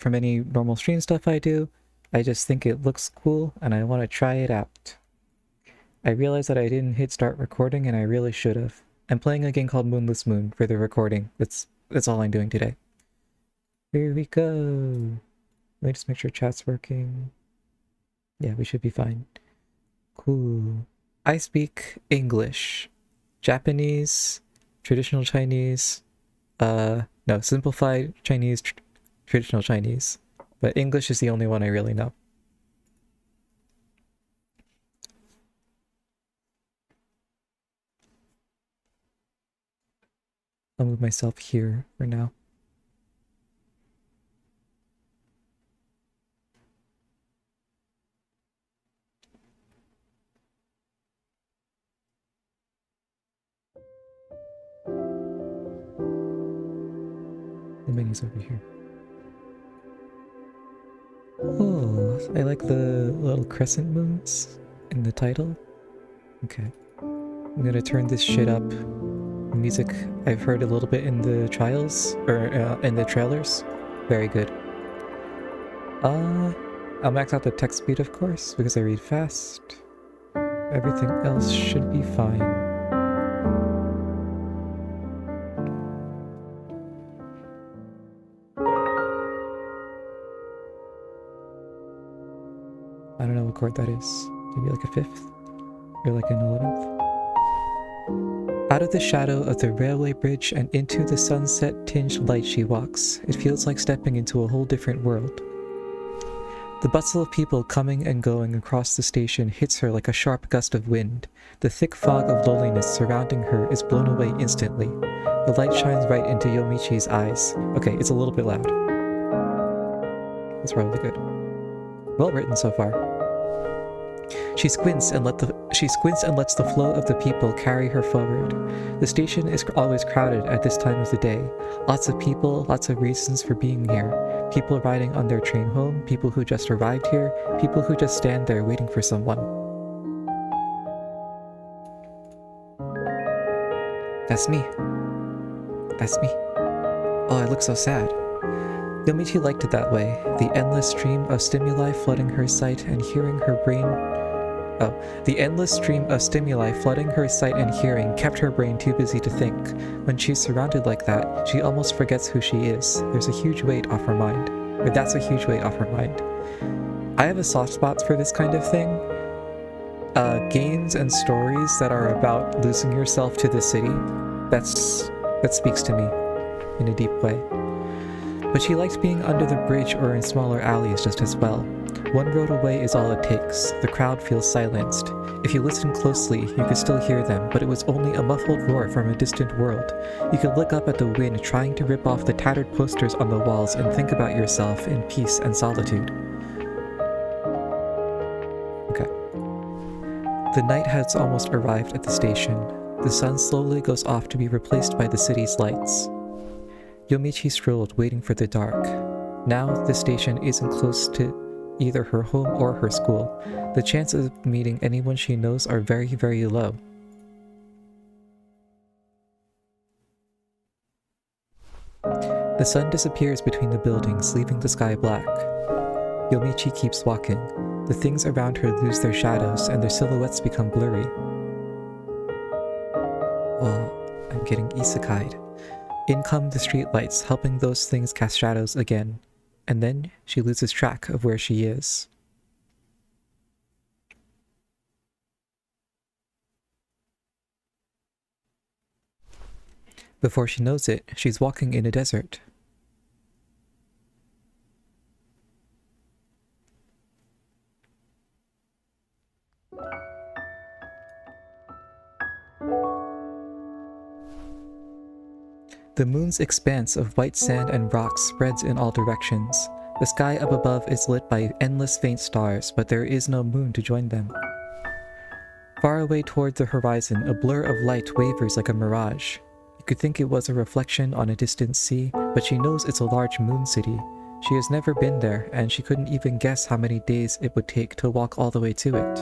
from any normal stream stuff I do. I just think it looks cool and I want to try it out. I realized that I didn't hit start recording and I really should have. I'm playing a game called Moonless Moon for the recording. That's all I'm doing today. Here we go. Let me just make sure chat's working. Yeah, we should be fine. Cool. I speak English, Japanese, traditional Chinese, no, simplified Chinese, traditional Chinese. But English is the only one I really know. I'll move myself here for now. The mini's over here. Oh, I like the little crescent moons in the title. Okay. I'm gonna turn this shit up. Music I've heard a little bit in the trials, or in the trailers. Very good. I'll max out the text speed, of course, because I read fast. Everything else should be fine. I don't know what chord that is. Maybe like a 5th? Or like an 11th? Out of the shadow of the railway bridge and into the sunset-tinged light she walks. It feels like stepping into a whole different world. The bustle of people coming and going across the station hits her like a sharp gust of wind. The thick fog of loneliness surrounding her is blown away instantly. The light shines right into Yomichi's eyes. Okay, it's a little bit loud. That's probably good. Well written so far. She squints and lets the flow of the people carry her forward. The station is always crowded at this time of the day. Lots of people, lots of reasons for being here. People riding on their train home, people who just arrived here, people who just stand there waiting for someone. That's me. That's me. Oh, I look so sad. Yomichi liked it that way, the endless stream of stimuli flooding her sight and hearing her brain... The endless stream of stimuli flooding her sight and hearing kept her brain too busy to think. When she's surrounded like that, she almost forgets who she is. There's a huge weight off her mind. Or that's a huge weight off her mind. I have a soft spot for this kind of thing. Games and stories that are about losing yourself to the city. That speaks to me in a deep way. But she likes being under the bridge or in smaller alleys just as well. One road away is all it takes. The crowd feels silenced. If you listen closely, you could still hear them, but it was only a muffled roar from a distant world. You could look up at the wind trying to rip off the tattered posters on the walls and think about yourself in peace and solitude. Okay. The night has almost arrived at the station. The sun slowly goes off to be replaced by the city's lights. Yomichi strolled, waiting for the dark. Now, the station isn't close to either her home or her school. The chances of meeting anyone she knows are very, very low. The sun disappears between the buildings, leaving the sky black. Yomichi keeps walking. The things around her lose their shadows, and their silhouettes become blurry. Oh, I'm getting isekai'd. In come the streetlights, helping those things cast shadows again. And then she loses track of where she is. Before she knows it, she's walking in a desert. The moon's expanse of white sand and rocks spreads in all directions. The sky up above is lit by endless faint stars, but there is no moon to join them. Far away toward the horizon, a blur of light wavers like a mirage. You could think it was a reflection on a distant sea, but she knows it's a large moon city. She has never been there, and she couldn't even guess how many days it would take to walk all the way to it.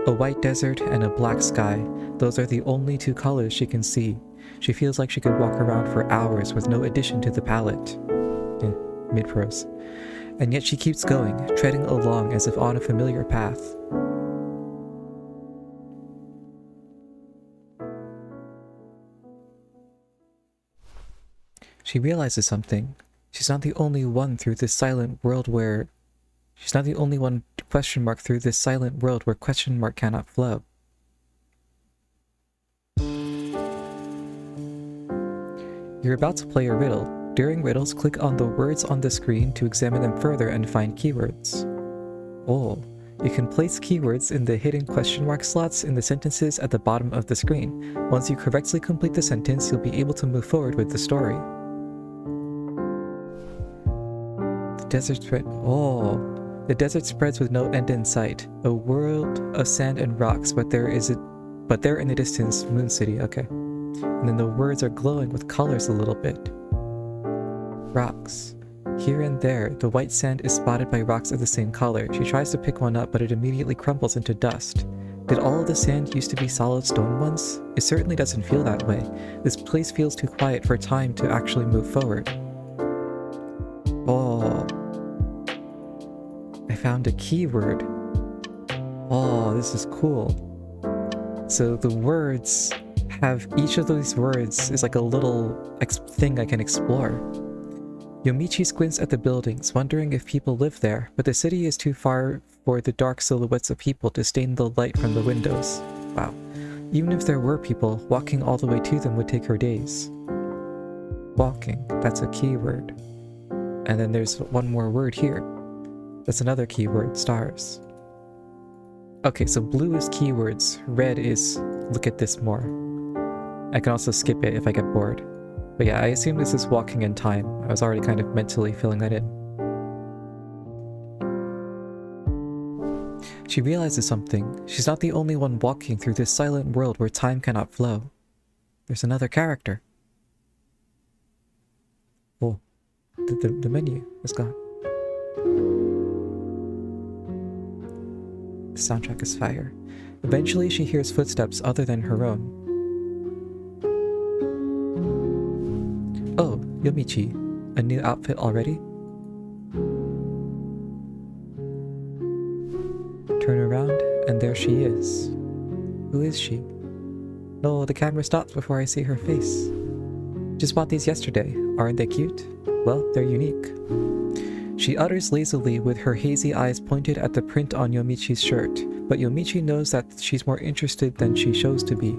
A white desert and a black sky, those are the only two colors she can see. She feels like she could walk around for hours with no addition to the palette. mid-prose. And yet she keeps going, treading along as if on a familiar path. She realizes something. She's not the only one through this silent world where... She's not the only one question mark through this silent world where question mark cannot flow. You're about to play a riddle. During riddles, click on the words on the screen to examine them further and find keywords. Oh, you can place keywords in the hidden question mark slots in the sentences at the bottom of the screen. Once you correctly complete the sentence, you'll be able to move forward with the story. The desert spread. Oh, the desert spreads with no end in sight. A world of sand and rocks, but there in the distance, Moon City. Okay. And then the words are glowing with colors a little bit. Rocks. Here and there, the white sand is spotted by rocks of the same color. She tries to pick one up, but it immediately crumbles into dust. Did all of the sand used to be solid stone once? It certainly doesn't feel that way. This place feels too quiet for time to actually move forward. Oh. I found a keyword. Oh, this is cool. So the words have, each of those words is like a little thing I can explore. Yomichi squints at the buildings, wondering if people live there, but the city is too far for the dark silhouettes of people to stain the light from the windows. Wow. Even if there were people, walking all the way to them would take her days. Walking, that's a keyword. And then there's one more word here. That's another keyword, stars. Okay, so blue is keywords, red is look at this more. I can also skip it if I get bored. But yeah, I assume this is walking in time. I was already kind of mentally filling that in. She realizes something. She's not the only one walking through this silent world where time cannot flow. There's another character. Oh, the menu is gone. The soundtrack is fire. Eventually she hears footsteps other than her own. Oh, Yomichi. A new outfit already? Turn around, and there she is. Who is she? No, the camera stops before I see her face. Just bought these yesterday. Aren't they cute? Well, they're unique. She utters lazily with her hazy eyes pointed at the print on Yomichi's shirt, but Yomichi knows that she's more interested than she shows to be.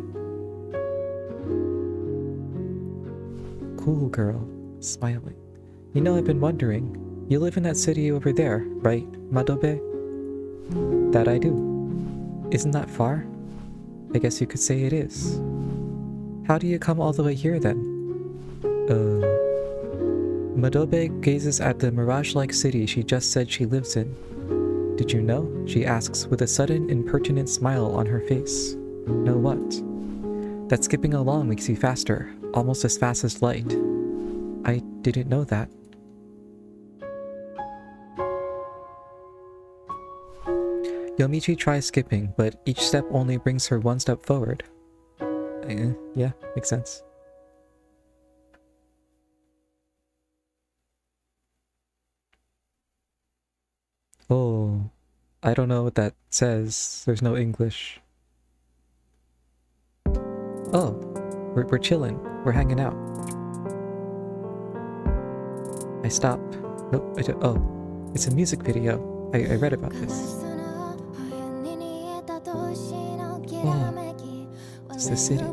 Cool girl, smiling. You know, I've been wondering, you live in that city over there, right, Madobe? That I do. Isn't that far? I guess you could say it is. How do you come all the way here then? Madobe gazes at the mirage-like city she just said she lives in. Did you know? She asks with a sudden impertinent smile on her face. Know what? That skipping along makes you faster, almost as fast as light. I didn't know that. Yomichi tries skipping, but each step only brings her one step forward. Yeah, makes sense. Oh, I don't know what that says. There's no English. Oh, we're chilling. We're hanging out. I stop. Nope, oh, it's a music video. I read about this. Oh, it's the city.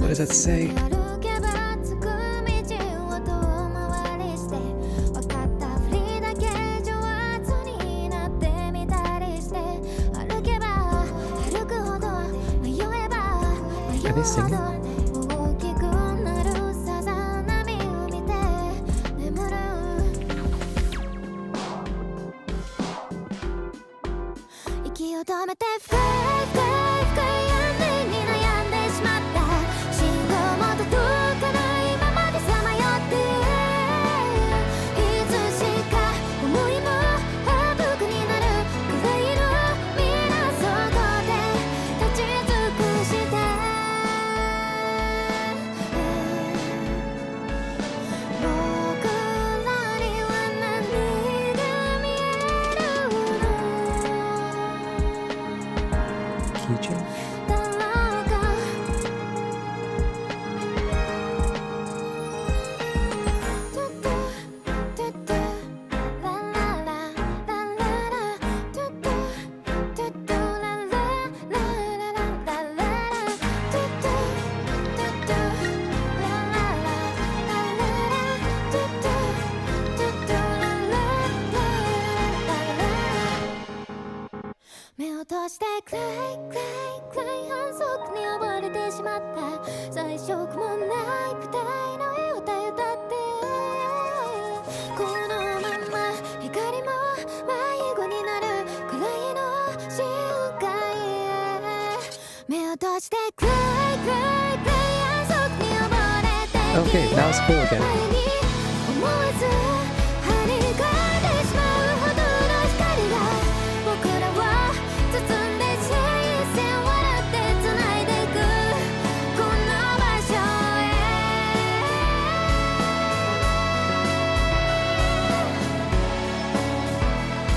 What does that say? Are they singing? Keychain? Okay, now it's cool again.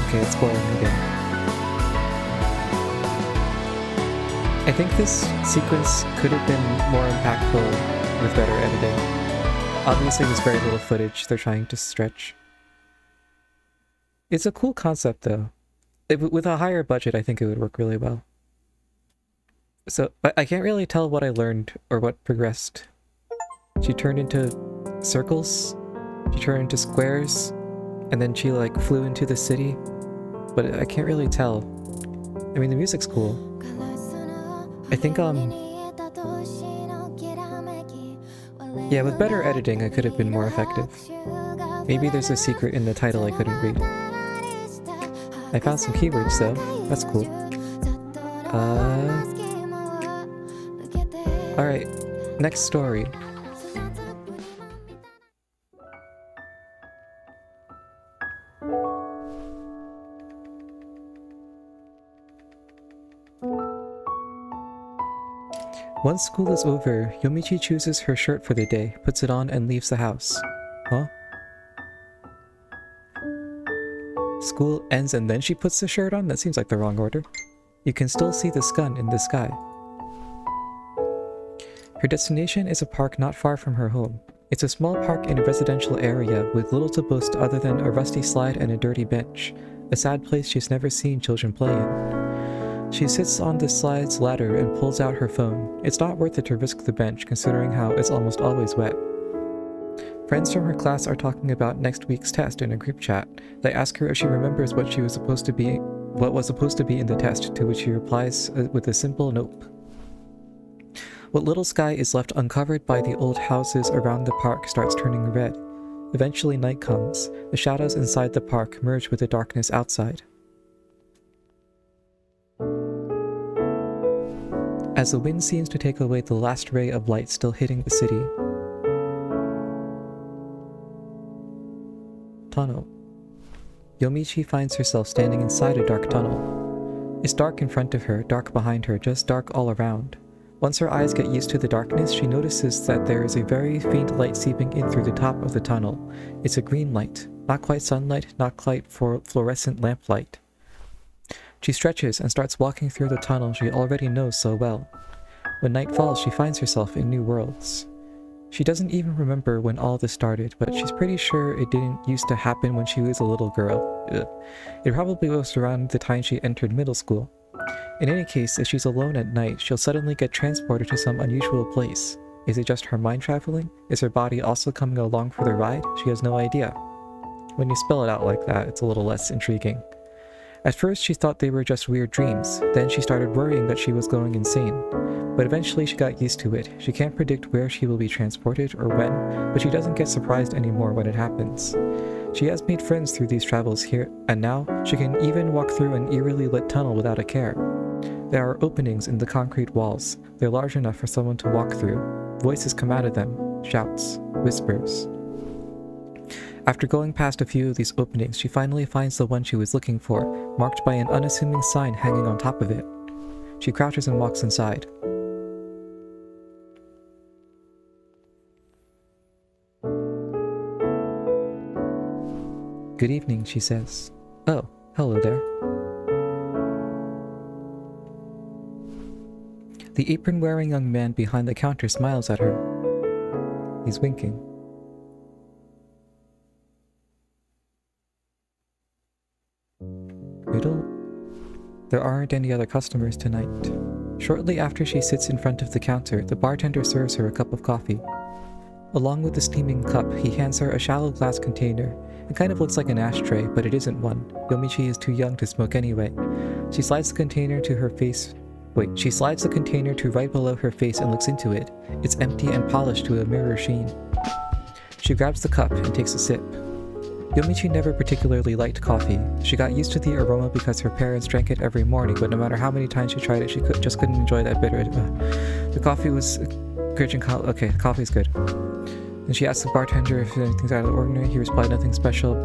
Okay, it's boring again. I think this sequence could have been more impactful with better editing. Obviously there's very little footage they're trying to stretch. It's a cool concept though. With a higher budget I think it would work really well. So, I can't really tell what I learned or what progressed. She turned into circles, she turned into squares, and then she like flew into the city. But I can't really tell. I mean, the music's cool. I think, yeah, with better editing, I could have been more effective. Maybe there's a secret in the title I couldn't read. I found some keywords, though. That's cool. Alright. Next story. Once school is over, Yomichi chooses her shirt for the day, puts it on, and leaves the house. Huh? School ends and then she puts the shirt on? That seems like the wrong order. You can still see the sun in the sky. Her destination is a park not far from her home. It's a small park in a residential area with little to boast other than a rusty slide and a dirty bench. A sad place she's never seen children play in. She sits on the slide's ladder and pulls out her phone. It's not worth it to risk the bench, considering how it's almost always wet. Friends from her class are talking about next week's test in a group chat. They ask her if she remembers what was supposed to be in the test, to which she replies with a simple nope. What little sky is left uncovered by the old houses around the park starts turning red. Eventually night comes. The shadows inside the park merge with the darkness outside. As the wind seems to take away the last ray of light still hitting the city. Tunnel. Yomichi finds herself standing inside a dark tunnel. It's dark in front of her, dark behind her, just dark all around. Once her eyes get used to the darkness, she notices that there is a very faint light seeping in through the top of the tunnel. It's a green light, not quite sunlight, not quite fluorescent lamplight. She stretches and starts walking through the tunnel she already knows so well. When night falls, she finds herself in new worlds. She doesn't even remember when all this started, but she's pretty sure it didn't used to happen when she was a little girl. Ugh. It probably was around the time she entered middle school. In any case, if she's alone at night, she'll suddenly get transported to some unusual place. Is it just her mind traveling? Is her body also coming along for the ride? She has no idea. When you spell it out like that, it's a little less intriguing. At first, she thought they were just weird dreams. Then she started worrying that she was going insane. But eventually she got used to it. She can't predict where she will be transported or when, but she doesn't get surprised anymore when it happens. She has made friends through these travels here, and now she can even walk through an eerily lit tunnel without a care. There are openings in the concrete walls. They're large enough for someone to walk through. Voices come out of them. Shouts. Whispers. After going past a few of these openings, she finally finds the one she was looking for, marked by an unassuming sign hanging on top of it. She crouches and walks inside. "Good evening," she says. "Oh, hello there." The apron-wearing young man behind the counter smiles at her. He's winking. Riddle? There aren't any other customers tonight. Shortly after she sits in front of the counter, the bartender serves her a cup of coffee. Along with the steaming cup, he hands her a shallow glass container. It kind of looks like an ashtray, but it isn't one. Yomichi is too young to smoke anyway. She slides the container to her face. She slides the container to right below her face and looks into it. It's empty and polished to a mirror sheen. She grabs the cup and takes a sip. Yomichi never particularly liked coffee. She got used to the aroma because her parents drank it every morning, but no matter how many times she tried it, she just couldn't enjoy that bitter. The coffee was... Okay, coffee's good. Then she asked the bartender if anything's out of the ordinary. He replied, "Nothing special."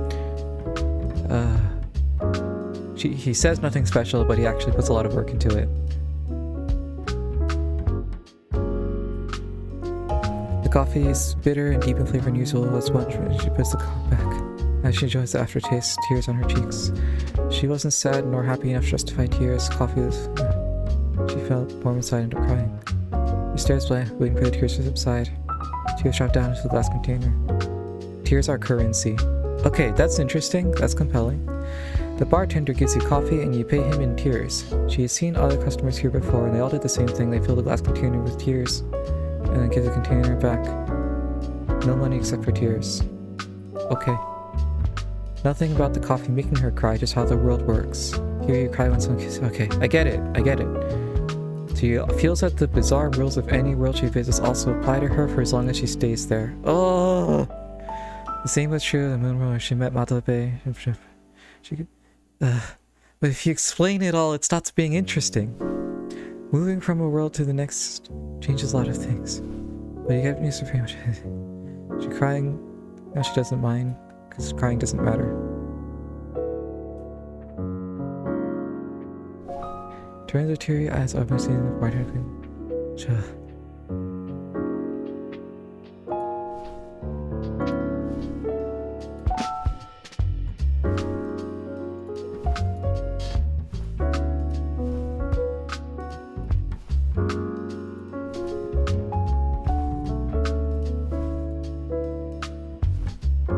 He says nothing special, but he actually puts a lot of work into it. The coffee is bitter and deep in flavor and usual as well. She puts the cup back. As she enjoys the aftertaste, tears on her cheeks. She wasn't sad nor happy enough to justify tears. Coffee was... She felt warm inside and ended up crying. She stares by, waiting for the tears to subside. Tears drop down into the glass container. Tears are currency. Okay, that's interesting. That's compelling. The bartender gives you coffee and you pay him in tears. She has seen other customers here before and they all did the same thing. They fill the glass container with tears and then give the container back. No money except for tears. Okay. Nothing about the coffee making her cry, just how the world works. Here you cry when someone kisses. Okay, I get it. She feels that the bizarre rules of any world she visits also apply to her for as long as she stays there. Oh! The same was true of the moon where she met Matabe. She could... But if you explain it all, it stops being interesting. Moving from a world to the next changes a lot of things. But you get used to pretty much... She's crying. Now she doesn't mind. Because crying doesn't matter. Turns her teary eyes up and seeing the bartender.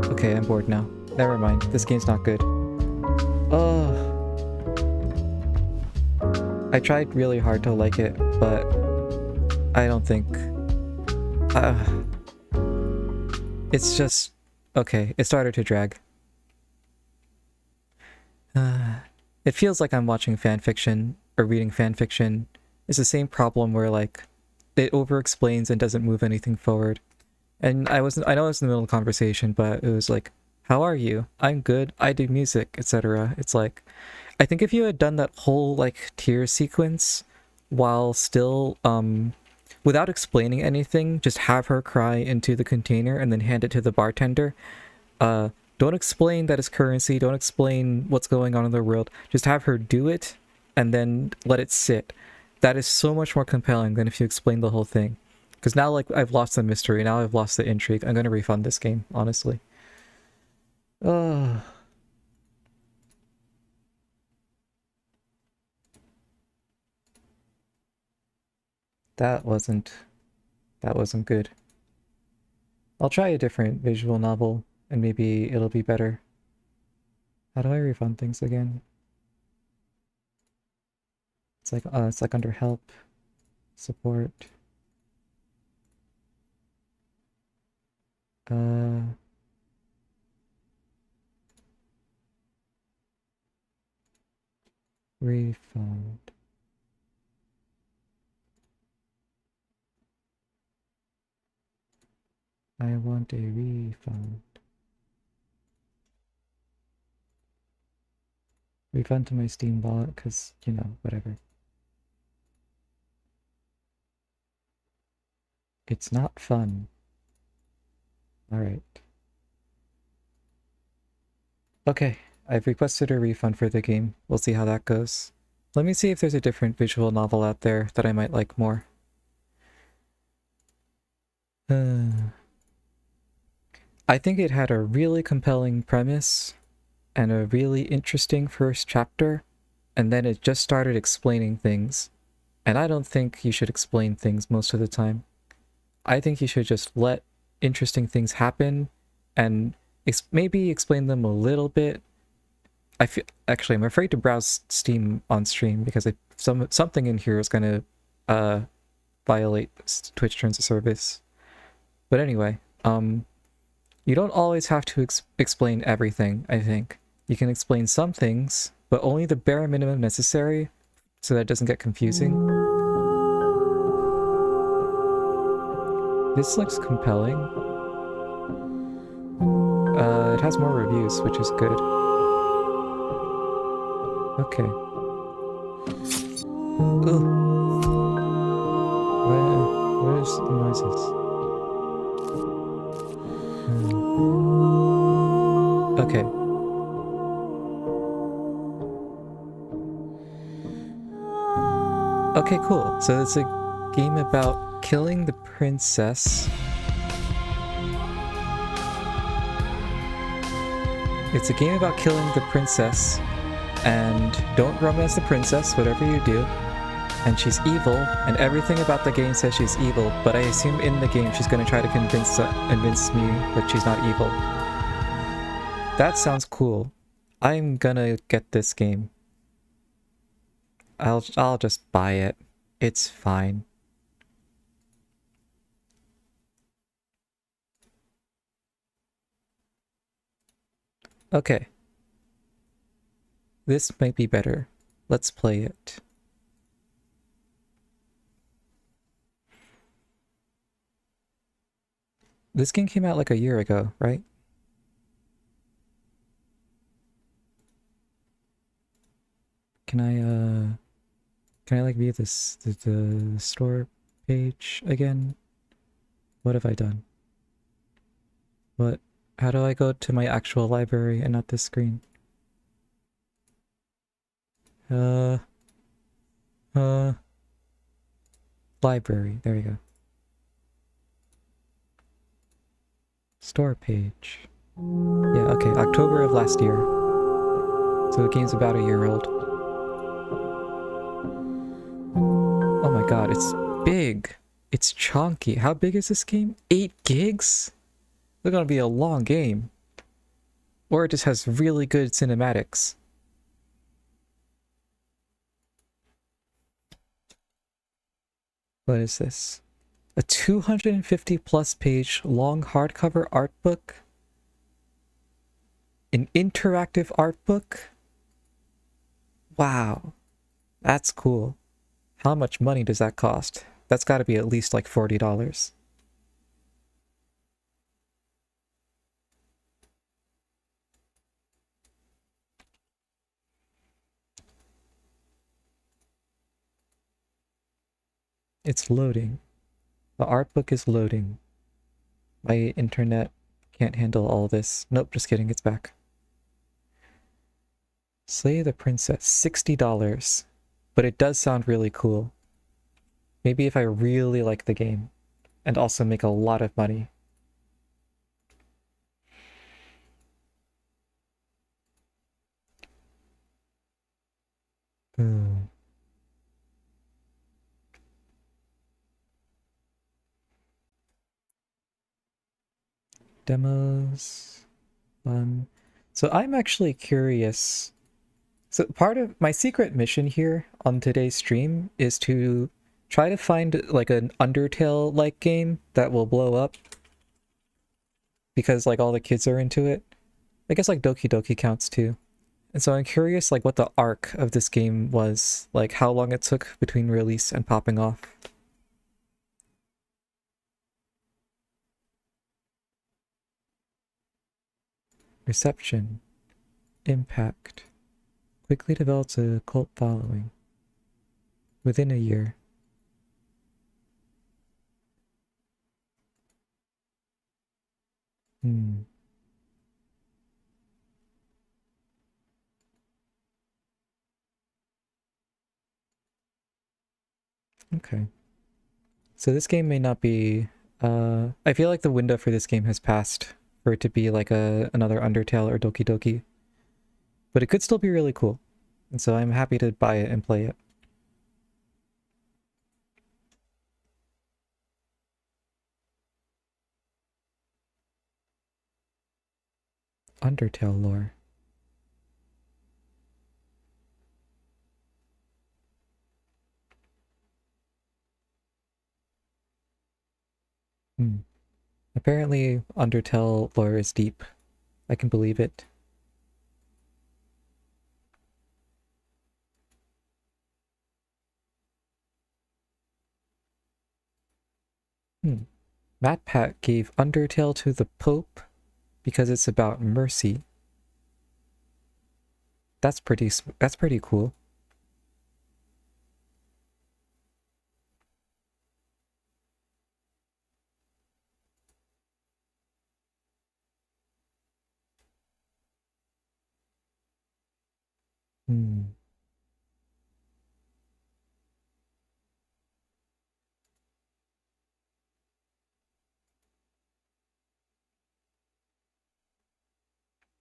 Okay, I'm bored now. Never mind. This game's not good. Oh. I tried really hard to like it, but I don't think... it's just... Okay, it started to drag. It feels like I'm watching fanfiction or reading fanfiction. It's the same problem where, like, it over-explains and doesn't move anything forward. And I know I was in the middle of the conversation, but it was like, how are you? I'm good. I do music, etc. It's like, I think if you had done that whole, like, tear sequence while still, without explaining anything, just have her cry into the container and then hand it to the bartender. Don't explain that it's currency. Don't explain what's going on in the world. Just have her do it and then let it sit. That is so much more compelling than if you explain the whole thing. Because now, like, I've lost the mystery. Now I've lost the intrigue. I'm going to refund this game, honestly. That wasn't good. I'll try a different visual novel, and maybe it'll be better. How do I refund things again? It's like under help, support. Refund. I want a refund. Refund to my Steam wallet, because, you know, whatever. It's not fun. Alright. Okay, I've requested a refund for the game. We'll see how that goes. Let me see if there's a different visual novel out there that I might like more. I think it had a really compelling premise and a really interesting first chapter, and then it just started explaining things. And I don't think you should explain things most of the time. I think you should just let interesting things happen and maybe explain them a little bit. Actually, I'm afraid to browse Steam on stream because something in here is going to violate Twitch terms of service. But anyway, you don't always have to explain everything, I think. You can explain some things, but only the bare minimum necessary so that it doesn't get confusing. This looks compelling. It has more reviews, which is good. Okay. Ugh. Where's the noises? Okay. Okay, cool. So it's a game about killing the princess. It's a game about killing the princess, and don't romance the princess, whatever you do. And she's evil, and everything about the game says she's evil, but I assume in the game she's going to try to convince me that she's not evil. That sounds cool. I'm gonna get this game. I'll just buy it. It's fine. Okay. This might be better. Let's play it. This game came out like a year ago, right? Can I like view this the store page again? What have I done? What? How do I go to my actual library and not this screen? Library. There we go. Store page. Yeah, okay, October of last year. So the game's about a year old. Oh my god, it's big. It's chunky. How big is this game? 8 gigs? It's gonna be a long game. Or it just has really good cinematics. What is this? A 250 plus page long hardcover art book? An interactive art book? Wow. That's cool. How much money does that cost? That's gotta be at least like $40. It's loading. The art book is loading. My internet can't handle all this. Nope, just kidding, it's back. Slay the Princess, $60. But it does sound really cool. Maybe if I really like the game. And also make a lot of money. Ooh. Demos. Fun. So I'm actually curious. So part of my secret mission here on today's stream is to try to find like an Undertale-like game that will blow up. because like all the kids are into it. I guess like Doki Doki counts too. And so I'm curious like what the arc of this game was, like how long it took between release and popping off. Reception. Impact. Quickly develops a cult following. Within a year. Okay. So this game may not be... I feel like the window for this game has passed for it to be like another Undertale or Doki Doki. But it could still be really cool. And so I'm happy to buy it and play it. Undertale lore. Apparently Undertale lore is deep. I can believe it. MatPat gave Undertale to the Pope because it's about mercy. That's pretty cool.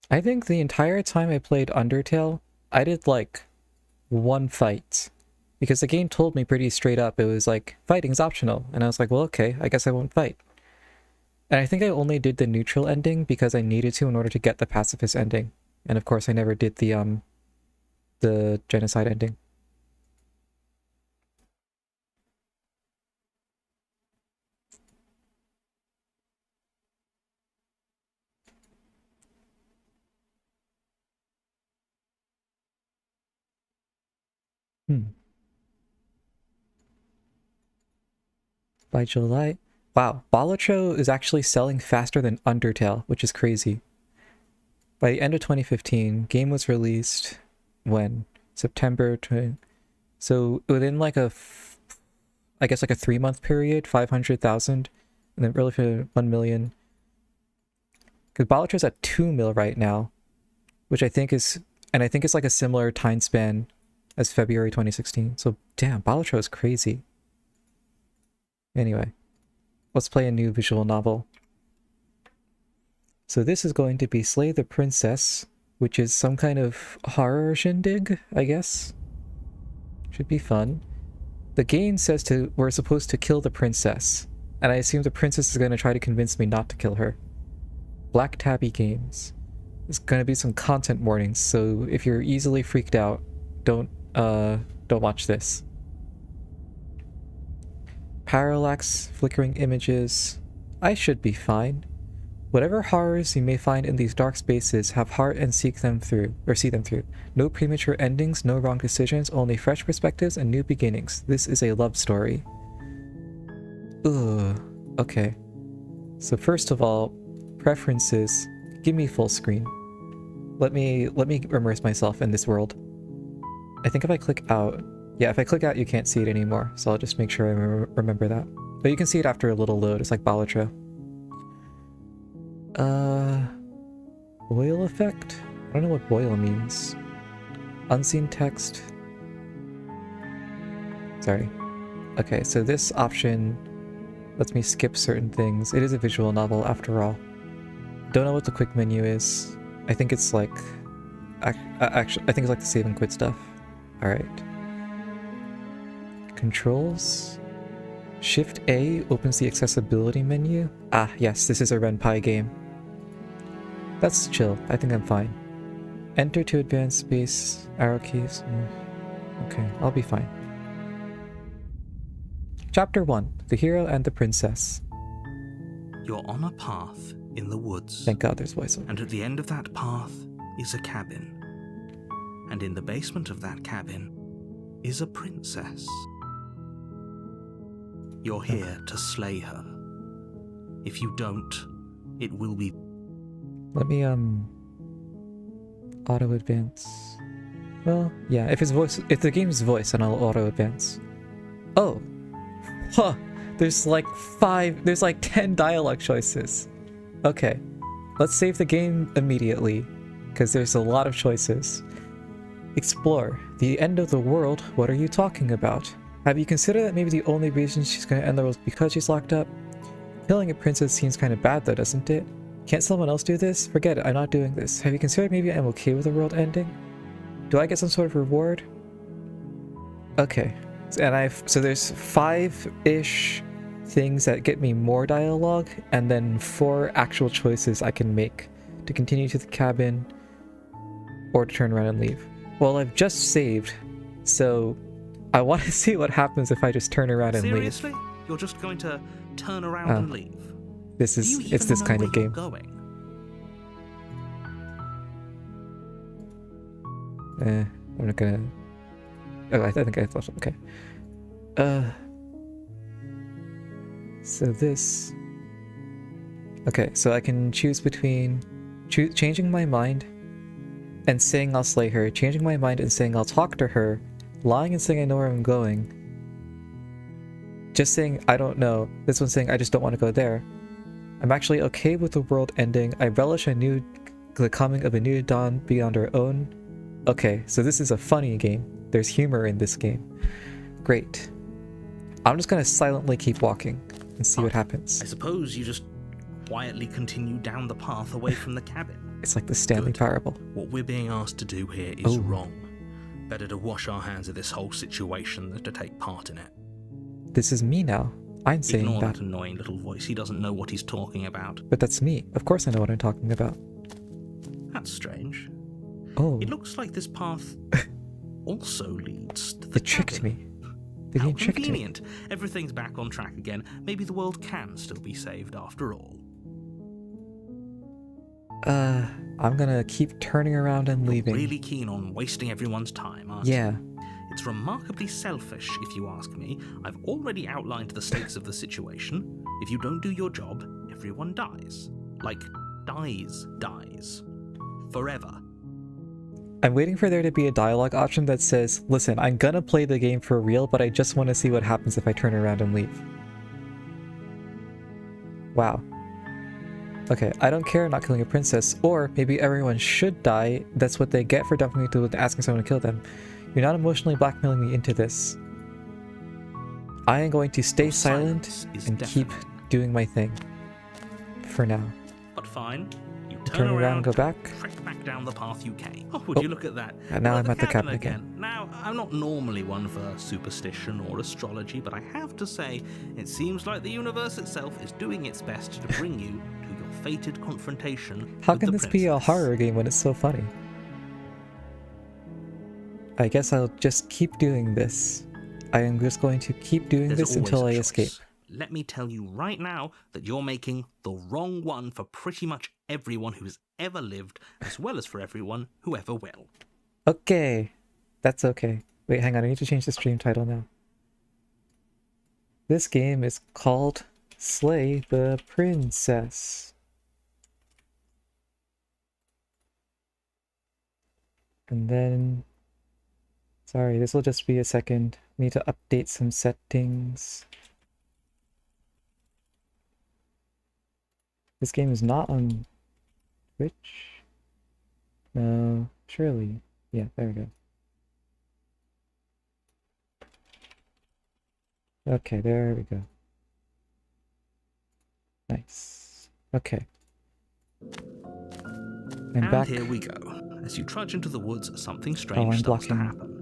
I think the entire time I played Undertale, I did like one fight. Because the game told me pretty straight up, it was like, fighting's optional. And I was like, well, okay, I guess I won't fight. And I think I only did the neutral ending because I needed to in order to get the pacifist ending. And of course I never did the genocide ending. By July... Wow, Balatro is actually selling faster than Undertale, which is crazy. By the end of 2015, game was released when? September 20... So within like I guess like a 3-month period, 500,000, and then really for 1 million. Because Balatra's at 2 mil right now, which I think is, and I think it's like a similar time span as February 2016. So damn, Balatra is crazy. Anyway, let's play a new visual novel. So this is going to be Slay the Princess, which is some kind of horror shindig, I guess. Should be fun. The game says we're supposed to kill the princess, and I assume the princess is going to try to convince me not to kill her. Black Tabby Games. There's going to be some content warnings, so if you're easily freaked out, don't watch this. Parallax, flickering images. I should be fine. Whatever horrors you may find in these dark spaces, have heart and see them through. No premature endings, no wrong decisions, only fresh perspectives and new beginnings. This is a love story. Ugh. Okay. So first of all, preferences. Give me full screen. Let me immerse myself in this world. I think if I click out... Yeah, if I click out, you can't see it anymore, so I'll just make sure I remember that. But you can see it after a little load. It's like Balatra. Boil effect? I don't know what boil means. Unseen text. Sorry. Okay, so this option lets me skip certain things. It is a visual novel after all. Don't know what the quick menu is. I think it's like... Actually, I think it's like the save and quit stuff. Alright. Controls? Shift A opens the accessibility menu. Ah, yes, this is a Ren'Py game. That's chill. I think I'm fine. Enter to advance space, arrow keys. Okay, I'll be fine. Chapter 1. The Hero and the Princess. You're on a path in the woods. Thank God there's voiceover. And at the end of that path is a cabin. And in the basement of that cabin is a princess. You're here to slay her. If you don't, it will be... Let me, auto advance. Well, yeah, if the game's voice, then I'll auto advance. Oh! Huh! There's like 10 dialogue choices. Okay. Let's save the game immediately, because there's a lot of choices. Explore. The end of the world? What are you talking about? Have you considered that maybe the only reason she's gonna end the world is because she's locked up? Killing a princess seems kind of bad though, doesn't it? Can't someone else do this? Forget it, I'm not doing this. Have you considered maybe I'm okay with the world ending? Do I get some sort of reward? Okay. And so there's 5-ish things that get me more dialogue, and then 4 actual choices I can make to continue to the cabin or to turn around and leave. Well, I've just saved, so I want to see what happens if I just turn around and Seriously? leave. You're just going to turn around and leave? It's this kind of game. Going? I'm not gonna... Oh, I think I thought... Okay. So this... Okay, so I can choose between changing my mind and saying I'll slay her, changing my mind and saying I'll talk to her, lying and saying I know where I'm going, just saying I don't know, this one's saying I just don't want to go there. I'm actually okay with the world ending. I relish the coming of a new dawn beyond our own. Okay, so this is a funny game. There's humor in this game. Great. I'm just gonna silently keep walking and see what happens. I suppose you just quietly continue down the path away from the cabin. It's like the Stanley Parable. What we're being asked to do here is wrong. Better to wash our hands of this whole situation than to take part in it. This is me now. I'm saying Ignore that. that annoying little voice. He doesn't know what he's talking about. But that's me. Of course I know what I'm talking about. That's strange. Oh. It looks like this path also leads to the It tricked cabin. me. The game tricked me. Convenient. Everything's back on track again. Maybe the world can still be saved after all. I'm gonna keep turning around and leaving. You're really keen on wasting everyone's time, aren't you? Yeah. It's remarkably selfish, if you ask me. I've already outlined the stakes of the situation. If you don't do your job, everyone dies. Like, dies. Forever. I'm waiting for there to be a dialogue option that says, listen, I'm gonna play the game for real, but I just want to see what happens if I turn around and leave. Wow. Okay, I don't care not killing a princess, or maybe everyone should die. That's what they get for dumping me to asking someone to kill them. You're not emotionally blackmailing me into this. I am going to stay silent and keep doing my thing. For now. But fine. You Turn around and go back. Trek back down the path you came. Oh, would you look at that? And now We're I'm at the cabin again. Now, I'm not normally one for superstition or astrology, but I have to say, it seems like the universe itself is doing its best to bring you to your fated confrontation. How with can the this be a princess. horror game when it's so funny? I guess I'll just keep doing this. I am just going to keep doing There's this always until a I choice. escape. Let me tell you right now that you're making the wrong one for pretty much everyone who's ever lived, as well as for everyone who ever will. Okay. That's okay. Wait, hang on. I need to change the stream title now. This game is called Slay the Princess. And then... Sorry, this will just be a second. I need to update some settings. This game is not on Twitch? No, surely. Yeah, there we go. Okay, there we go. Nice. Okay. I'm And back. here we go. As you trudge into the woods, something strange I'm starts to blocking. happen.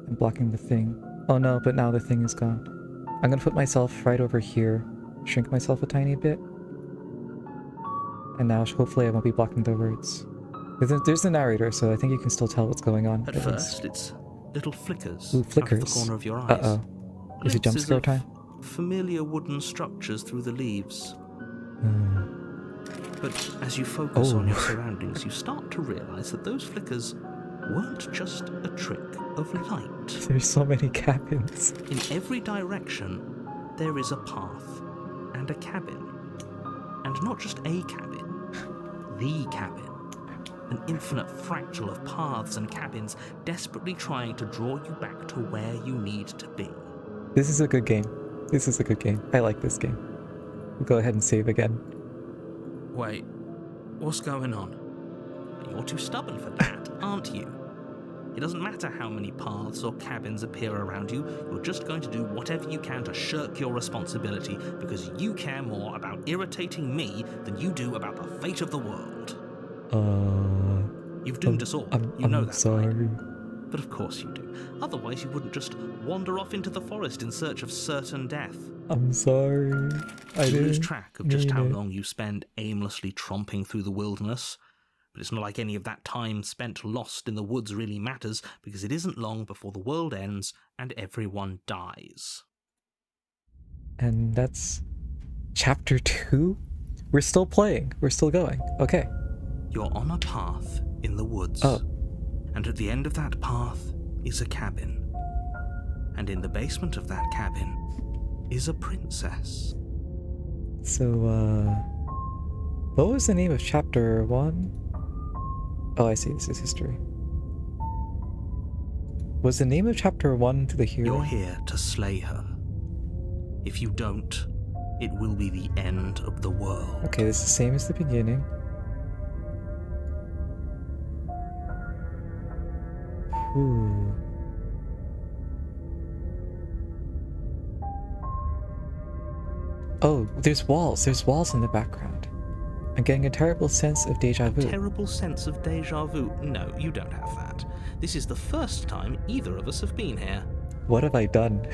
I'm blocking the thing. Oh no, but now the thing is gone. I'm gonna put myself right over here. Shrink myself a tiny bit. And now hopefully I won't be blocking the words. There's the narrator, so I think you can still tell what's going on. At first, it's little flickers Ooh, out of flickers. the corner of your eyes. Uh-oh. Is it jump Glimpses scare of time? Familiar wooden structures through the leaves. But as you focus on Oh. your surroundings, you start to realize that those flickers weren't just a trick of light. There's so many cabins. In every direction, there is a path and a cabin. And not just a cabin, the cabin. An infinite fractal of paths and cabins desperately trying to draw you back to where you need to be. This is a good game. This is a good game. I like this game. We'll go ahead and save again. Wait, what's going on? You're too stubborn for that, aren't you? It doesn't matter how many paths or cabins appear around you, you're just going to do whatever you can to shirk your responsibility because you care more about irritating me than you do about the fate of the world. You've doomed us all. You know that, sorry. right? But of course you do. Otherwise you wouldn't just wander off into the forest in search of certain death. I'm sorry. I You lose didn't track of just mean how it. long you spend aimlessly tromping through the wilderness. But it's not like any of that time spent lost in the woods really matters, because it isn't long before the world ends and everyone dies. And that's chapter 2? We're still playing. We're still going. Okay. You're on a path in the woods. Oh. And at the end of that path is a cabin. And in the basement of that cabin is a princess. So, what was the name of chapter 1? Oh, I see. This is history. Was the name of chapter 1 to the hero? You're here to slay her. If you don't, it will be the end of the world. Okay, it's the same as the beginning. Ooh. Oh, there's walls. There's walls in the background. I'm getting a terrible sense of deja vu. Terrible sense of deja vu. No, you don't have that. This is the first time either of us have been here. What have I done?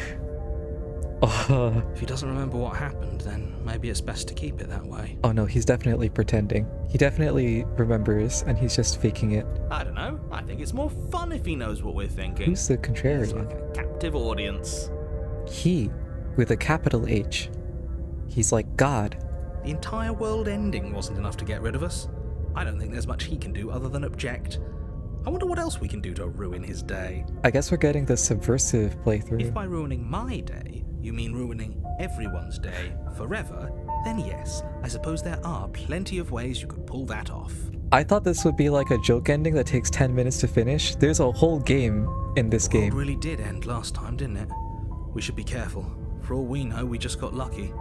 If he doesn't remember what happened, then maybe it's best to keep it that way. Oh no, he's definitely pretending. He definitely remembers, and he's just faking it. I don't know. I think it's more fun if he knows what we're thinking. Who's the It's contrarian? like a captive audience. He, with a capital H. He's like God. The entire world ending wasn't enough to get rid of us. I don't think there's much he can do other than object. I wonder what else we can do to ruin his day. I guess we're getting the subversive playthrough. If by ruining my day, you mean ruining everyone's day forever, then yes, I suppose there are plenty of ways you could pull that off. I thought this would be like a joke ending that takes 10 minutes to finish. There's a whole game in this The world game. really did end last time, didn't it? We should be careful. For all we know, we just got lucky.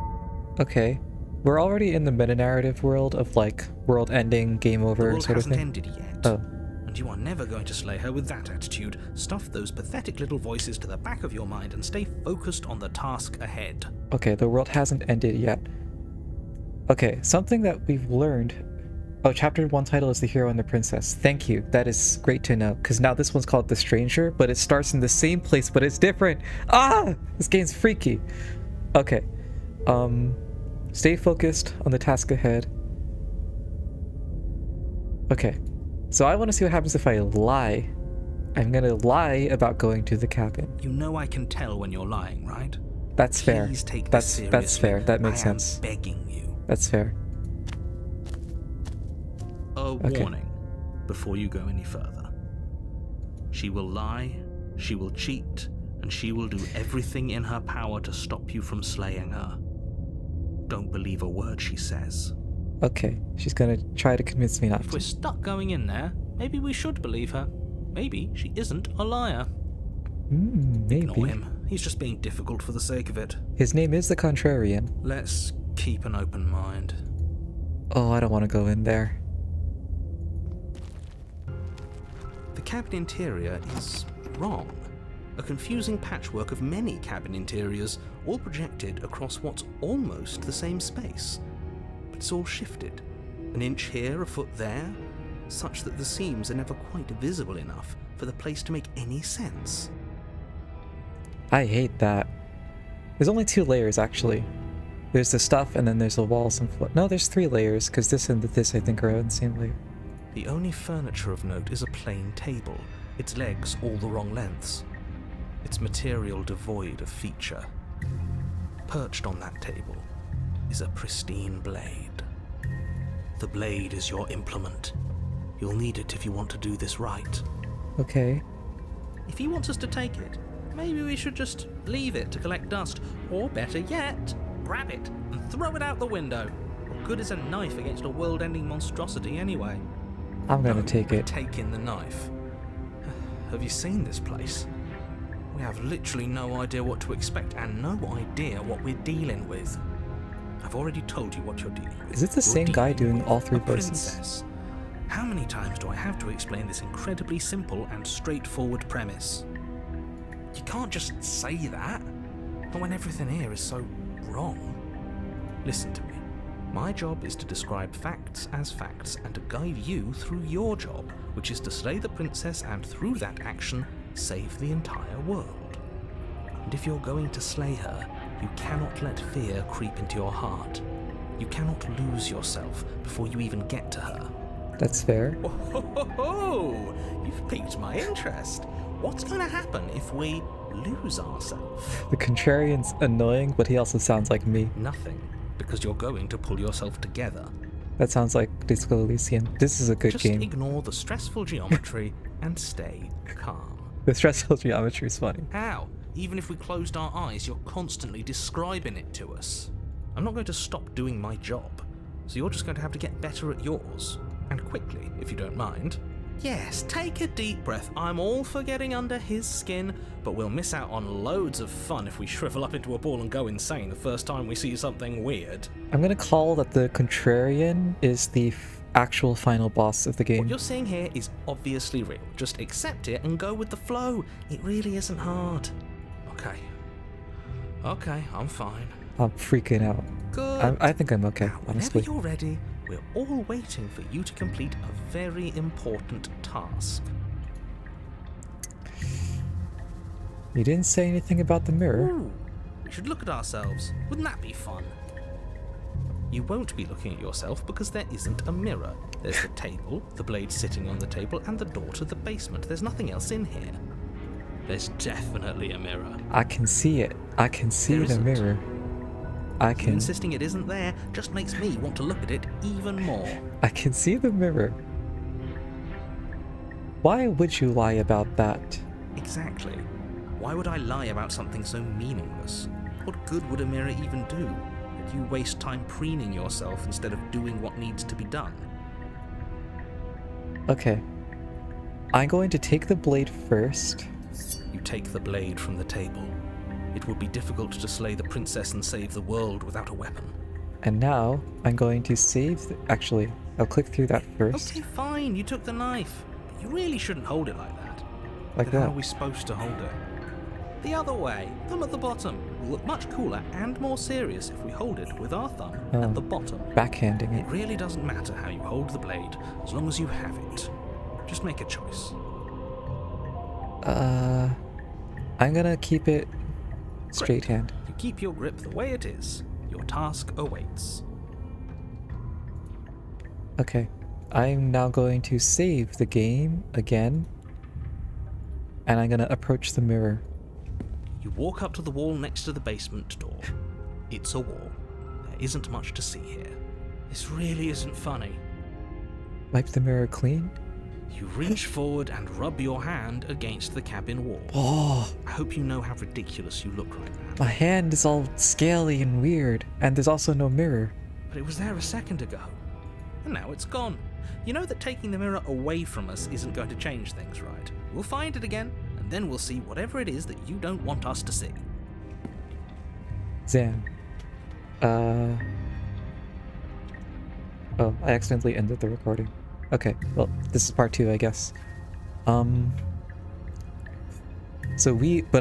Okay. We're already in the meta-narrative world of like world ending, game The over world sort of hasn't thing. ended yet. Oh. And you are never going to slay her with that attitude. Stuff those pathetic little voices to the back of your mind and stay focused on the task ahead. Okay, the world hasn't ended yet. Okay, something that we've learned. Oh, chapter 1 title is The Hero and the Princess. Thank you. That is great to know. Because now this one's called The Stranger, but it starts in the same place, but it's different. Ah! This game's freaky. Okay. Stay focused on the task ahead. Okay. So I want to see what happens if I lie. I'm gonna lie about going to the cabin. You know I can tell when you're lying, right? That's fair. Please take this That's seriously. fair. That makes I am sense. begging you. That's fair. A warning before you go any further. She will lie, she will cheat, and she will do everything in her power to stop you from slaying her. Don't believe a word she says. Okay, she's gonna try to convince me not If to. we're stuck going in there, maybe we should believe her. Maybe she isn't a liar. Ignore Maybe. him. He's just being difficult for the sake of it. His name is the Contrarian. Let's keep an open mind. Oh, I don't want to go in there. The cabin interior is wrong. A confusing patchwork of many cabin interiors, all projected across what's almost the same space. But it's all shifted. An inch here, a foot there, such that the seams are never quite visible enough for the place to make any sense. I hate that. There's only 2 layers, actually. There's the stuff, and then there's the walls and floor. No, there's 3 layers, because this and this, I think, are in the same layer. The only furniture of note is a plain table, its legs all the wrong lengths, its material devoid of feature. Perched on that table is a pristine blade. The blade is your implement. You'll need it if you want to do this right. Okay. If he wants us to take it, maybe we should just leave it to collect dust. Or better yet, grab it and throw it out the window. What good is a knife against a world-ending monstrosity anyway? I'm gonna take it. Take in the knife. Have you seen this place? We have literally no idea what to expect and no idea what we're dealing with. I've already told you what you're dealing with. Is it the You're same guy dealing doing all with 3 a voices? princess. How many times do I have to explain this incredibly simple and straightforward premise? You can't just say that, not when everything here is so wrong. Listen to me. My job is to describe facts as facts and to guide you through your job, which is to slay the princess and through that action, save the entire world. And if you're going to slay her, you cannot let fear creep into your heart. You cannot lose yourself before you even get to her. That's fair. Oh, you've piqued my interest. What's going to happen if we lose ourselves? The contrarian's annoying, but he also sounds like me. Nothing, because you're going to pull yourself together. That sounds like Disco Elysium. This is a good Just game. ignore the stressful geometry and stay calm. The stressful geometry is funny. How? Even if we closed our eyes, you're constantly describing it to us. I'm not going to stop doing my job, so you're just going to have to get better at yours. And quickly, if you don't mind. Yes, take a deep breath. I'm all for getting under his skin, but we'll miss out on loads of fun if we shrivel up into a ball and go insane the first time we see something weird. I'm gonna call that the contrarian is the actual final boss of the What game. you're seeing here is obviously real. Just accept it and go with the flow. It really isn't hard. Okay, I'm fine. I'm freaking out. Good. I think I'm okay, Now, honestly. whenever you're ready, we're all waiting for you to complete a very important task. You didn't say anything about the mirror. Ooh, we should look at ourselves. Wouldn't that be fun? You won't be looking at yourself because there isn't a mirror. There's the table, the blade sitting on the table, and the door to the basement. There's nothing else in here. There's definitely a mirror. I can see it. I can see There the isn't. mirror. I You can insisting it isn't there just makes me want to look at it even more. see the mirror. Why would you lie about that? Exactly. Why would I lie about something so meaningless? What good would a mirror even do? Would you waste time preening yourself instead of doing what needs to be done? Okay. I'm going to take the blade first. You take the blade from the table. It would be difficult to slay the princess and save the world without a weapon. And now I'm going to save actually, I'll click through that first. Okay, fine, you took the knife. But you really shouldn't hold it like that. Like Then how that. are we supposed to hold it? The other way, thumb at the bottom. Will look much cooler and more serious if we hold it with our thumb Oh. at the bottom. Backhanding It it. really doesn't matter how you hold the blade, as long as you have it. Just make a choice. I'm gonna keep it straight Great. hand. You keep your grip the way it is. Your task awaits. Okay. I'm now going to save the game again. And I'm gonna approach the mirror. You walk up to the wall next to the basement door. It's a wall. There isn't much to see here. This really isn't funny. Wipe the mirror clean. You reach forward and rub your hand against the cabin wall. Oh, I hope you know how ridiculous you look right now. my hand is all scaly and weird. And there's also no mirror. But it was there a second ago. And now it's gone. You know that taking the mirror away from us isn't going to change things, right? We'll find it again, and then we'll see whatever it is that you don't want us to see. Zan. Oh, I accidentally ended the recording. Okay, well, this is part 2, I guess. But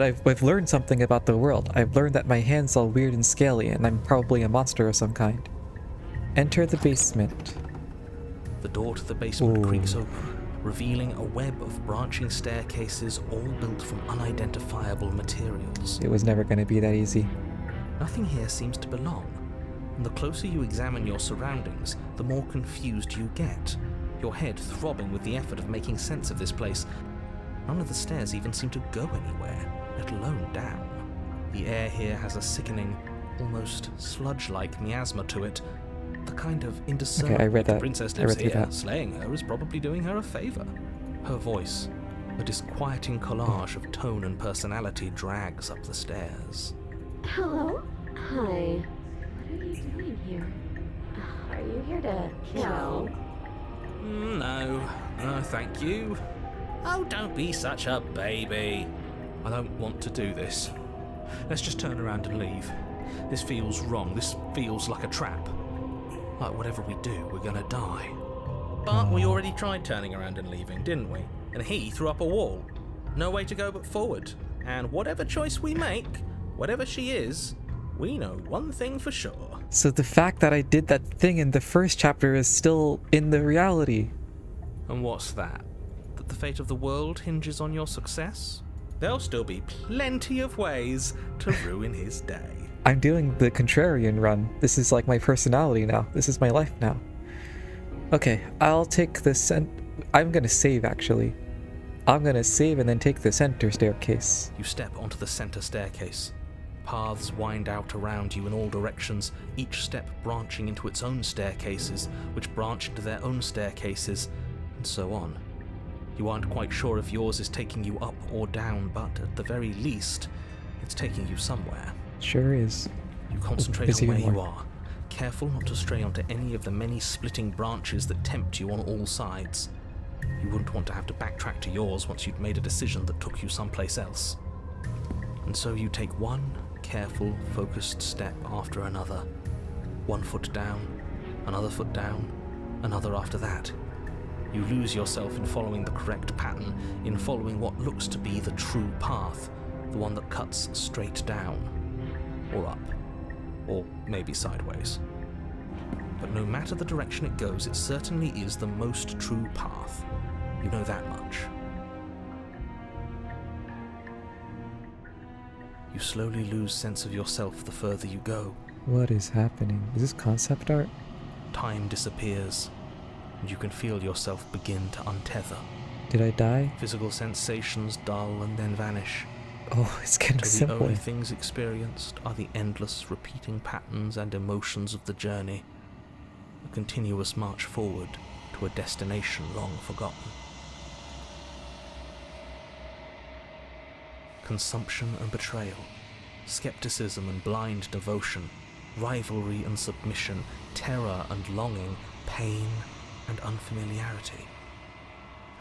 I've learned something about the world. I've learned that my hand's all weird and scaly, and I'm probably a monster of some kind. Enter the basement. The door to the basement Ooh. creaks open, revealing a web of branching staircases all built from unidentifiable materials. It was never gonna be that easy. Nothing here seems to belong, and the closer you examine your surroundings, the more confused you get, your head throbbing with the effort of making sense of this place. None of the stairs even seem to go anywhere, let alone down. The air here has a sickening, almost sludge-like miasma to it, the kind of indiscernible Okay, I read that. princess I read lives through here. that. Slaying her is probably doing her a favor. Her voice, a disquieting collage of tone and personality, drags up the stairs. Hello? Hi. What are you doing here? Are you here to kill? No, thank you. Oh, don't be such a baby. I don't want to do this. Let's just turn around and leave. This feels wrong. This feels like a trap. Like whatever we do, we're gonna die. But we already tried turning around and leaving, didn't we? And he threw up a wall. No way to go but forward. And whatever choice we make, whatever she is, we know one thing for sure. So the fact that I did that thing in the first chapter is still in the reality. And what's that? That the fate of the world hinges on your success? There'll still be plenty of ways to ruin his day. I'm doing the contrarian run. This is like my personality now. This is my life now. Okay, I'll take the I'm gonna save actually. I'm gonna save and then take the center staircase. You step onto the center staircase. Paths wind out around you in all directions, each step branching into its own staircases, which branch into their own staircases, and so on. You aren't quite sure if yours is taking you up or down, but at the very least, it's taking you somewhere. Sure is. You concentrate Is on where even you more. are, careful not to stray onto any of the many splitting branches that tempt you on all sides. You wouldn't want to have to backtrack to yours once you'd made a decision that took you someplace else. And so you take one careful, focused step after another. One foot down, another foot down, another after that. You lose yourself in following the correct pattern, in following what looks to be the true path, the one that cuts straight down, or up, or maybe sideways. But no matter the direction it goes, it certainly is the most true path. You know that much. You slowly lose sense of yourself the further you go. What is happening? Is this concept art? Time disappears, and you can feel yourself begin to untether. Did I die? Physical sensations dull and then vanish. Oh, it's getting So the simpler. only things experienced are the endless repeating patterns and emotions of the journey, a continuous march forward to a destination long forgotten. Consumption and betrayal, skepticism and blind devotion, rivalry and submission, terror and longing, pain and unfamiliarity.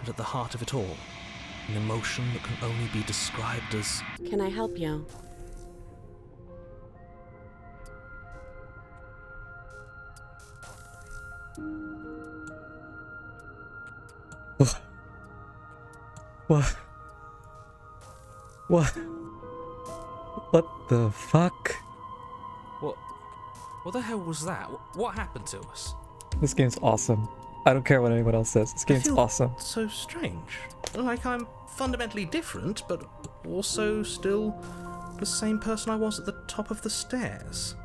And at the heart of it all, an emotion that can only be described as Can I help you? What? What? What the fuck? What the hell was that? What happened to us? This game's awesome. I don't care what anyone else says. This game's feel awesome. So strange. Like I'm fundamentally different, but also still the same person I was at the top of the stairs.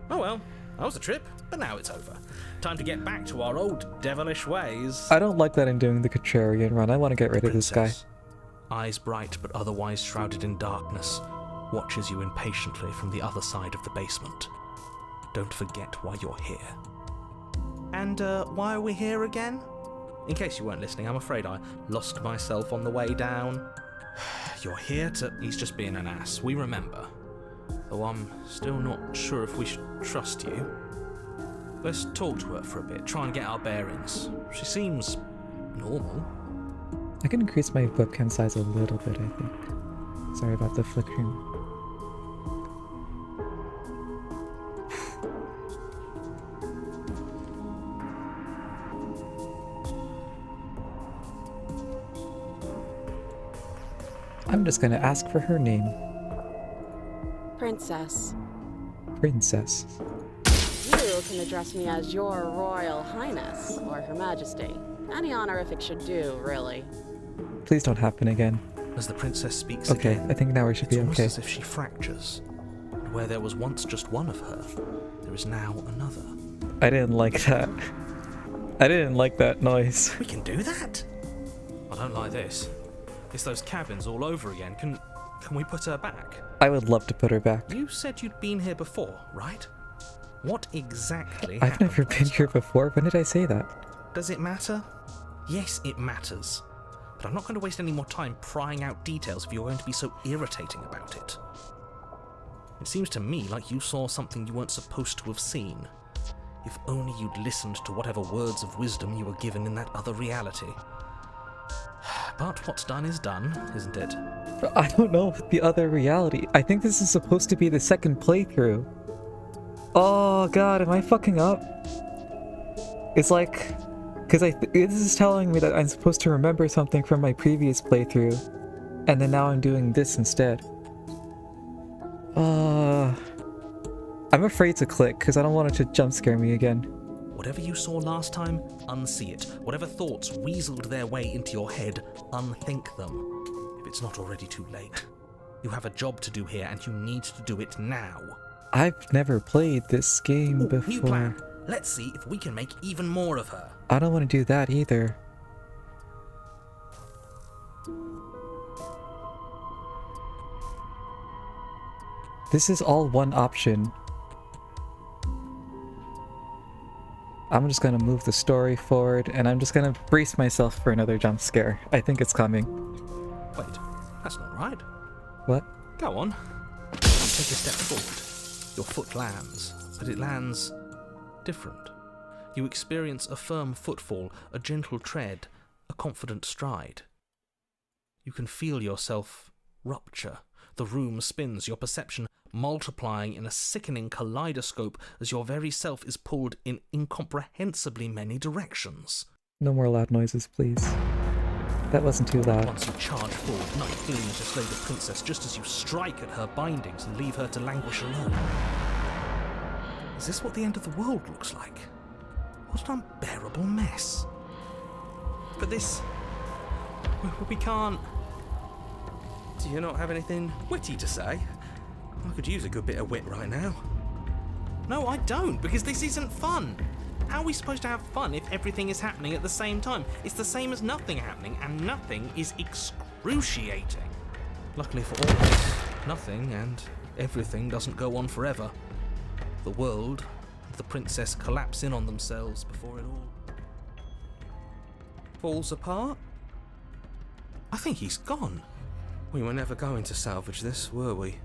Oh well, that was a trip, but now it's over. Time to get back to our old devilish ways. I don't like that I'm doing the contrarian run. I want to get rid of this guy. Princess, eyes bright but otherwise shrouded in darkness, watches you impatiently from the other side of the basement. Don't forget why you're here. And why are we here again? In case you weren't listening, I'm afraid I lost myself on the way down. You're here to... He's just being an ass, we remember. Though I'm still not sure if we should trust you. Let's talk to her for a bit, try and get our bearings. She seems normal. I can increase my webcam size a little bit, I think. Sorry about the flickering. I'm just gonna ask for her name. Princess. Princess. You can address me as Your Royal Highness, or Her Majesty. Any honorific should do, really. Please don't happen again. As the princess speaks Okay, again, I think now we should it's be almost okay. as if she fractures. And where there was once just one of her, there is now another. I didn't like that. I didn't like that noise. We can do that? I don't like this. It's those cabins all over again. Can we put her back? I would love to put her back. You said you'd been here before, right? What exactly I've never happened been last here time? before. When did I say that? Does it matter? Yes, it matters. But I'm not going to waste any more time prying out details if you're going to be so irritating about it. It seems to me like you saw something you weren't supposed to have seen. If only you'd listened to whatever words of wisdom you were given in that other reality. But what's done is done, isn't it? I don't know about the other reality. I think this is supposed to be the second playthrough. Oh god, am I fucking up? It's like... Because this is telling me that I'm supposed to remember something from my previous playthrough. And then now I'm doing this instead. I'm afraid to click because I don't want it to jump scare me again. Whatever you saw last time, unsee it. Whatever thoughts weaseled their way into your head, unthink them. If it's not already too late. You have a job to do here and you need to do it now. I've never played this game Ooh, before. new plan. Let's see if we can make even more of her. I don't want to do that either. This is all one option. I'm just gonna move the story forward and I'm just gonna brace myself for another jump scare. I think it's coming. Wait, that's not right. What? Go on. You take a step forward. Your foot lands, but it lands different. You experience a firm footfall, a gentle tread, a confident stride. You can feel yourself rupture. The room spins, your perception multiplying in a sickening kaleidoscope as your very self is pulled in incomprehensibly many directions. No more loud noises, please. That wasn't too loud. Once you charge forward, night gleams to slay the princess just as you strike at her bindings and leave her to languish alone. Is this what the end of the world looks like? What an unbearable mess. But this... we can't... Do you not have anything witty to say? I could use a good bit of wit right now. No, I don't, because this isn't fun. How are we supposed to have fun if everything is happening at the same time? It's the same as nothing happening, and nothing is excruciating. Luckily for all of us, nothing and everything doesn't go on forever. The world and the princess collapse in on themselves before it all falls apart. I think he's gone. We were never going to salvage this, were we?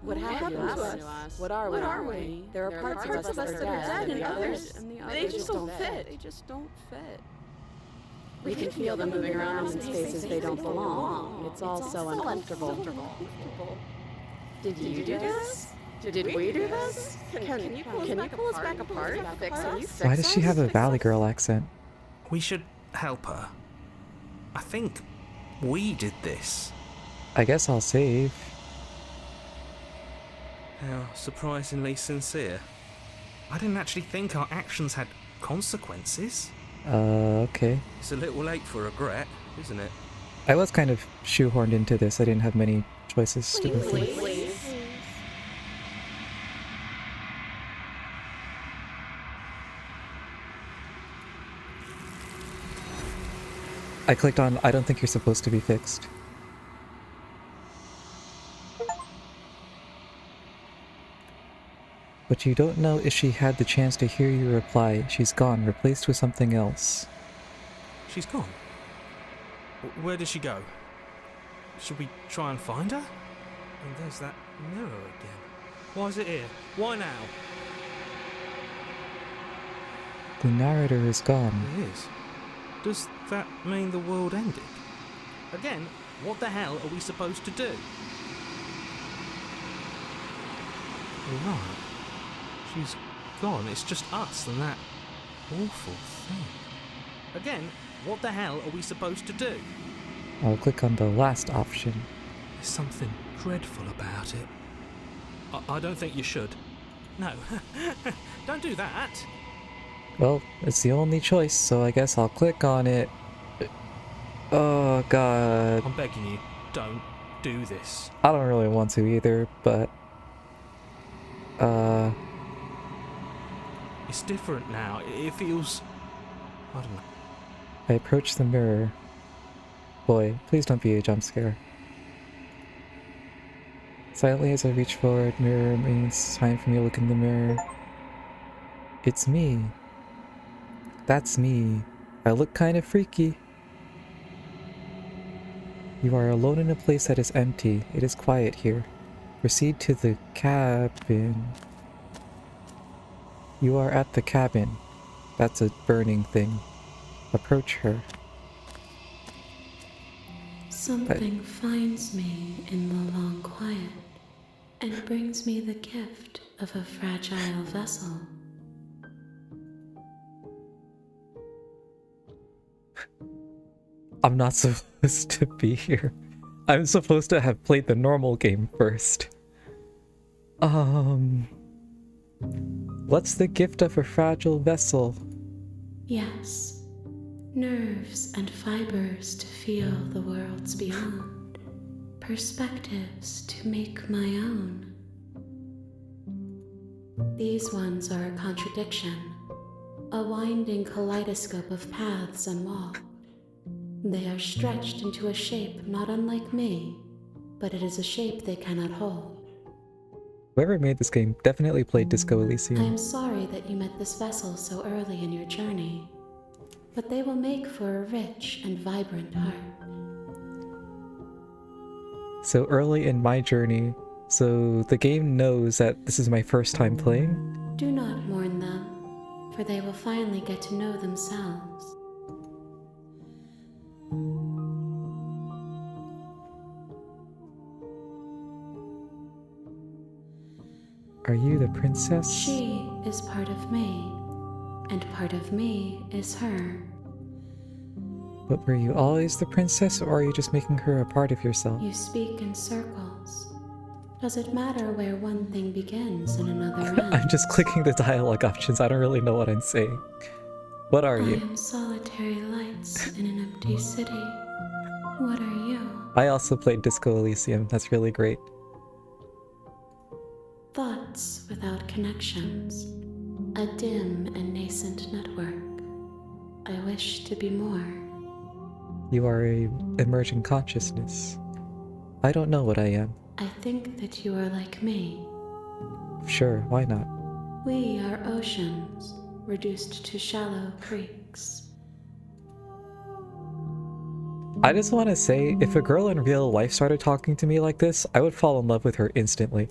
What happened to us? What are we? There are parts of us that are dead, and the others they just don't fit. They just don't fit. We can feel them moving around in spaces they don't belong. It's all so uncomfortable. Did you do this? Did we do this? Can you pull us back apart? Why does she have a Valley Girl accent? We should help her. I think we did this. I guess I'll save. How surprisingly sincere. I didn't actually think our actions had consequences. Okay. It's a little late for regret, isn't it? I was kind of shoehorned into this. I didn't have many choices to go through. Please. I clicked on I don't think you're supposed to be fixed. What you don't know is she had the chance to hear you reply. She's gone, replaced with something else. She's gone. Where did she go? Should we try and find her? And there's that mirror again. Why is it here? Why now? The narrator is gone. It is. Does that mean the world ended? Again, what the hell are we supposed to do? You're right. She's gone. It's just us and that awful thing. Again, what the hell are we supposed to do? I'll click on the last option. There's something dreadful about it. I don't think you should. No. Don't do that. Well, it's the only choice, so I guess I'll click on it. Oh god. I'm begging you, don't do this. I don't really want to either, but... It's different now. It feels... I don't know. I approach the mirror. Boy, please don't be a jump scare. Silently as I reach forward, mirror remains. Time for me to look in the mirror. It's me. That's me. I look kind of freaky. You are alone in a place that is empty. It is quiet here. Proceed to the cabin. You are at the cabin. That's a burning thing. Approach her. Something finds me in the long quiet and brings me the gift of a fragile vessel. I'm not supposed to be here. I'm supposed to have played the normal game first. What's the gift of a fragile vessel? Yes, nerves and fibers to feel the worlds beyond, perspectives to make my own. These ones are a contradiction, a winding kaleidoscope of paths and walls. They are stretched into a shape not unlike me, but it is a shape they cannot hold. Whoever made this game definitely played Disco I Elysium. am sorry that you met this vessel so early in your journey, but they will make for a rich and vibrant heart. So early in my journey, so the game knows that this is my first time playing? Do not mourn them, for they will finally get to know themselves. Are you the princess? She is part of me, and part of me is her. But were you always the princess, or are you just making her a part of yourself? You speak in circles. Does it matter where one thing begins and another ends? I'm just clicking the dialogue options. I don't really know what I'm saying. What are I you? am solitary lights in an empty city. What are you? I also played Disco Elysium. That's really great. Thoughts without connections. A dim and nascent network. I wish to be more. You are a emerging consciousness. I don't know what I am. I think that you are like me. Sure, why not? We are oceans, reduced to shallow creeks. I just want to say, if a girl in real life started talking to me like this, I would fall in love with her instantly.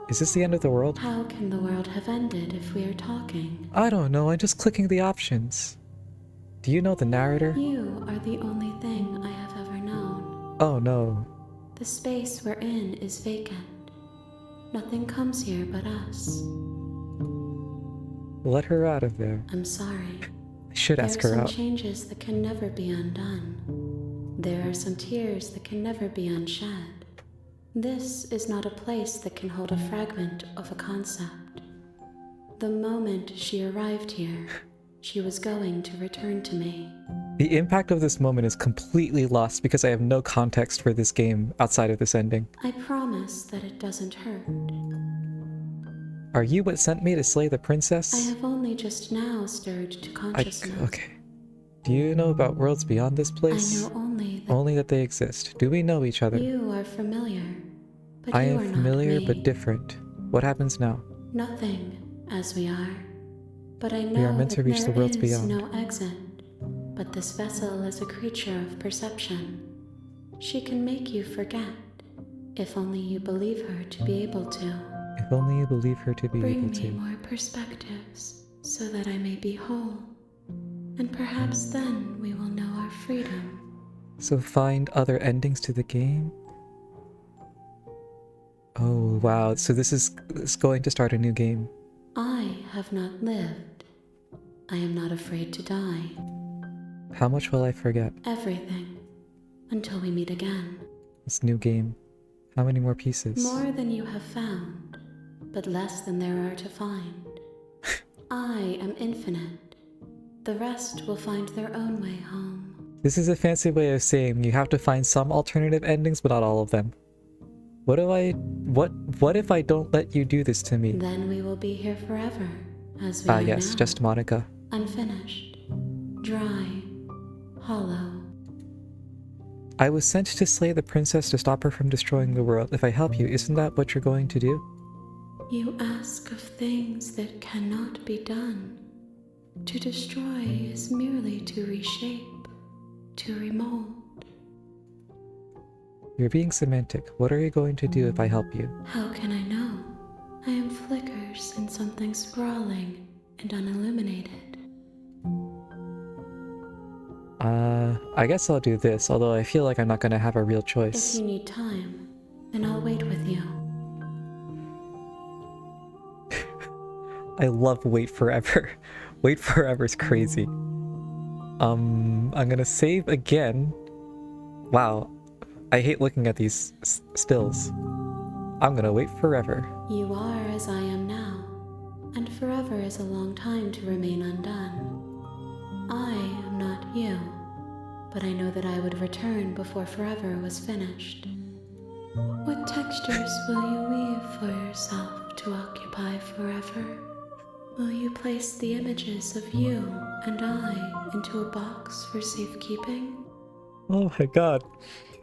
Is this the end of the world? How can the world have ended if we are talking? I don't know, I'm just clicking the options. Do you know the narrator? You are the only thing I have ever known. Oh no. The space we're in is vacant. Nothing comes here but us. Let her out of there. I'm sorry. I should There ask are her some out. changes that can never be undone. There are some tears that can never be unshed. This is not a place that can hold a fragment of a concept. The moment she arrived here, she was going to return to me. The impact of this moment is completely lost because I have no context for this game outside of this ending. I promise that it doesn't hurt. Are you what sent me to slay the I princess? have only just now stirred to consciousness. Okay. Do you know about worlds beyond this I place? know only that Only that they exist. Do we know each other? you are familiar, but I you am are familiar not me. but different. What happens now? Nothing, as we are. But I know We are meant to that reach the there worlds is beyond. no exit. But this vessel is a creature of perception. She can make you forget, if only you believe her to be able to. If only you believe her to be Bring able me to. more perspectives, so that I may be whole. And perhaps then we will know our freedom. So find other endings to the game? Oh wow, so this is going to start a new game. I have not lived. I am not afraid to die. How much will I forget? Everything. Until we meet again. This new game. How many more pieces? More than you have found, but less than there are to find. I am infinite. The rest will find their own way home. This is a fancy way of saying you have to find some alternative endings, but not all of them. What if I don't let you do this to me? Then we will be here forever, as we are Yes, now. just Monica. Unfinished, dry, hollow. I was sent to slay the princess to stop her from destroying the world. If I help you, isn't that what you're going to do? You ask of things that cannot be done. To destroy is merely to reshape, to remold. You're being semantic. What are you going to do if I help you? How can I know? I am flickers in something sprawling and unilluminated. I guess I'll do this, although I feel like I'm not gonna have a real If choice. you need time, then I'll wait with you. I love wait forever. Wait forever is crazy. I'm gonna save again. Wow. I hate looking at these stills. I'm gonna wait forever. You are as I am now, and forever is a long time to remain undone. I am not you, but I know that I would return before forever was finished. What textures will you weave for yourself to occupy forever? Will you place the images of you and I into a box for safekeeping? Oh my god.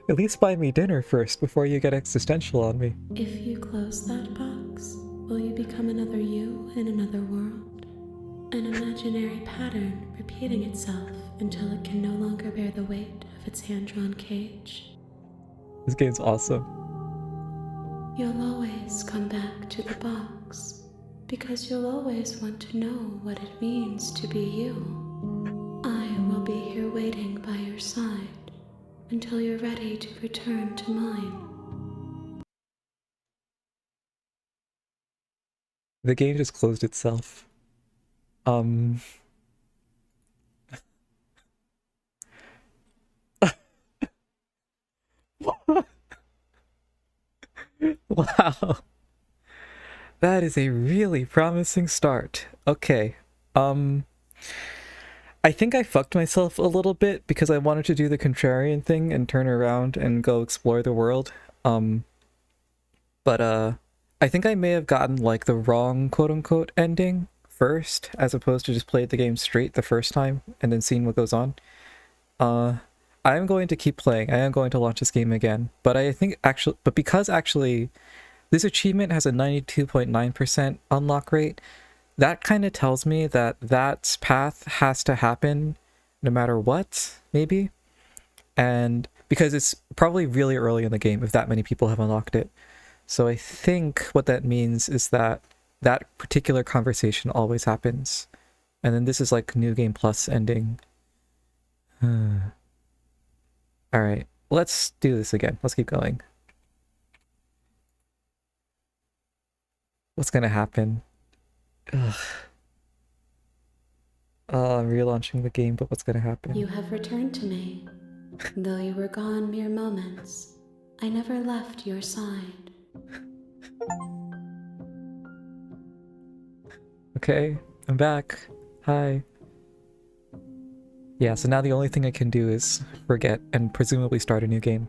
At least buy me dinner first before you get existential on me. If you close that box, will you become another you in another world? An imaginary pattern repeating itself until it can no longer bear the weight of its hand-drawn cage. This game's awesome. You'll always come back to the box, because you'll always want to know what it means to be you. I will be here waiting by your side until you're ready to return to mine. The game just closed itself. Wow. That is a really promising start. Okay. I think I fucked myself a little bit because I wanted to do the contrarian thing and turn around and go explore the world. But I think I may have gotten like the wrong quote-unquote ending first, as opposed to just played the game straight the first time and then seeing what goes on. I am going to keep playing. I am going to launch this game again. But I think actually, because this achievement has a 92.9% unlock rate, that kind of tells me that that path has to happen no matter what, maybe. And because it's probably really early in the game if that many people have unlocked it. So I think what that means is that that particular conversation always happens. And then this is like New Game Plus ending. Alright, let's do this again. Let's keep going. What's gonna happen? Ugh. Oh, I'm relaunching the game, but what's gonna happen? You have returned to me. Though you were gone mere moments, I never left your side. Okay, I'm back. Hi. Yeah, so now the only thing I can do is forget and presumably start a new game.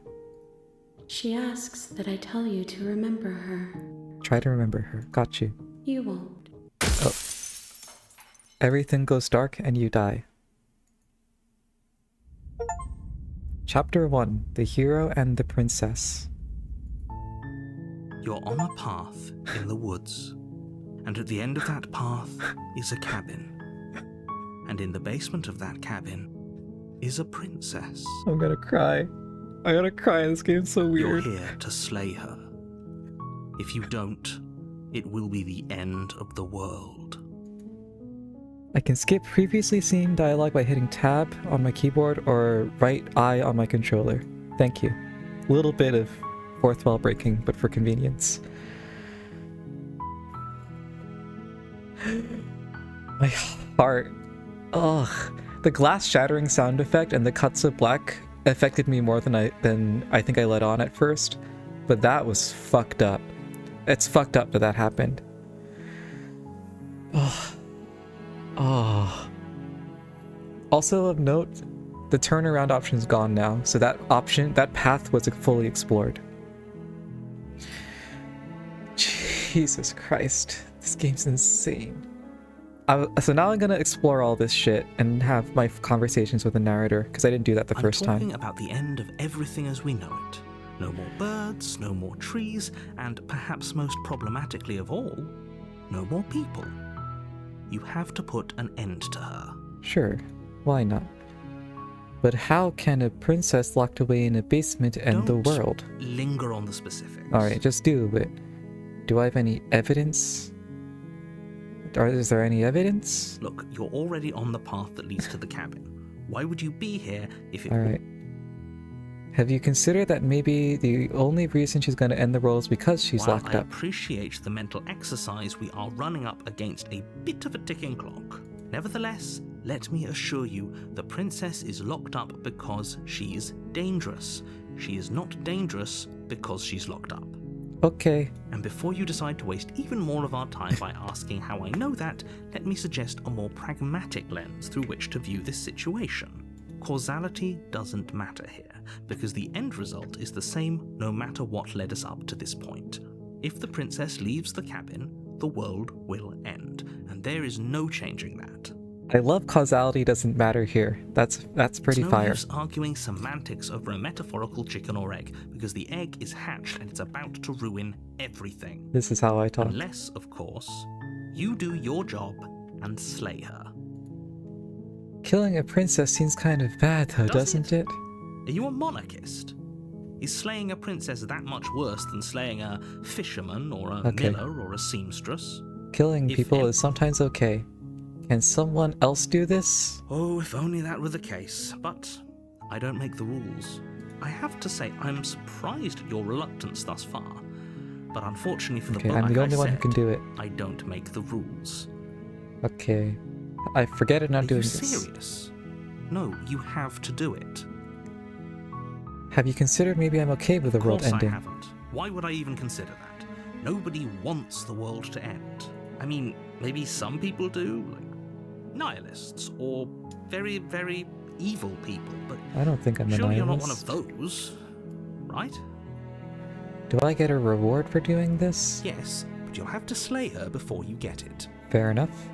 She asks that I tell you to remember her. Try to remember her. Got you. You won't. Oh. Everything goes dark and you die. Chapter 1. The Hero and the Princess. You're on a path in the woods, and at the end of that path is a cabin. And in the basement of that cabin is a princess. I'm gonna cry. I'm gonna cry. This game's so weird. You're here to slay her. If you don't, it will be the end of the world. I can skip previously seen dialogue by hitting tab on my keyboard or right eye on my controller. Thank you. A little bit of fourth wall breaking, but for convenience. My heart. Ugh. The glass shattering sound effect and the cuts of black affected me more than I think I let on at first. But that was fucked up. It's fucked up that happened. Ugh. Oh. Also of note, the turnaround option is gone now, so that path was fully explored. Jesus Christ, this game's insane. So now I'm gonna explore all this shit and have my conversations with the narrator, because I didn't do that the first I'm talking time. about the end of everything as we know it. No more birds, no more trees, and perhaps most problematically of all, no more people. You have to put an end to her. Sure, why not? But how can a princess locked away in a basement end the Don't world? Linger on the specifics. Alright, just do it. Do I have any evidence? Or is there any evidence? Look, you're already on the path that leads to the cabin. Why would you be here if it... Alright. Have you considered that maybe the only reason she's going to end the world is because she's While locked I up? appreciate the mental exercise, we are running up against a bit of a ticking clock. Nevertheless, let me assure you, the princess is locked up because she's dangerous. She is not dangerous because she's locked up. Okay. And before you decide to waste even more of our time by asking how I know that, let me suggest a more pragmatic lens through which to view this situation. Causality doesn't matter here, because the end result is the same no matter what led us up to this point. If the princess leaves the cabin, the world will end, and there is no changing that. I love causality doesn't matter here. That's pretty It's no fire. use arguing semantics over a metaphorical chicken or egg, because the egg is hatched and it's about to ruin everything. This is how I talk. Unless, of course, you do your job and slay her. Killing a princess seems kind of bad though, Does doesn't it? Are you a monarchist? Is slaying a princess that much worse than slaying a fisherman or a Okay. miller or a seamstress? Killing If people em- is sometimes okay. Can someone else do this? Oh, if only that were the case. But I don't make the rules. I have to say, I'm surprised at your reluctance thus far. But unfortunately for the Okay, book, I'm like the I only one who said, can do it. I don't make the rules. Okay. I forget it, I'm Are doing you this. serious? No, you have to do it. Have you considered maybe I'm okay with the Of world course ending? I haven't. Why would I even consider that? Nobody wants the world to end. I mean, maybe some people do, like nihilists or very, very evil people, but I don't think I'm a surely you're not one nihilist. of those, right? Do I get a reward for doing this? Yes, but you'll have to slay her before you get it. Fair enough.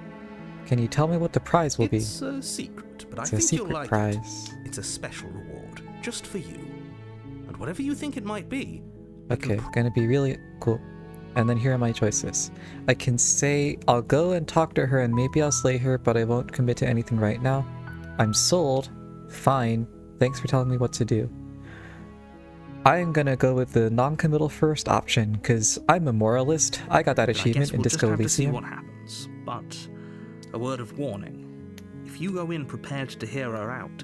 Can you tell me what the prize will be? It's a secret, but It's I a think you'll secret like prize. it. It's a special reward, just for you. And whatever you think it might be, make a Okay, gonna be really cool. And then here are my choices. I can say I'll go and talk to her and maybe I'll slay her, but I won't commit to anything right now. I'm sold. Fine. Thanks for telling me what to do. I am gonna go with the non-committal first option, because I'm a moralist. I got that But I achievement guess in we'll just Disco have to see Elysium. what happens. But a word of warning. If you go in prepared to hear her out,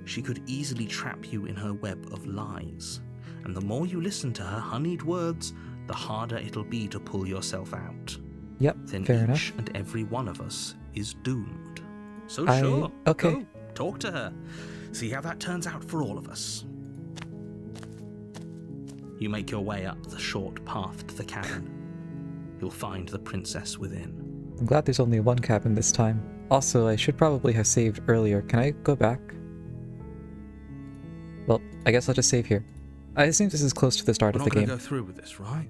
she could easily trap you in her web of lies. And the more you listen to her honeyed words, the harder it'll be to pull yourself out. Yep, Then fair each enough. and every one of us is doomed. So I- sure, okay. go, talk to her. See how that turns out for all of us. You make your way up the short path to the cabin. You'll find the princess within. I'm glad there's only one cabin this time. Also, I should probably have saved earlier. Can I go back? Well, I guess I'll just save here. I assume this is close to the start We're of not the going game. to go through with this, right?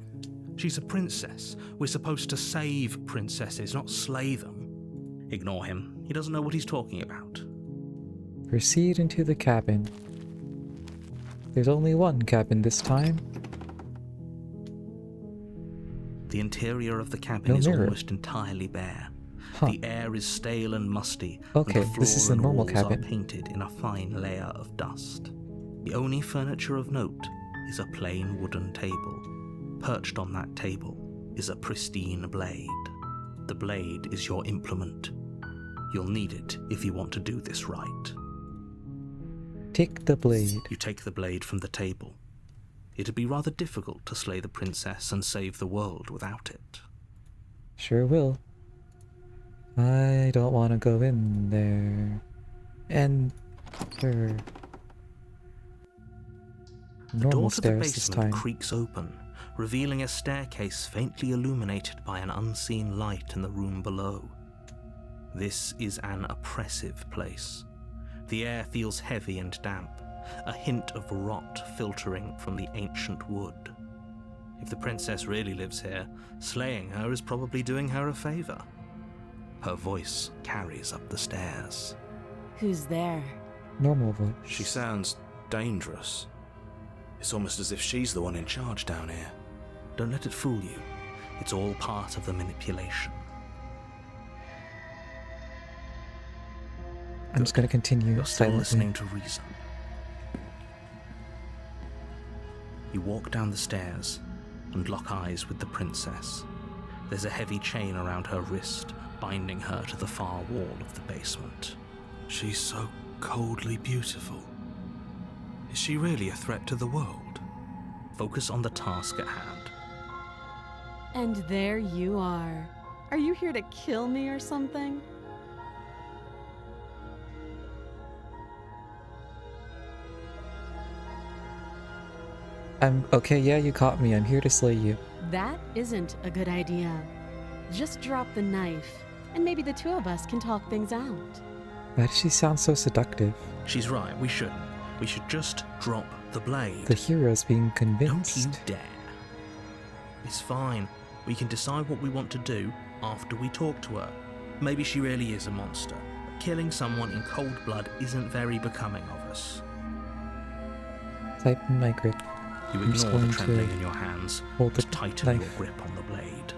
She's a princess. We're supposed to save princesses, not slay them. Ignore him. He doesn't know what he's talking about. Proceed into the cabin. There's only one cabin this time. The interior of the cabin No is mirror. almost entirely bare. Huh. The air is stale and musty, Okay, and the this is floor the and normal walls cabin. are painted in a fine layer of dust. The only furniture of note is a plain wooden table. Perched on that table is a pristine blade. The blade is your implement. You'll need it if you want to do this right. Take the blade. You take the blade from the table. It'd be rather difficult to slay the princess and save the world without it. Sure will. I don't want to go in there. Enter. The Normal door to the stairs this basement time. creaks open, revealing a staircase faintly illuminated by an unseen light in the room below. This is an oppressive place. The air feels heavy and damp, a hint of rot filtering from the ancient wood. If the princess really lives here, slaying her is probably doing her a favor. Her voice carries up the stairs. Who's there? Normal voice. She sounds dangerous. It's almost as if she's the one in charge down here. Don't let it fool you. It's all part of the manipulation. I'm just gonna continue You're still silently. listening to reason. You walk down the stairs and lock eyes with the princess. There's a heavy chain around her wrist, binding her to the far wall of the basement. She's so coldly beautiful. Is she really a threat to the world? Focus on the task at hand. And there you are. Are you here to kill me or something? Okay, yeah, you caught me. I'm here to slay you. That isn't a good idea. Just drop the knife, and maybe the two of us can talk things out. Why does she sound so seductive? She's right, we shouldn't. We should just drop the blade. The hero's being Don't you convinced. dare. It's fine. We can decide what we want to do after we talk to her. Maybe she really is a monster. But killing someone in cold blood isn't very becoming of us. Tighten my grip. You I'm just ignore the going to trembling in your hands. hold the Just tighten your knife. grip on the blade.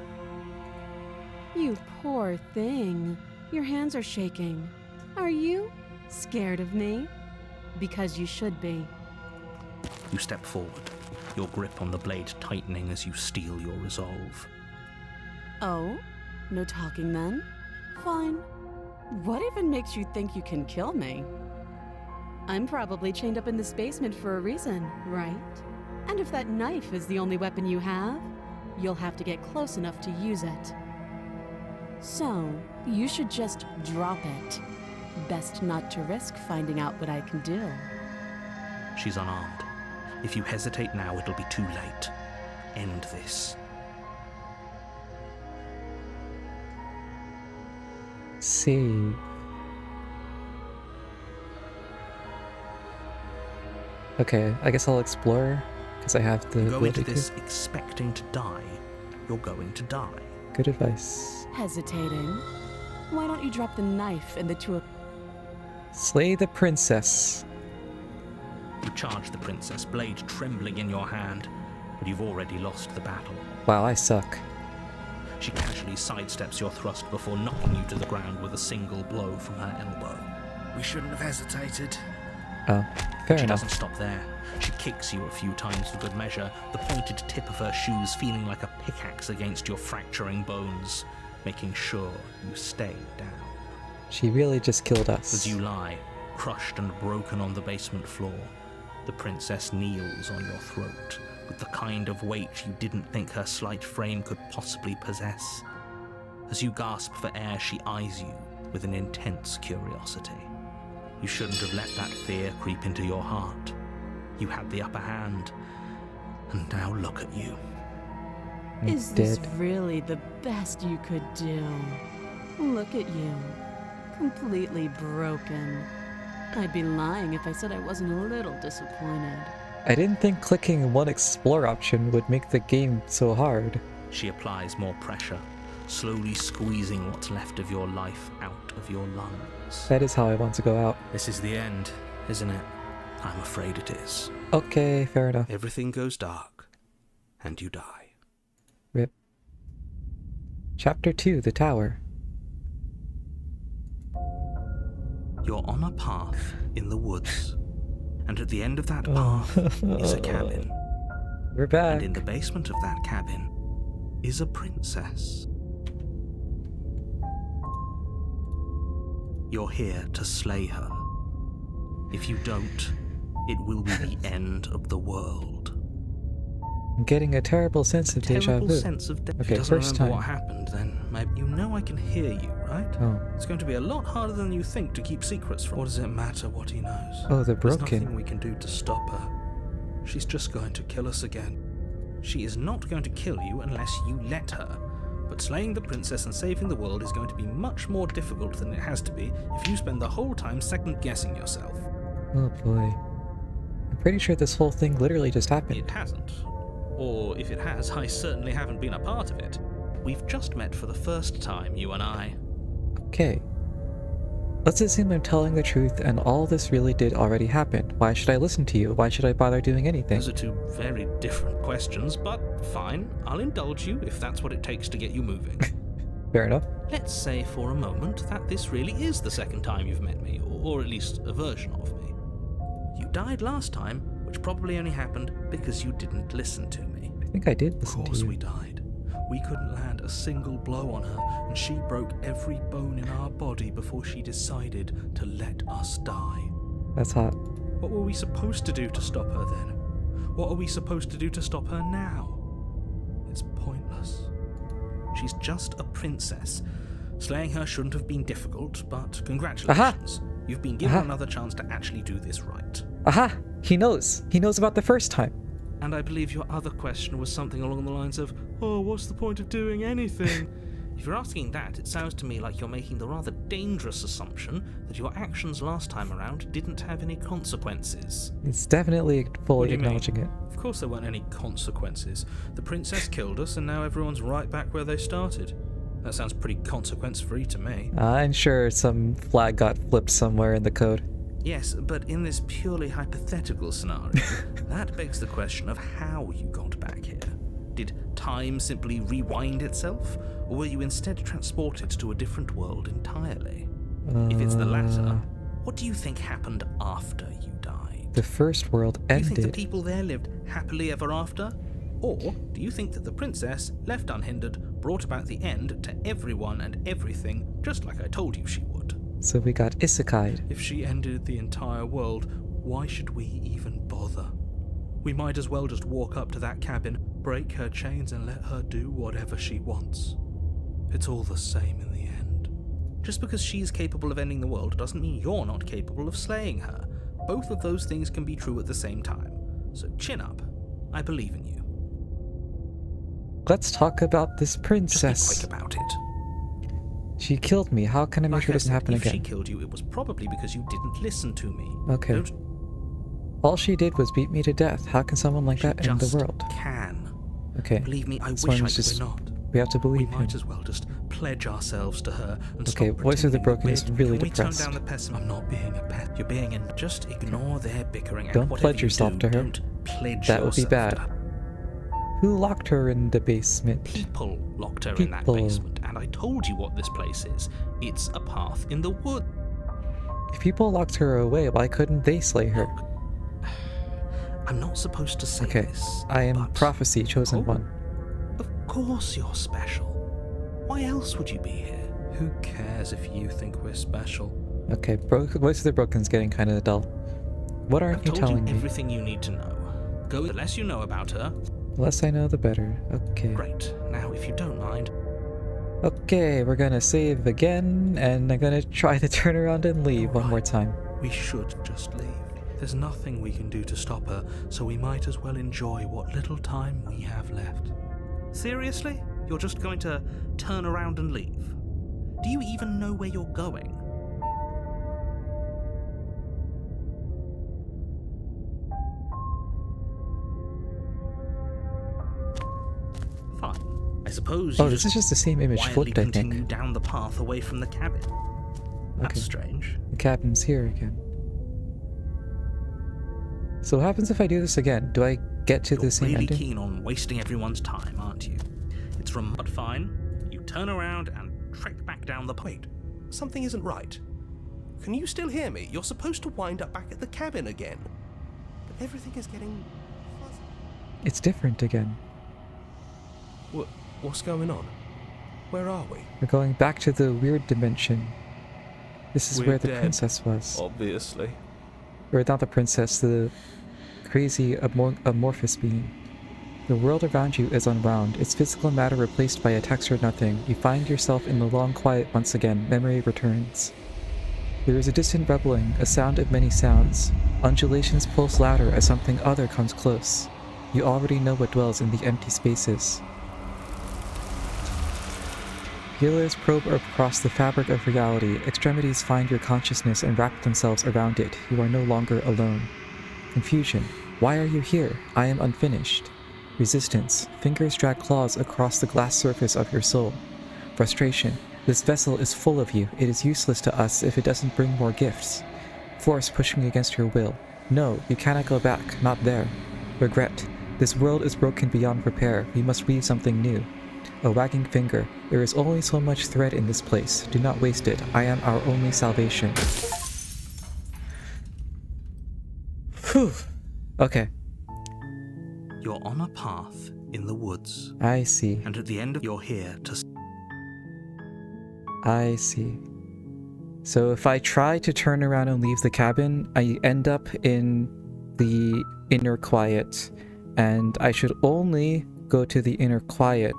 You poor thing. Your hands are shaking. Are you scared of me? Because you should be. You step forward, your grip on the blade tightening as you steel your resolve. Oh? No talking then? Fine. What even makes you think you can kill me? I'm probably chained up in this basement for a reason, right? And if that knife is the only weapon you have, you'll have to get close enough to use it. So, you should just drop it. Best not to risk finding out what I can do. She's unarmed. If you hesitate now, it'll be too late. End this. Save. Okay, I guess I'll explore, because I have the You go into ability this to. expecting to die. You're going to die. Good advice. Hesitating? Why don't you drop the knife and the two of... Slay the princess. You charge the princess, blade trembling in your hand, but you've already lost the battle. Wow, I suck. She casually sidesteps your thrust before knocking you to the ground with a single blow from her elbow. We shouldn't have hesitated. Oh, fair She enough. doesn't stop there. She kicks you a few times for good measure, the pointed tip of her shoes feeling like a pickaxe against your fracturing bones, making sure you stay down. She really just killed us. As you lie, crushed and broken on the basement floor, the princess kneels on your throat with the kind of weight you didn't think her slight frame could possibly possess. As you gasp for air, she eyes you with an intense curiosity. You shouldn't have let that fear creep into your heart. You had the upper hand, and now look at you. I'm Is dead. this really the best you could do? Look at you. Completely broken. I'd be lying if I said I wasn't a little disappointed. I didn't think clicking one explore option would make the game so hard. She applies more pressure, slowly squeezing what's left of your life out of your lungs. That is how I want to go out. This is the end, isn't it? I'm afraid it is. Okay, fair enough. Everything goes dark, and you die. Rip. Chapter 2, The Tower. You're on a path in the woods, and at the end of that path is a cabin. We're back. And in the basement of that cabin is a princess. You're here to slay her. If you don't, it will be the end of the world. I'm getting a terrible sense of deja Terrible vu. sense of death. If Okay, he doesn't first remember what time. happened, then maybe you know I can hear you, right? Oh. It's going to be a lot harder than you think to keep secrets from. What does it matter what he knows? Oh, they're There's broken. nothing we can do to stop her. She's just going to kill us again. She is not going to kill you unless you let her. But slaying the princess and saving the world is going to be much more difficult than it has to be if you spend the whole time second-guessing yourself. Oh boy. I'm pretty sure this whole thing literally just happened. It hasn't. Or if it has, I certainly haven't been a part of it. We've just met for the first time, you and I. Okay. Let's assume I'm telling the truth and all this really did already happen. Why should I listen to you? Why should I bother doing anything? Those are two very different questions, but fine. I'll indulge you if that's what it takes to get you moving. Fair enough. Let's say for a moment that this really is the second time you've met me, or at least a version of me. You died last time, which probably only happened because you didn't listen to me. I think I did Of listen to course you. we died. We couldn't land a single blow on her, and she broke every bone in our body before she decided to let us die. That's hot. What were we supposed to do to stop her then? What are we supposed to do to stop her now? It's pointless. She's just a princess. Slaying her shouldn't have been difficult, but congratulations. You've been given another chance to actually do this right. Aha! He knows! He knows about the first time. And I believe your other question was something along the lines of, oh, what's the point of doing anything? If you're asking that, it sounds to me like you're making the rather dangerous assumption that your actions last time around didn't have any consequences. It's definitely What fully do you mean? acknowledging it. Of course there weren't any consequences. The princess killed us and now everyone's right back where they started. That sounds pretty consequence-free to me. I'm sure some flag got flipped somewhere in the code. Yes, but in this purely hypothetical scenario, that begs the question of how you got back here. Did time simply rewind itself, or were you instead transported to a different world entirely? If it's the latter, what do you think happened after you died? The first world Do you think the ended. people there lived happily ever after? Or do you think that the princess, left unhindered, brought about the end to everyone and everything, just like I told you she would? So we got isekai'd. If she ended the entire world, why should we even bother? We might as well just walk up to that cabin, break her chains and let her do whatever she wants. It's all the same in the end. Just because she's capable of ending the world doesn't mean you're not capable of slaying her. Both of those things can be true at the same time. So chin up. I believe in you. Let's talk about this Just princess. be quick about it. She killed me. How can I make Like sure I it doesn't said, happen if she again? killed you, it was probably because you didn't listen to me. Okay. Don't- All she did was beat me to death. How can someone like She that end the just world? can. Okay. Believe me, I This wish I one's could just- not. We have to We believe him. might as well just pledge ourselves to her and Okay, stop Voice of the pretending Broken that is we're- really Can we depressed. turn down the pessimism? I'm not being a pet. You're being in. Just ignore their bickering. And Don't whatever pledge you yourself do, to her. Don't pledge That would be yourself bad. to her. Who locked her in the basement? People locked her in that People. basement, and I told you what this place is. It's a path in the wood. If people locked her away, why couldn't they slay her? I'm not supposed to say Okay, this. I am but prophecy, chosen Oh. one. Of course you're special. Why else would you be here? Who cares if you think we're special? Okay, Voice of the Broken's getting kind of dull. What aren't I've you told telling you me? everything you need to know. Go, the less you know about her. The less I know, the better. Okay. Great. Now, if you don't mind, Okay, we're gonna save again, and I'm gonna try to turn around and leave one more time. we should just leave. There's nothing we can do to stop her, so we might as well enjoy what little time we have left. Seriously? You're just going to turn around and leave? Do you even know where you're going? Fine. I suppose you Oh, this is just the same image quietly flipped, I continue think. down the path away from the cabin. That's Okay. strange. The cabin's here again. So what happens if I do this again? Do I get to You're the same really ending? keen on wasting everyone's time, aren't you? It's but fine. You turn around and trek back down the Wait, something isn't right. Can you still hear me? You're supposed to wind up back at the cabin again. But everything is getting fuzzy. It's different again. What's going on? Where are we? We're going back to the weird dimension. This is We're where the dead. princess was. Obviously. Or not the princess, the crazy amorphous being. The world around you is unwound, its physical matter replaced by a textured nothing. You find yourself in the long quiet once again. Memory returns. There is a distant rumbling, a sound of many sounds. Undulations pulse louder as something other comes close. You already know what dwells in the empty spaces. Healers probe across the fabric of reality. Extremities find your consciousness and wrap themselves around it. You are no longer alone. Confusion. Why are you here? I am unfinished. Resistance. Fingers drag claws across the glass surface of your soul. Frustration. This vessel is full of you. It is useless to us if it doesn't bring more gifts. Force pushing against your will. No, you cannot go back, not there. Regret. This world is broken beyond repair. We must weave something new. A wagging finger. There is only so much thread in this place. Do not waste it. I am our only salvation. Whew. Okay, You're on a path in the woods, I see. and at the end of you're here to... I see. So if I try to turn around and leave the cabin, I end up in the inner quiet, and I should only go to the inner quiet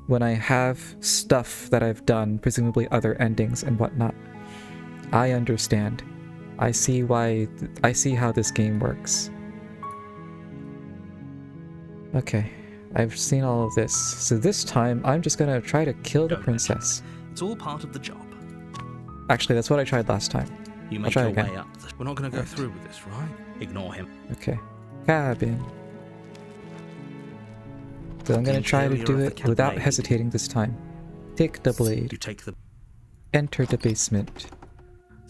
when I have stuff that I've done, presumably other endings and whatnot. I understand. I see how this game works. Okay, I've seen all of this. So this time, I'm just gonna try to kill the Don't princess. It's all part of the job. Actually, that's what I tried last time. You make try your again. way up. We're not going to go Right. through with this, right? Ignore him. Okay. Cabin. So I'm gonna The try to interior do of the it cabin. without hesitating this time. Take the blade. You take the Enter the basement.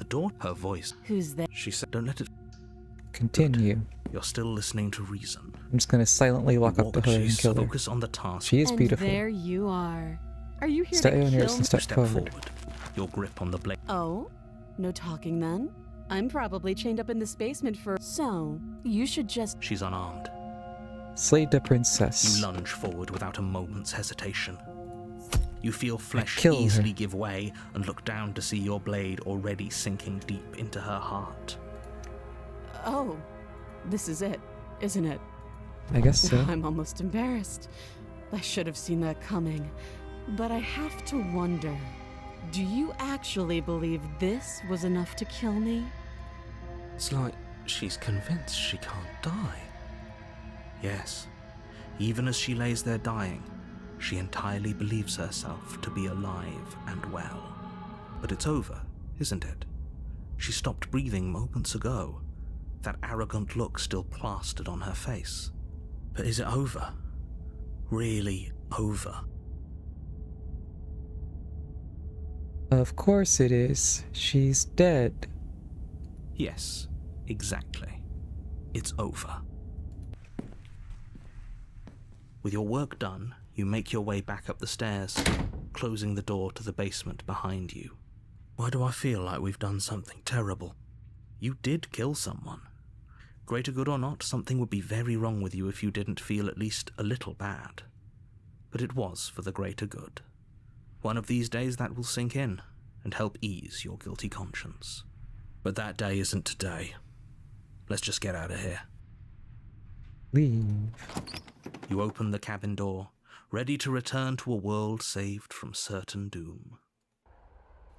door. Her voice. Who's there? She said, "Don't let it." Continue. You're still listening to reason. I'm just gonna silently walk up to her and kill her. Focus on the task. She is And beautiful. there you are. Are you here Stay to on yours kill and me? step Step forward. Your grip on the blade. Oh? No talking then? I'm probably chained up in this basement for... So, you should just... She's unarmed. Slay the princess. You lunge forward without a moment's hesitation. You feel flesh kill her. easily give way and look down to see your blade already sinking deep into her heart. Oh, this is it, isn't it? I guess so. I'm almost embarrassed. I should have seen that coming. But I have to wonder, do you actually believe this was enough to kill me? It's like she's convinced she can't die. Yes, even as she lays there dying, she entirely believes herself to be alive and well. But it's over, isn't it? She stopped breathing moments ago, that arrogant look still plastered on her face. But is it over? Really over? Of course it is. She's dead. Yes, exactly. It's over. With your work done, you make your way back up the stairs, closing the door to the basement behind you. Why do I feel like we've done something terrible? You did kill someone. Greater good or not, something would be very wrong with you if you didn't feel at least a little bad. But it was for the greater good. One of these days that will sink in and help ease your guilty conscience. But that day isn't today. Let's just get out of here. Leave. You open the cabin door, ready to return to a world saved from certain doom.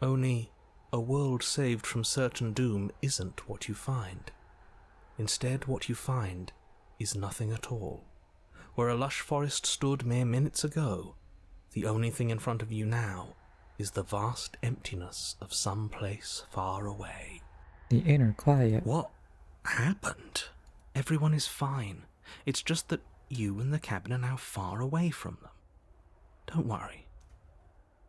Only, a world saved from certain doom isn't what you find. Instead, what you find is nothing at all. Where a lush forest stood mere minutes ago, the only thing in front of you now is the vast emptiness of some place far away. The inner quiet. What happened? Everyone is fine. It's just that you and the cabin are now far away from them. Don't worry.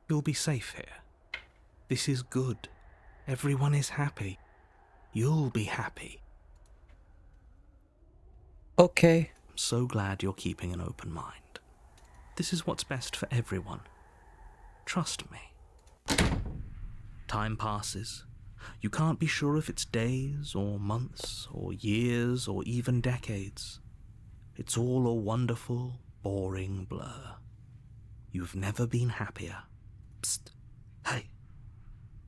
You'll be safe here. This is good. Everyone is happy. You'll be happy. Okay. I'm so glad you're keeping an open mind. This is what's best for everyone. Trust me. Time passes. You can't be sure if it's days or months or years or even decades. It's all a wonderful, boring blur. You've never been happier. Psst. Hey,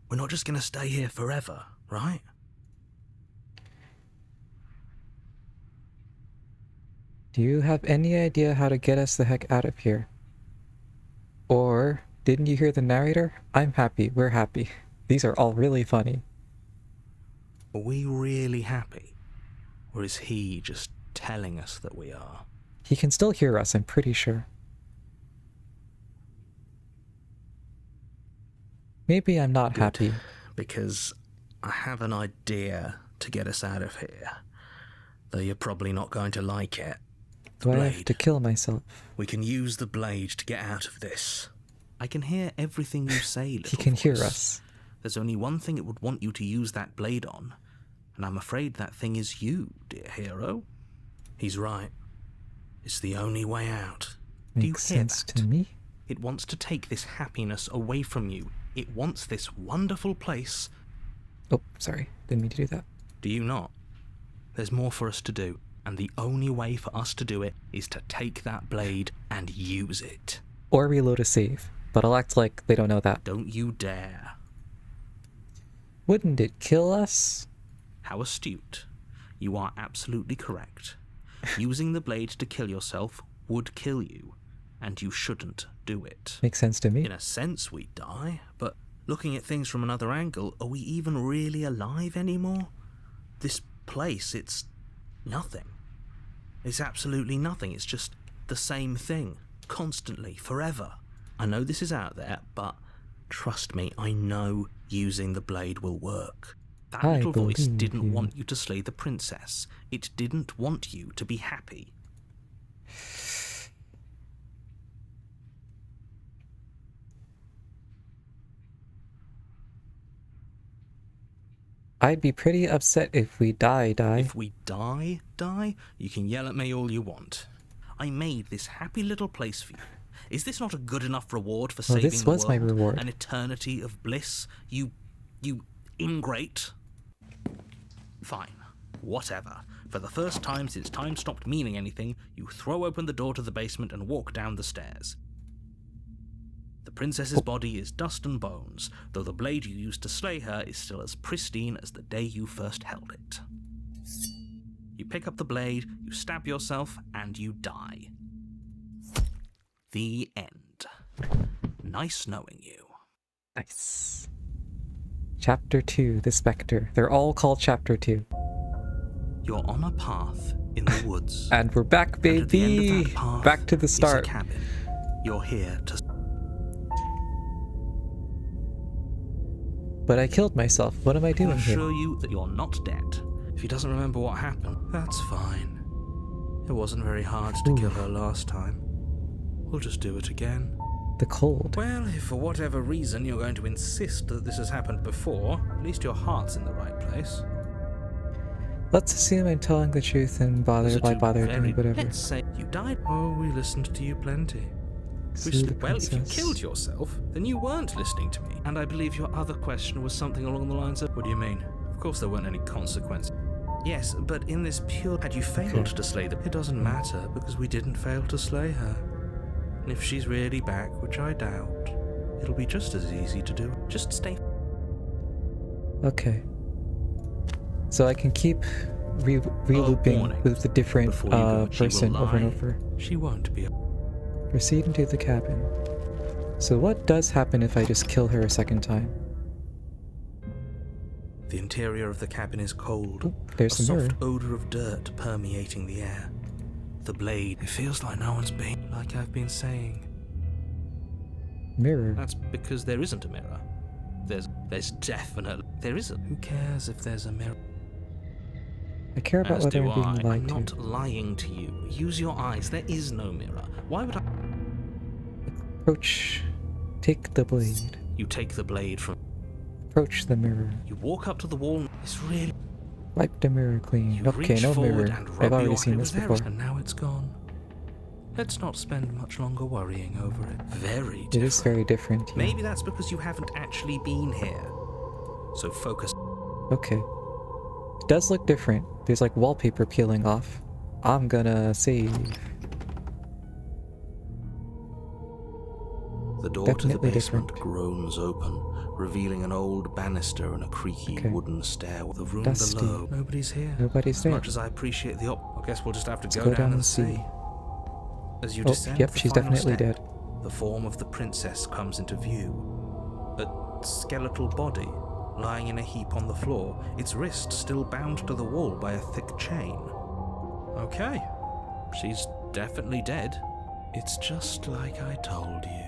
we're not just going to stay here forever, right? Do you have any idea how to get us the heck out of here? Or, didn't you hear the narrator? I'm happy, we're happy. These are all really funny. Are we really happy? Or is he just telling us that we are? He can still hear us, I'm pretty sure. Maybe I'm not Good. happy. Because I have an idea to get us out of here. Though you're probably not going to like it. Do I have blade. to kill myself? We can use the blade to get out of this. I can hear everything you say, little He can hear voice. us. There's only one thing it would want you to use that blade on, and I'm afraid that thing is you, dear hero. He's right. It's the only way out. Do you Makes hear sense that? to me. It wants to take this happiness away from you. It wants this wonderful place. Oh, sorry. Didn't mean to do that. Do you not? There's more for us to do, and the only way for us to do it is to take that blade and use it. Or reload a save. But I'll act like they don't know that. Don't you dare. Wouldn't it kill us? How astute. You are absolutely correct. Using the blade to kill yourself would kill you, and you shouldn't do it. Makes sense to me. In a sense, we die, but looking at things from another angle, are we even really alive anymore? This place, it's nothing. It's absolutely nothing. It's just the same thing, constantly, forever. I know this is out there, but trust me, I know using the blade will work. That I little voice believe didn't you. want you to slay the princess. It didn't want you to be happy. I'd be pretty upset if we die. If we die, you can yell at me all you want. I made this happy little place for you. Is this not a good enough reward for Well, saving this the was world? my reward. An eternity of bliss? You ingrate? Fine. Whatever. For the first time since time stopped meaning anything, you throw open the door to the basement and walk down the stairs. The princess's body is dust and bones, though the blade you used to slay her is still as pristine as the day you first held it. You pick up the blade, you stab yourself, and you die. The end. Nice knowing you. Nice. Chapter 2, The Spectre. They're all called Chapter 2. You're on a path in the woods. And we're back, And at the end baby! of that path Back to the is a start. cabin. You're here to... But I killed myself. What am I I'll doing here? assure you that you're not dead. If he doesn't remember what happened, that's fine. It wasn't very hard to kill her last time. We'll just do it again. The cold. Well, if for whatever reason you're going to insist that this has happened before, at least your heart's in the right place. Let's assume I'm telling the truth and Those are two bother very- doing whatever. Let's say you died. Oh, we listened to you plenty. Sue the Well, if you princess. killed yourself, then you weren't listening to me. And I believe your other question was something along the lines of, what do you mean? Of course there weren't any consequences. Yes, but in this pure... Had you failed Okay. to slay them, it doesn't matter, because we didn't fail to slay her. And if she's really back, which I doubt, it'll be just as easy to do. Just stay... Okay. So I can keep re-looping warning. with the different Before you go, she will person over and lie. over. She won't be... Proceed into the cabin. So what does happen if I just kill her a second time? The interior of the cabin is cold. Ooh, there's a the mirror. soft odor of dirt permeating the air. The blade, it feels like no one's been, like I've been saying. Mirror. That's because there isn't a mirror. There's definitely, there isn't. Who cares if there's a mirror? I care about As whether do I'm being I. I'm lied not to. lying to you. Use your eyes. There is no mirror. Why would I? Approach. Take the blade. You take the blade from... Approach the mirror. You walk up to the wall. It's really... Wipe the mirror clean. You Okay, reach no forward mirror. and rub I've already your... seen it this was there, before. and now it's gone. Let's not spend much longer worrying over it. Very different. It is very different. Yeah. Maybe that's because you haven't actually been here. So focus. Okay. It does look different. There's like wallpaper peeling off. I'm gonna save. The door to the Definitely basement different. groans open, revealing an old banister and a creaky Okay. wooden stair. The room Dusty. below. Nobody's here. Nobody's As there. much as I appreciate the I guess we'll just have to Let's go down and see. see. As you Oh, descend yep, the she's final definitely step, dead. the form of the princess comes into view. A skeletal body lying in a heap on the floor, its wrist still bound to the wall by a thick chain. Okay, she's definitely dead. It's just like I told you.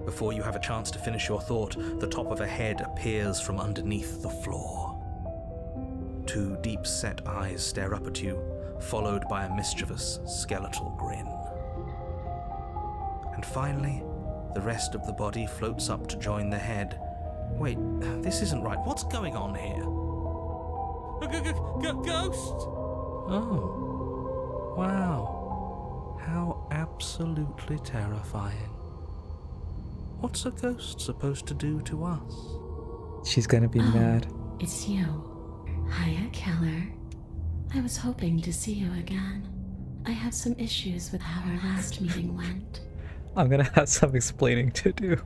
Before you have a chance to finish your thought, the top of a head appears from underneath the floor. Two deep-set eyes stare up at you, followed by a mischievous skeletal grin. And finally, The rest of the body floats up to join the head. Wait, this isn't right. What's going on here? Ghost! Oh. Wow. How absolutely terrifying. What's a ghost supposed to do to us? She's gonna be mad. It's you. Hiya, Keller. I was hoping to see you again. I have some issues with how our last meeting went. I'm gonna have some explaining to do.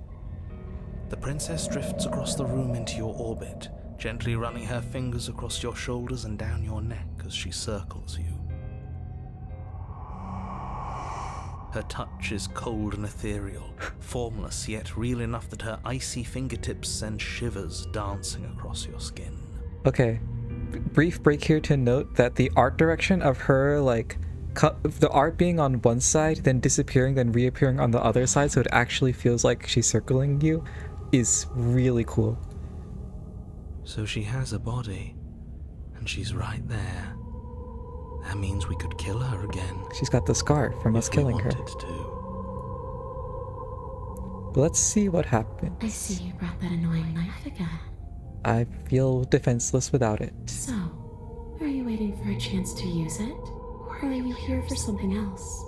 The princess drifts across the room into your orbit, gently running her fingers across your shoulders and down your neck as she circles you. Her touch is cold and ethereal, formless yet real enough that her icy fingertips send shivers dancing across your skin. Okay, brief break here to note that the art direction of her, like, the art being on one side, then disappearing, then reappearing on the other side, so it actually feels like she's circling you, is really cool. So she has a body, and she's right there. That means we could kill her again. She's got the scar from us killing her. Wanted to. But let's see what happened. I see you brought that annoying knife again. I feel defenseless without it. So, are you waiting for a chance to use it? Or are you here for something else?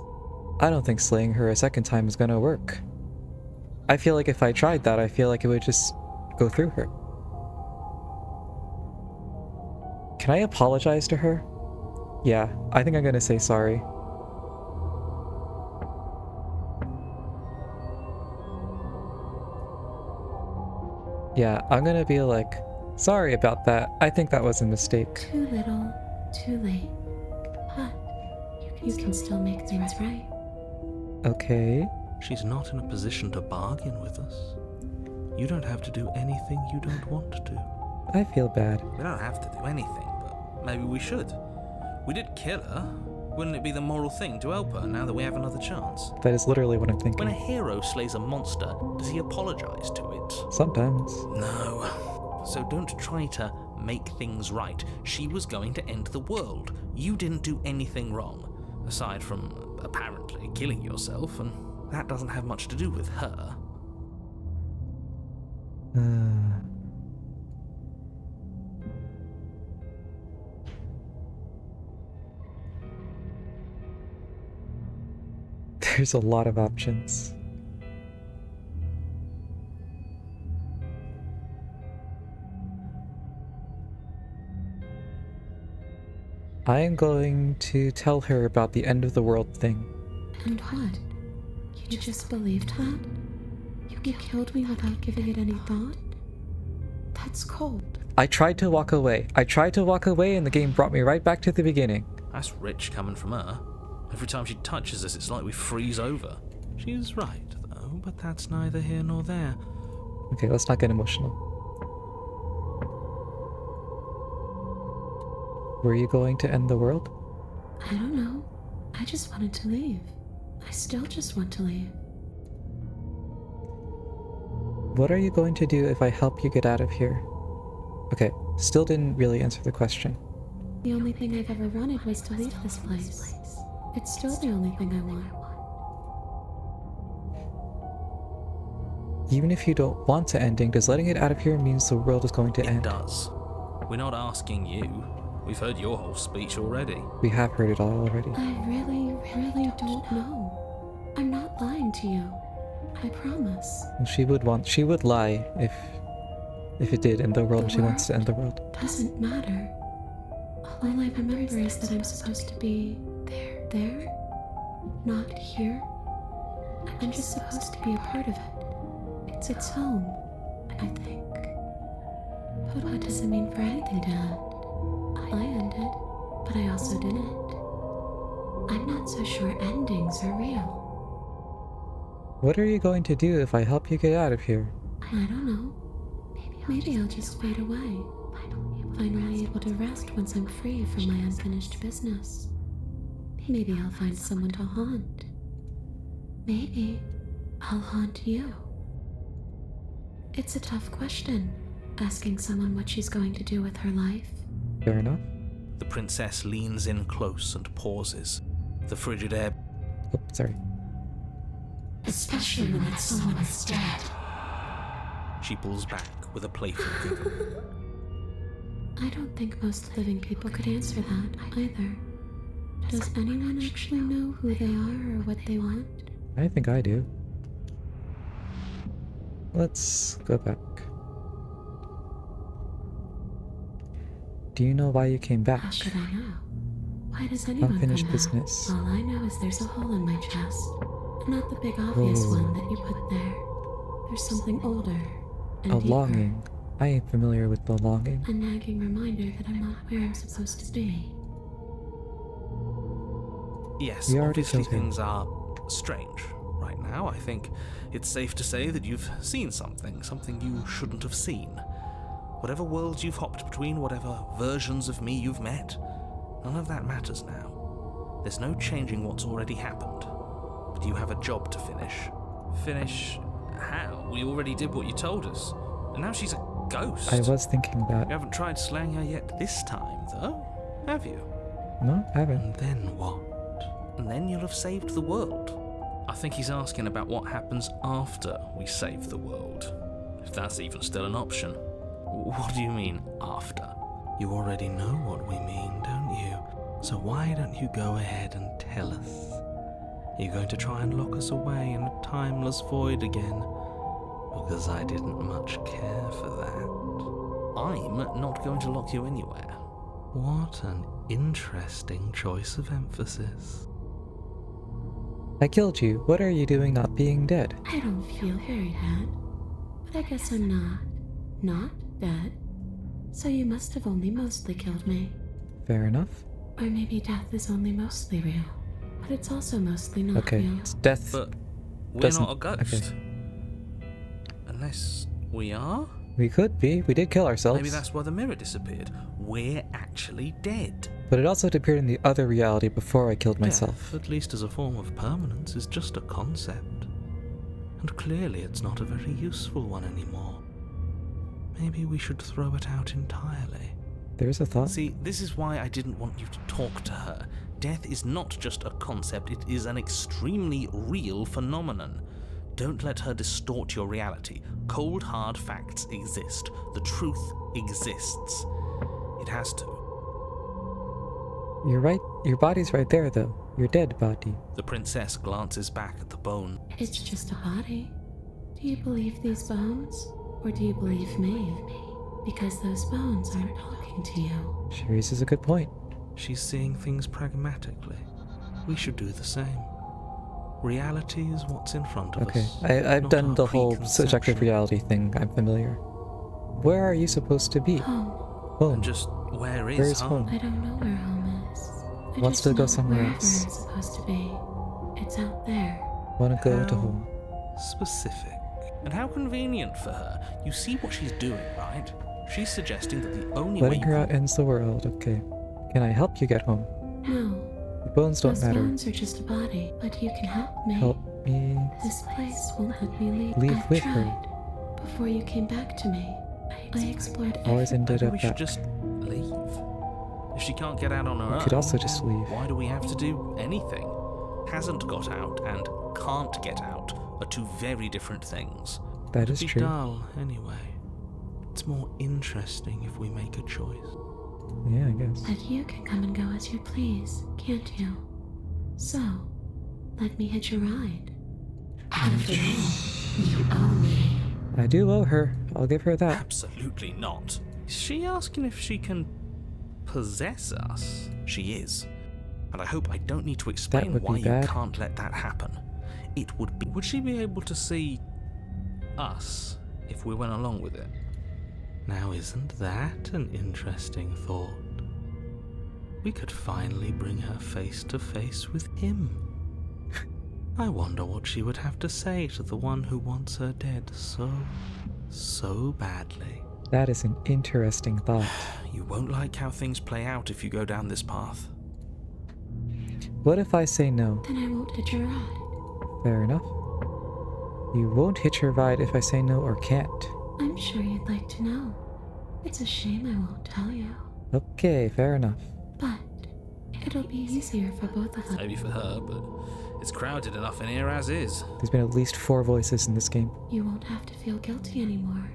I don't think slaying her a second time is gonna work. I feel like if I tried that, I feel like it would just go through her. Can I apologize to her? Yeah, I think I'm gonna say sorry. Yeah, I'm gonna be like, sorry about that. I think that was a mistake. Too little, too late. But you can still make things right. Okay. She's not in a position to bargain with us. You don't have to do anything you don't want to. I feel bad. We don't have to do anything, but maybe we should. We did kill her. Wouldn't it be the moral thing to help her now that we have another chance? That is literally what I'm When a thinking. hero slays a monster, does he apologize to it? Sometimes. No. So don't try to make things right. She was going to end the world. You didn't do anything wrong, aside from apparently killing yourself, and that doesn't have much to do with her. There's a lot of options. I am going to tell her about the end of the world thing. And what? You just believed that? You killed me without giving it any thought? That's cold. I tried to walk away. And the game brought me right back to the beginning. That's rich coming from her. Every time she touches us, it's like we freeze over. She's right, though, but that's neither here nor there. Okay, let's not get emotional. Were you going to end the world? I don't know. I just wanted to leave. I still just want to leave. What are you going to do if I help you get out of here? Okay, still didn't really answer the question. The only thing I've ever wanted was to leave this place. It's still the only thing I want. Even if you don't want to ending, does letting it out of here means the world is going to It end? does. We're not asking you. We've heard your whole speech already. We have heard it all already. I really don't know. I'm not lying to you. I promise. She would lie if it did end the world and she wants to end the world. Doesn't matter. All I remember is that I'm supposed to be there, not here. I'm just supposed to be a part of it. It's home, I think. But what does it mean for anything to end? I ended, but I also didn't. I'm not so sure endings are real. What are you going to do if I help you get out of here? I don't know. Maybe I'll just fade away. Finally able to rest once I'm free from my unfinished business. Maybe I'll find someone to haunt. Maybe I'll haunt you. It's a tough question, asking someone what she's going to do with her life. Fair enough. The princess leans in close and pauses. The frigid air Oh, sorry. especially when that someone is dead. She pulls back with a playful giggle. I don't think most living people could answer that either. Does anyone actually know who they are or what they want? I think I do. Let's go back. Do you know why you came back? How should I know? Why does anyone Unfinished come business. back? All I know is there's a hole in my chest. Not the big obvious Whoa. one that you put there. There's something older and A deeper. longing. I ain't familiar with the longing. A nagging reminder that I'm not where I'm supposed to be. Yes, We already obviously killed him. things are strange right now. I think it's safe to say that you've seen something you shouldn't have seen. Whatever worlds you've hopped between, whatever versions of me you've met, none of that matters now. There's no changing what's already happened. But you have a job to finish. Finish how? We already did what you told us. And now she's a ghost. I was thinking that. You haven't tried slaying her yet this time, though, have you? No, I haven't. And then what? And then you'll have saved the world. I think he's asking about what happens after we save the world. If that's even still an option. What do you mean, after? You already know what we mean, don't you? So why don't you go ahead and tell us? Are you going to try and lock us away in a timeless void again? Because I didn't much care for that. I'm not going to lock you anywhere. What an interesting choice of emphasis. I killed you. What are you doing not being dead? I don't feel very bad. But I guess I'm not dead. So you must have only mostly killed me. Fair enough. Or maybe death is only mostly real. But it's also mostly not Okay, real. it's death. But we're Doesn't- not a ghost. okay. Unless we are? We could be. We did kill ourselves. Maybe that's why the mirror disappeared. We're actually dead. But it also appeared in the other reality before I killed myself. Death, at least as a form of permanence, is just a concept. And clearly it's not a very useful one anymore. Maybe we should throw it out entirely. There's a thought. See, this is why I didn't want you to talk to her. Death is not just a concept, it is an extremely real phenomenon. Don't let her distort your reality. Cold, hard facts exist. The truth exists. It has to. You're right. Your body's right there, though. Your dead body. The princess glances back at the bone. It's just a body. Do you believe these bones? Or do you believe me? Because those bones aren't talking to you. She raises a good point. She's seeing things pragmatically. We should do the same. Reality is what's in front of Okay, us. I've not done our the whole preconception. subjective reality thing. I'm familiar. Where are you supposed to be? Home. Home. And just where is Where's home? home? I don't know where home is. I Wants just to go know somewhere wherever else. I'm supposed to be. It's out there. Wanna go to How home. Specific. And how convenient for her. You see what she's doing, right? She's suggesting that the only way Letting you her can out ends the world. Okay. Can I help you get home? No. The bones don't Those matter. bones are just a body, but you can help me. Help me. This place won't let me leave. Leave I've with tried. her. Before you came back to me, I explored Always every... ended Maybe up we should back. just leave. If she can't get out on her We own, could also just leave. why do we have to do anything? Hasn't got out and can't get out are two very different things. That is It'd be true. dull anyway. It's more interesting if we make a choice. Yeah, I guess. But you can come and go as you please, can't you? So, let me hitch a ride. After all, you owe me. I do owe her. I'll give her that. Absolutely not. Is she asking if she can possess us? She is. And I hope I don't need to explain would be why you bad. can't let that happen. It would be. Would she be able to see us if we went along with it? Now, isn't that an interesting thought? We could finally bring her face to face with him. I wonder what she would have to say to the one who wants her dead so badly. That is an interesting thought. You won't like how things play out if you go down this path. What if I say no? Then I won't hitch a ride. Fair enough. You won't hitch her ride if I say no or can't. I'm sure you'd like to know. It's a shame I won't tell you. Okay, fair enough. But it'll be easier for both of us. Maybe for her, but It's crowded enough in here as is. There's been at least 4 voices in this game. You won't have to feel guilty anymore.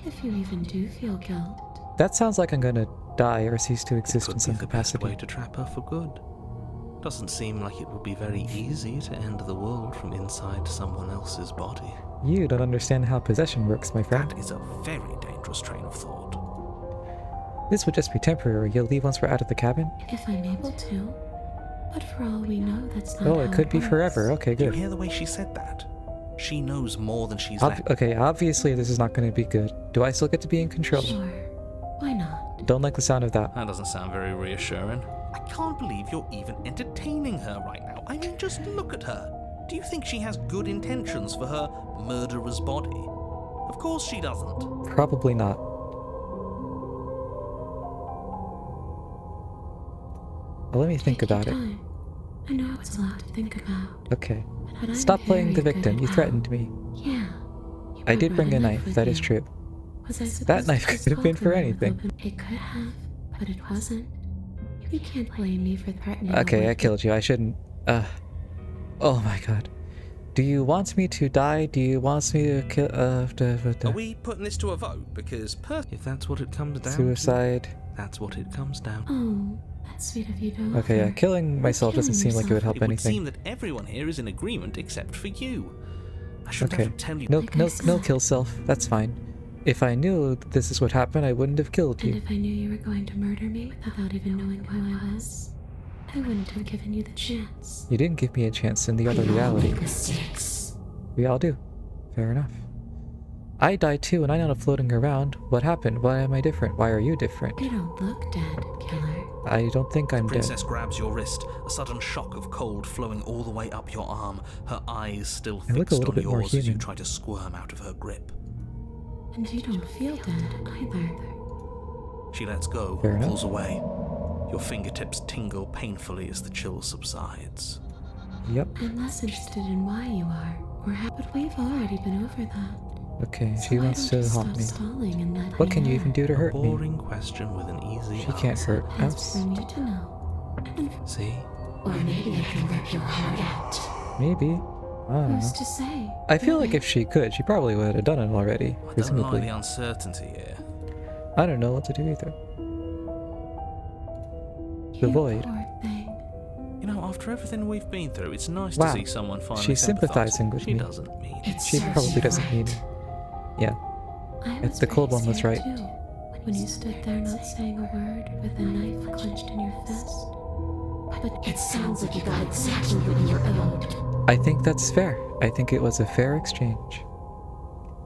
If you even do feel guilt. That sounds like I'm gonna die or cease to exist Could in be some the best capacity. way to trap her for good. Doesn't seem like it would be very easy to end the world from inside someone else's body. You don't understand how possession works, my friend. That is a very dangerous train of thought. This would just be temporary. You'll leave once we're out of the cabin? If I'm able to. But for all we know, that's not Oh, how it could be works. forever. Okay, Do you good. hear the way she said that? She knows more than she's let. Okay, obviously this is not going to be good. Do I still get to be in control? Sure. Why not? Don't like the sound of that. That doesn't sound very reassuring. I can't believe you're even entertaining her right now. I mean, just look at her. Do you think she has good intentions for her murderer's body? Of course she doesn't. Probably not. Well, let me think Take your about it. time. I know it's a lot to think about. Okay. But I'm Stop playing the very good victim. at You how. threatened me. Yeah. You I brought did bring a right knife, with that is you. true. Was I That supposed knife to could have been assault for a man anything. with open- It could have, but it wasn't. You can't blame me for threatening. a Okay, I woman. killed you. I shouldn't. Oh my god. Do you want me to die? Do you want me to kill? Are we putting this to a vote? Because if that's what it comes down Suicide. to, that's what it comes down. Oh, that's sweet of you to Okay, yeah, offer. killing myself doesn't killing seem like it would yourself. help It would anything. seem that everyone here is in agreement except for you. I shouldn't Okay. have to tell you. No, Like I no, no said. kill self. That's fine. If I knew this is what happened, I wouldn't have killed And you. if I knew you were going to murder me without even knowing who I was, I wouldn't have given you the chance. You didn't give me a chance in the other reality. We all do. Fair enough. I died too, and I'm not floating around. What happened? Why am I different? Why are you different? You don't look dead, killer. I don't think I'm dead. Princess grabs your wrist, a sudden shock of cold flowing all the way up your arm, her eyes still I look a fixed little on bit more yours as you human. try to squirm out of her grip. And you don't feel dead either. She lets go, Fair enough. pulls away. Your fingertips tingle painfully as the chill subsides. Yep. I'm less interested in why you are, or how, but we've already been over that. Okay, So she why wants don't to you haunt stop me. stalling and let What me can you know? even do to hurt me? Boring question with an easy She can't answer. hurt That's us. for me to know. And See? or maybe I can rip your heart out. Maybe. I don't know. Who's to say? I feel like really? if she could, she probably would have done it already. I don't like Presumably. the uncertainty here. I don't know what to do either. You The void. poor thing. You know, after everything we've been through, it's nice Wow. to see someone finally She's sympathize. sympathizing with She me. doesn't mean it. It She serves probably you doesn't right. mean it. Yeah. I It's the cold one very was right. scared too, when you stood there not saying a word with a knife clenched in your fist. But it sounds like you got exactly what you were owed. I think that's fair. I think it was a fair exchange.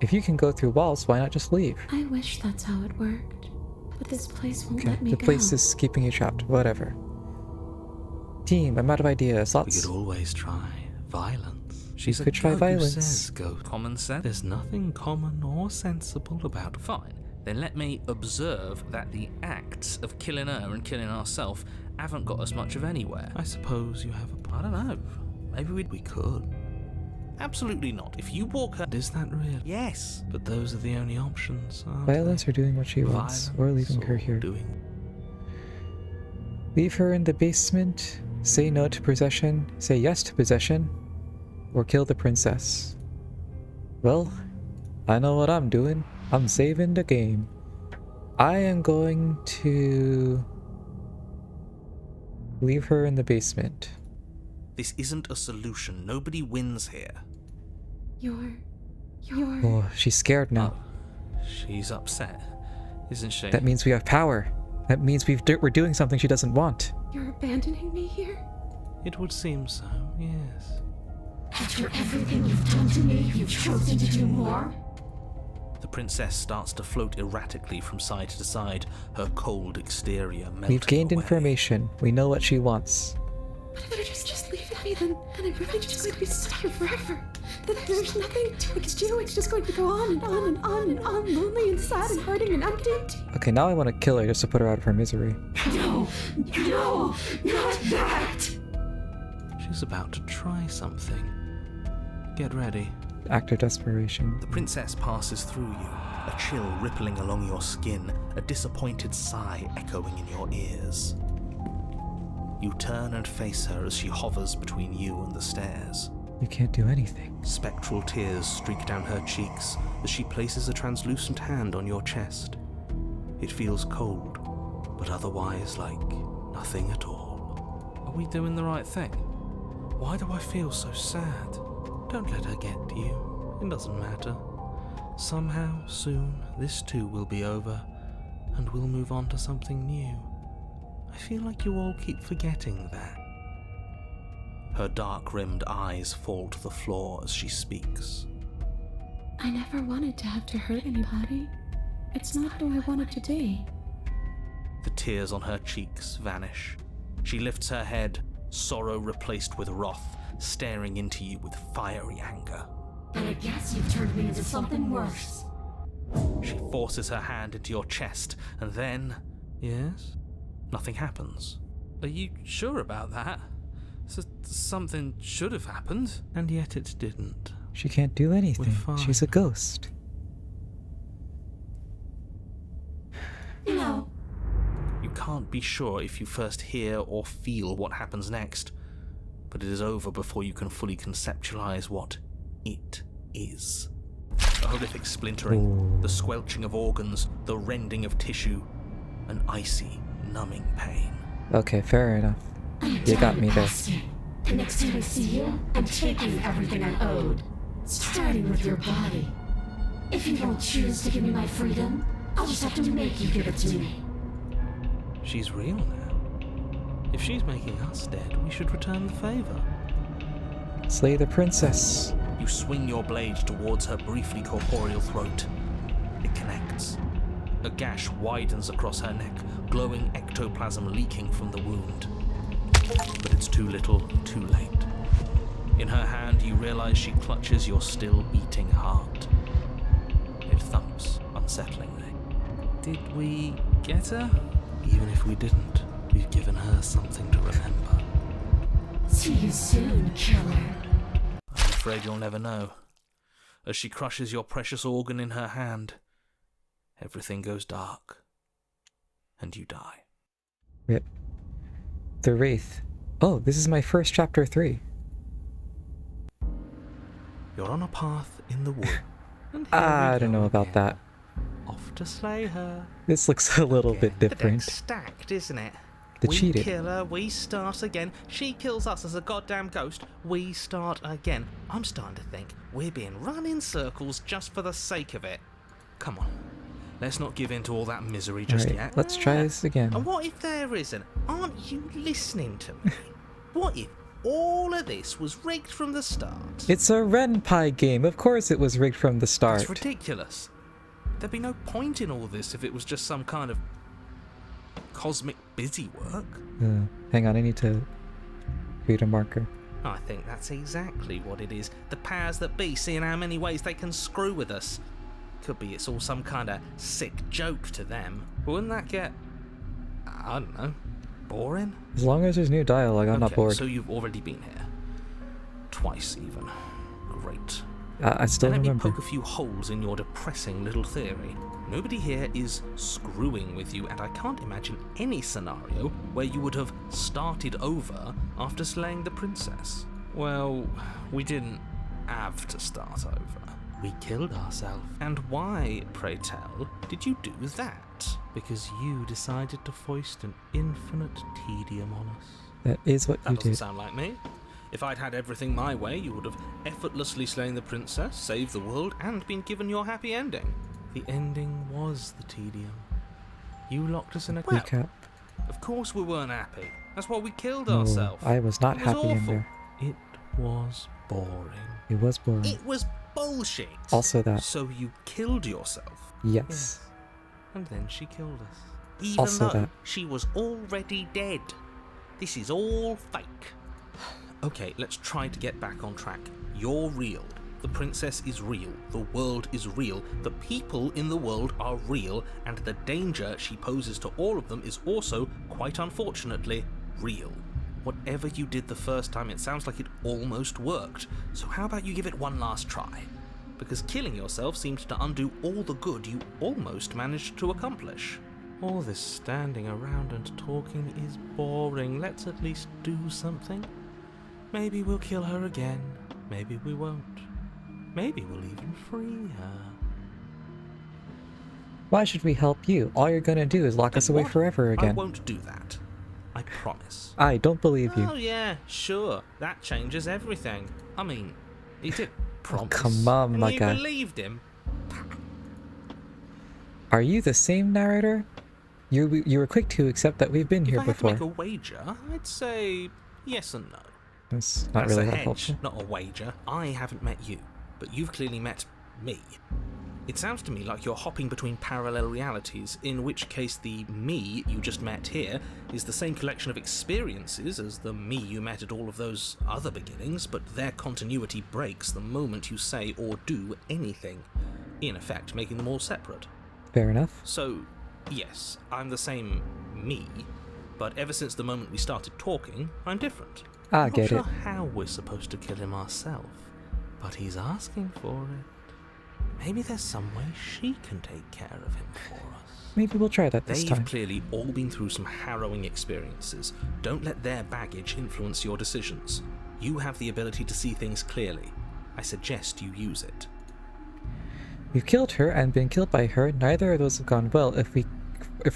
If you can go through walls, why not just leave? I wish that's how it worked. But this place won't Okay, let me the go. place is keeping you trapped. Whatever. Team, I'm out of ideas. We Lots. could always try violence. She's could a try goat violence. Who says go common sense. There's nothing common or sensible about. Fine. Then let me observe that the acts of killing her and killing ourselves haven't got us much of anywhere. I suppose you have a. I don't know. Maybe we could. Absolutely not. If you walk her. Is that real? Yes. But those are the only options. Aren't Violence they? or doing what she wants, or leaving her or here. Doing. Leave her in the basement, say no to possession, say yes to possession, or kill the princess. Well, I know what I'm doing. I'm saving the game. I am going to leave her in the basement. This isn't a solution. Nobody wins here. You're... Oh, she's scared now. She's upset, isn't she? That means we have power. That means we're doing something she doesn't want. You're abandoning me here? It would seem so, yes. After everything you've done to me, you've chosen to do more? The princess starts to float erratically from side to side, her cold exterior melting We've gained away. information. We know what she wants. But if you just leave me, then I'm really just going to be stuck here forever. Then there's nothing we can do. It's just going to go on and on and on and on, lonely and sad and hurting and empty. Okay, now I want to kill her just to put her out of her misery. No, not that. She's about to try something. Get ready. Act of desperation. The princess passes through you, a chill rippling along your skin, a disappointed sigh echoing in your ears. You turn and face her as she hovers between you and the stairs. You can't do anything. Spectral tears streak down her cheeks as she places a translucent hand on your chest. It feels cold, but otherwise like nothing at all. Are we doing the right thing? Why do I feel so sad? Don't let her get to you. It doesn't matter. Somehow, soon, this too will be over, and we'll move on to something new. I feel like you all keep forgetting that. Her dark-rimmed eyes fall to the floor as she speaks. I never wanted to have to hurt anybody. It's not who I wanted to be. The tears on her cheeks vanish. She lifts her head, sorrow replaced with wrath, staring into you with fiery anger. And I guess you've turned me into something worse. She forces her hand into your chest, and then... Yes? Nothing happens. Are you sure about that? Something should have happened, and yet it didn't. She can't do anything. fine. She's a ghost. No. You can't be sure if you first hear or feel what happens next, but it is over before you can fully conceptualize what it is. A horrific splintering, the squelching of organs, the rending of tissue, an icy, numbing pain. Okay, fair enough. I'm You got me there. bastard. The next time I see you, I'm taking everything I owed. Starting with your body. If you won't choose to give me my freedom, I'll just have to make you give it to me. She's real now. If she's making us dead, we should return the favor. Slay the princess. You swing your blade towards her briefly corporeal throat. It connects. A gash widens across her neck, glowing ectoplasm leaking from the wound. But it's too little, too late. In her hand, you realize she clutches your still beating heart. It thumps unsettlingly. Did we get her? Even if we didn't, we've given her something to remember. See you soon, killer. I'm afraid you'll never know. As she crushes your precious organ in her hand, everything goes dark, and you die. Rip. The Wraith. Oh, this is my first chapter 3. You're on a path in the wood. And here I we don't go know about again. that. Off to slay her. This looks a little bit The different. deck's stacked, isn't it? The we cheated. kill her, we start again. She kills us as a goddamn ghost, we start again. I'm starting to think we're being run in circles just for the sake of it. Come on, let's not give in to all that misery just Alright, yet. let's try this again. And what if there isn't? Aren't you listening to me? What if all of this was rigged from the start? It's a Ren'Py game. Of course it was rigged from the start. That's ridiculous. There'd be no point in all this if it was just some kind of cosmic busy work. Hang on, I need to read a marker. I think that's exactly what it is. The powers that be, seeing how many ways they can screw with us. Could be it's all some kind of sick joke to them. Wouldn't that get, I don't know, boring? As long as there's new dialogue, I'm not Okay, bored. so you've already been here. Twice even. Great. I still Let me remember. poke a few holes in your depressing little theory. Nobody here is screwing with you, and I can't imagine any scenario where you would have started over after slaying the princess. Well, we didn't have to start over. We killed ourselves. And why, pray tell, did you do that? Because you decided to foist an infinite tedium on us. That is what That you doesn't did. sound like me. If I'd had everything my way, you would have effortlessly slain the princess, saved the world, and been given your happy ending. The ending was the tedium. You locked us in a... Well, Recap. of course we weren't happy. That's why we killed No, ourselves. I was not It was happy in awful. there. It was boring. It was boring. It was bullshit. Also that. So you killed yourself. Yes. And then she killed us. Even Also though that. she was already dead. This is all fake. Okay, let's try to get back on track. You're real. The princess is real. The world is real. The people in the world are real. And the danger she poses to all of them is also, quite unfortunately, real. Whatever you did the first time, it sounds like it almost worked. So how about you give it one last try? Because killing yourself seems to undo all the good you almost managed to accomplish. All this standing around and talking is boring. Let's at least do something. Maybe we'll kill her again. Maybe we won't. Maybe we'll even free her. Why should we help you? All you're gonna do is lock us away What? forever I again. won't do that. I promise. I don't believe you. Oh yeah, sure. That changes everything. I mean, he did promise. come on, and my you guy. believed him. Are you the same narrator? You were quick to accept that we've been If here I had to before. make a wager, I'd say yes and no. That's not That's really a that hedge, helpful. not a wager. I haven't met you, but you've clearly met me. It sounds to me like you're hopping between parallel realities, in which case the me you just met here is the same collection of experiences as the me you met at all of those other beginnings, but their continuity breaks the moment you say or do anything, in effect making them all separate. Fair enough. So, yes, I'm the same me, but ever since the moment we started talking, I'm different. I I'm get not it. sure how we're supposed to kill him ourselves, but he's asking for it. Maybe there's some way she can take care of him for us. Maybe we'll try that this They've time. clearly all been through some harrowing experiences. Don't let their baggage influence your decisions. You have the ability to see things clearly. I suggest you use it. We've killed her and been killed by her. Neither of those have gone well. If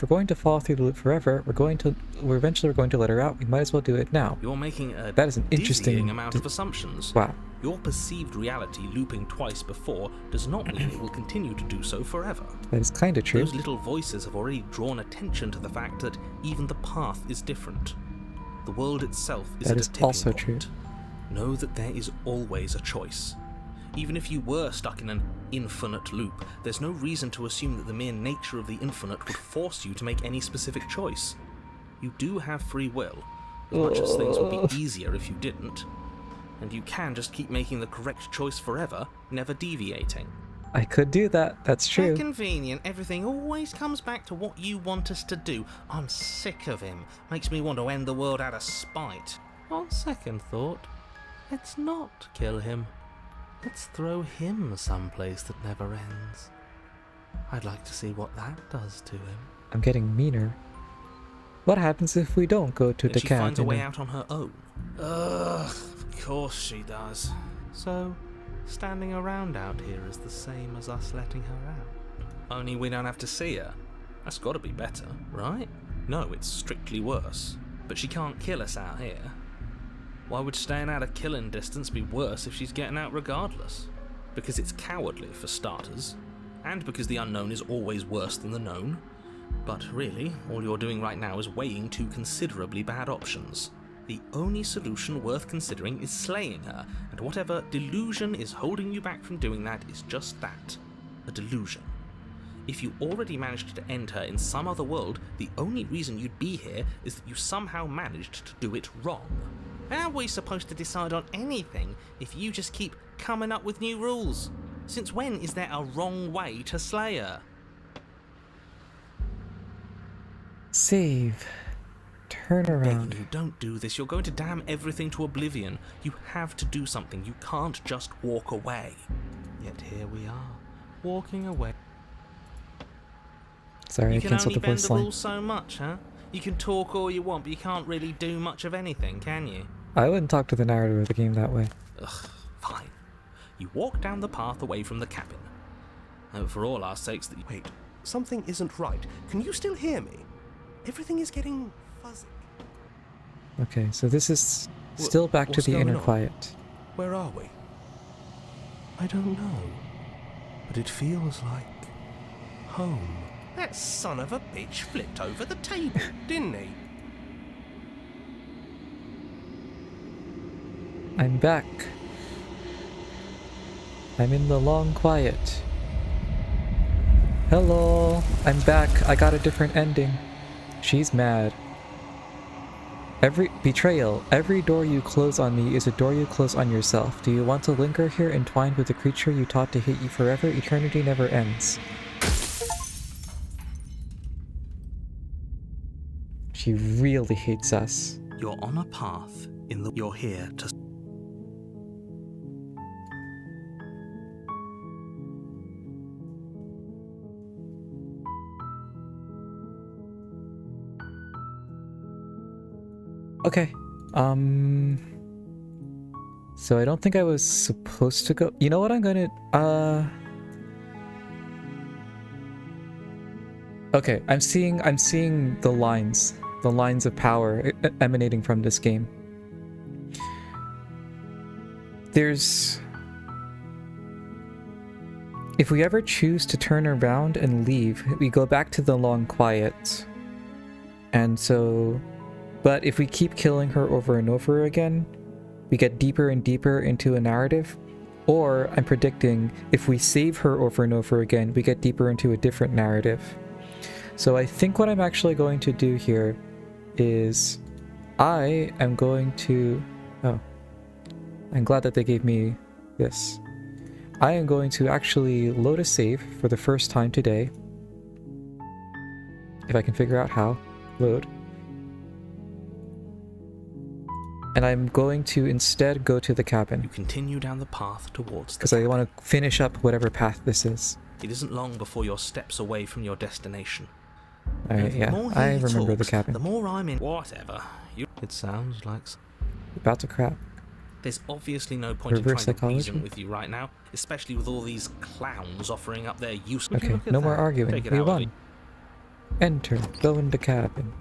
we're going to fall through the loop forever, we're eventually going to let her out. We might as well do it now. You're making a That is an interesting dizzying amount of assumptions. Wow. Your perceived reality looping twice before does not mean it will continue to do so forever. That is kind of true. Those little voices have already drawn attention to the fact that even the path is different. The world itself is That at is a tipping also point. true. Know that there is always a choice. Even if you were stuck in an infinite loop, there's no reason to assume that the mere nature of the infinite would force you to make any specific choice. You do have free will, as much as things would be easier if you didn't. And you can just keep making the correct choice forever, never deviating. I could do that. That's How true. convenient. Everything always comes back to what you want us to do. I'm sick of him. Makes me want to end the world out of spite. On second thought, let's not kill him. Let's throw him someplace that never ends. I'd like to see what that does to him. I'm getting meaner. What happens if we don't go to And the she finds a way cabin? out on her own. Ugh, of course she does. So, standing around out here is the same as us letting her out. Only we don't have to see her. That's gotta be better, right? No, it's strictly worse. But she can't kill us out here. Why would staying out of killing distance be worse if she's getting out regardless? Because it's cowardly, for starters. And because the unknown is always worse than the known. But really, all you're doing right now is weighing two considerably bad options. The only solution worth considering is slaying her, and whatever delusion is holding you back from doing that is just that, a delusion. If you already managed to end her in some other world, the only reason you'd be here is that you somehow managed to do it wrong. How are we supposed to decide on anything if you just keep coming up with new rules? Since when is there a wrong way to slay her? Save. Turn Begging around. you, don't do this. You're going to damn everything to oblivion. You have to do something. You can't just walk away. Yet here we are, walking away. Sorry, I You can canceled only the bend voice the line. rules so much, huh? You can talk all you want, but you can't really do much of anything, can you? I wouldn't talk to the narrator of the game that way. Ugh, fine. You walk down the path away from the cabin. And for all our sakes that you... Wait, something isn't right. Can you still hear me? Everything is getting fuzzy. Okay, so this is still back to what's the going inner on? quiet. Where are we? I don't know. But it feels like home. That son of a bitch flipped over the table, didn't he? I'm back. I'm in the long quiet. Hello, I'm back. I got a different ending. She's mad. Every betrayal, every door you close on me is a door you close on yourself. Do you want to linger here entwined with a creature you taught to hate you forever? Eternity never ends. She really hates us. You're on a path in the... You're here to... Okay. So I don't think I was supposed to go. You know what? I'm gonna. Okay. I'm seeing the lines of power emanating from this game. If we ever choose to turn around and leave, we go back to the long quiet. And so, but if we keep killing her over and over again, we get deeper and deeper into a narrative. Or I'm predicting if we save her over and over again, we get deeper into a different narrative. So I think what I'm actually going to do here is I am going to... Oh. I'm glad that they gave me this. I am going to actually load a save for the first time today. If I can figure out how. Load. And I'm going to instead go to the cabin. You continue down the path towards the because I want to finish up whatever path this is. It isn't long before you're steps away from your destination. Alright, yeah, I remember the cabin. The more I'm in... Whatever. It sounds like... About to crap. There's obviously no point Reverse in trying to psychology? reason with you right now, especially with all these clowns offering up their useless... Okay, no more arguing. We won. Enter. Go into cabin.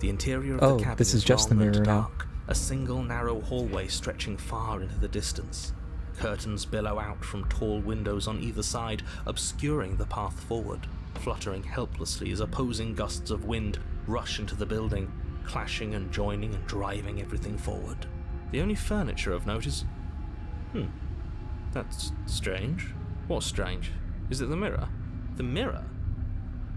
The interior of the cabin this is just the long and mirror now. dark. A single narrow hallway stretching far into the distance. Curtains billow out from tall windows on either side, obscuring the path forward, fluttering helplessly as opposing gusts of wind rush into the building, clashing and joining and driving everything forward. The only furniture of note is... That's strange. What's strange? Is it the mirror? The mirror?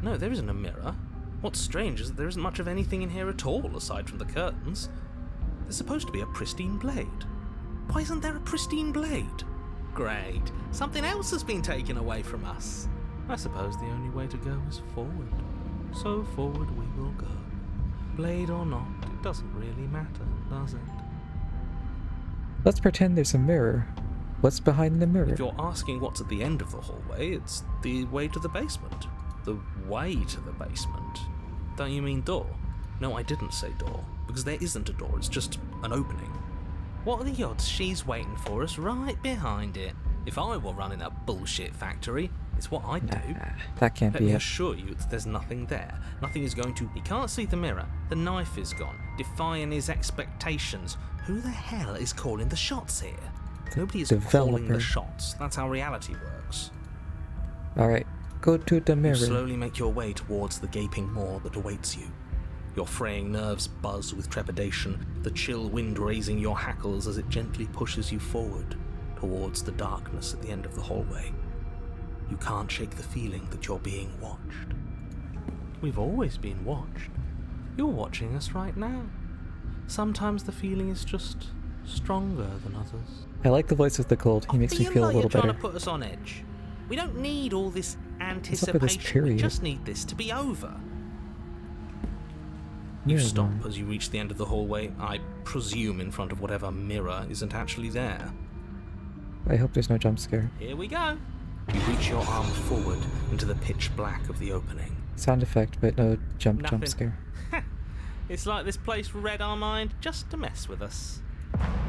No, there isn't a mirror. What's strange is that there isn't much of anything in here at all, aside from the curtains. There's supposed to be a pristine blade. Why isn't there a pristine blade? Great. Something else has been taken away from us. I suppose the only way to go is forward. So forward we will go. Blade or not, it doesn't really matter, does it? Let's pretend there's a mirror. What's behind the mirror? If you're asking what's at the end of the hallway, it's the way to the basement. The way to the basement? Don't you mean door? No, I didn't say door, because there isn't a door, it's just an opening. What are the odds she's waiting for us right behind it? If I were running a bullshit factory, it's what I'd do. That can't Let be me it. assure you that there's nothing there. Nothing is going to... He can't see the mirror. The knife is gone, defying his expectations. Who the hell is calling the shots here? Nobody is calling developer. the shots. That's how reality works. Alright, go to the You mirror. slowly make your way towards the gaping maw that awaits you. Your fraying nerves buzz with trepidation, the chill wind raising your hackles as it gently pushes you forward, towards the darkness at the end of the hallway. You can't shake the feeling that you're being watched. We've always been watched. You're watching us right now. Sometimes the feeling is just stronger than others. I like the voice of the cold. He makes me feel a little you're trying better. to put us on edge. We don't need all this What's up with this anticipation. We period? just need this to be over. You Mirror stop room. as you reach the end of the hallway, I presume in front of whatever mirror isn't actually there. I hope there's no jump scare. Here we go. You reach your arm forward into the pitch black of the opening. Sound effect, but no jump Nothing. scare. It's like this place read our mind just to mess with us.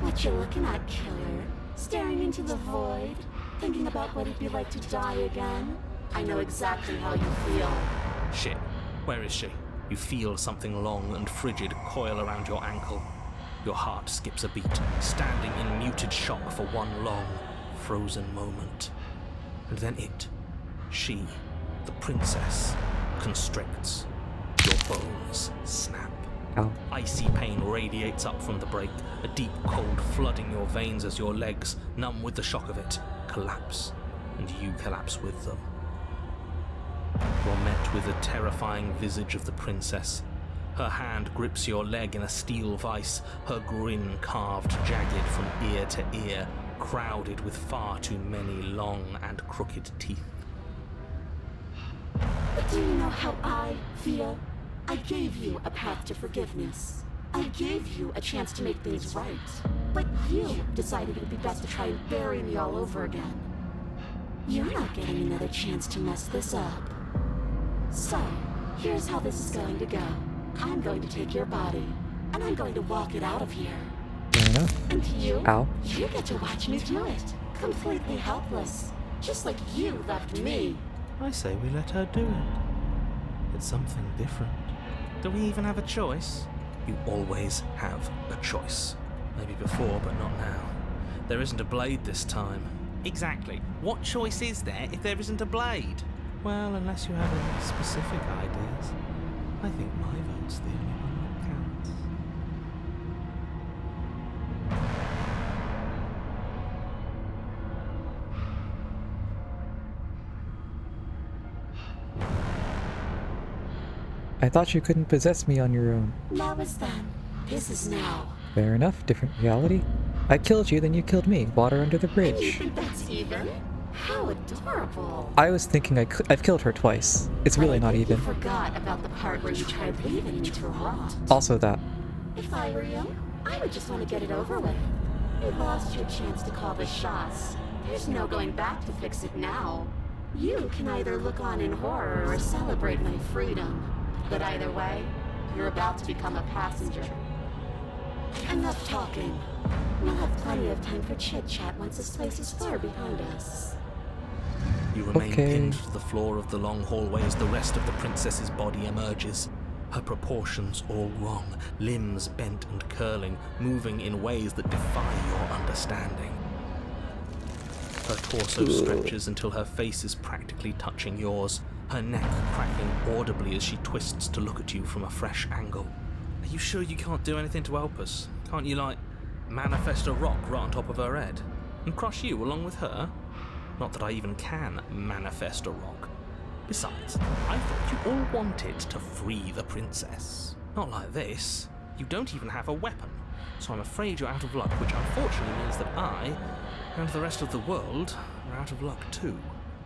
What you looking at, killer? Staring into the void? Thinking about what it'd be like to die again? I know exactly how you feel. Shit, where is she? You feel something long and frigid coil around your ankle. Your heart skips a beat, standing in muted shock for one long, frozen moment. And then she, the princess, constricts. Your bones snap. Ow. Icy pain radiates up from the break, a deep cold flooding your veins as your legs, numb with the shock of it, collapse, and you collapse with them. You're met with the terrifying visage of the princess. Her hand grips your leg in a steel vice, her grin carved jagged from ear to ear, crowded with far too many long and crooked teeth. But do you know how I feel? I gave you a path to forgiveness. I gave you a chance to make things right. But you decided it would be best to try and bury me all over again. You're not getting another chance to mess this up. So, here's how this is going to go. I'm going to take your body, and I'm going to walk it out of here. Fair enough. And you? Ow. You get to watch me do it. Completely helpless. Just like you left me. I say we let her do it. It's something different. Do we even have a choice? You always have a choice. Maybe before, but not now. There isn't a blade this time. Exactly. What choice is there if there isn't a blade? Well, unless you have any specific ideas, I think my vote's the only one that counts. I thought you couldn't possess me on your own. That was then. This is now. Fair enough, different reality. I killed you, then you killed me. Water under the And you bridge. think that's even? How adorable. I was thinking I've killed her twice. It's really But I not think even. You forgot about the part where you tried leaving me to rot. Also that. If I were you, I would just want to get it over with. You lost your chance to call the shots. There's no going back to fix it now. You can either look on in horror or celebrate my freedom. But either way, you're about to become a passenger. Enough talking. We'll have plenty of time for chit-chat once this place is far behind us. You remain Okay. pinned to the floor of the long hallway as the rest of the princess's body emerges. Her proportions all wrong, limbs bent and curling, moving in ways that defy your understanding. Her torso stretches until her face is practically touching yours, her neck cracking audibly as she twists to look at you from a fresh angle. Are you sure you can't do anything to help us? Can't you, like, manifest a rock right on top of her head? And crush you along with her? Not that I even can manifest a rock. Besides, I thought you all wanted to free the princess. Not like this. You don't even have a weapon. So I'm afraid you're out of luck, which unfortunately means that I, and the rest of the world, are out of luck too.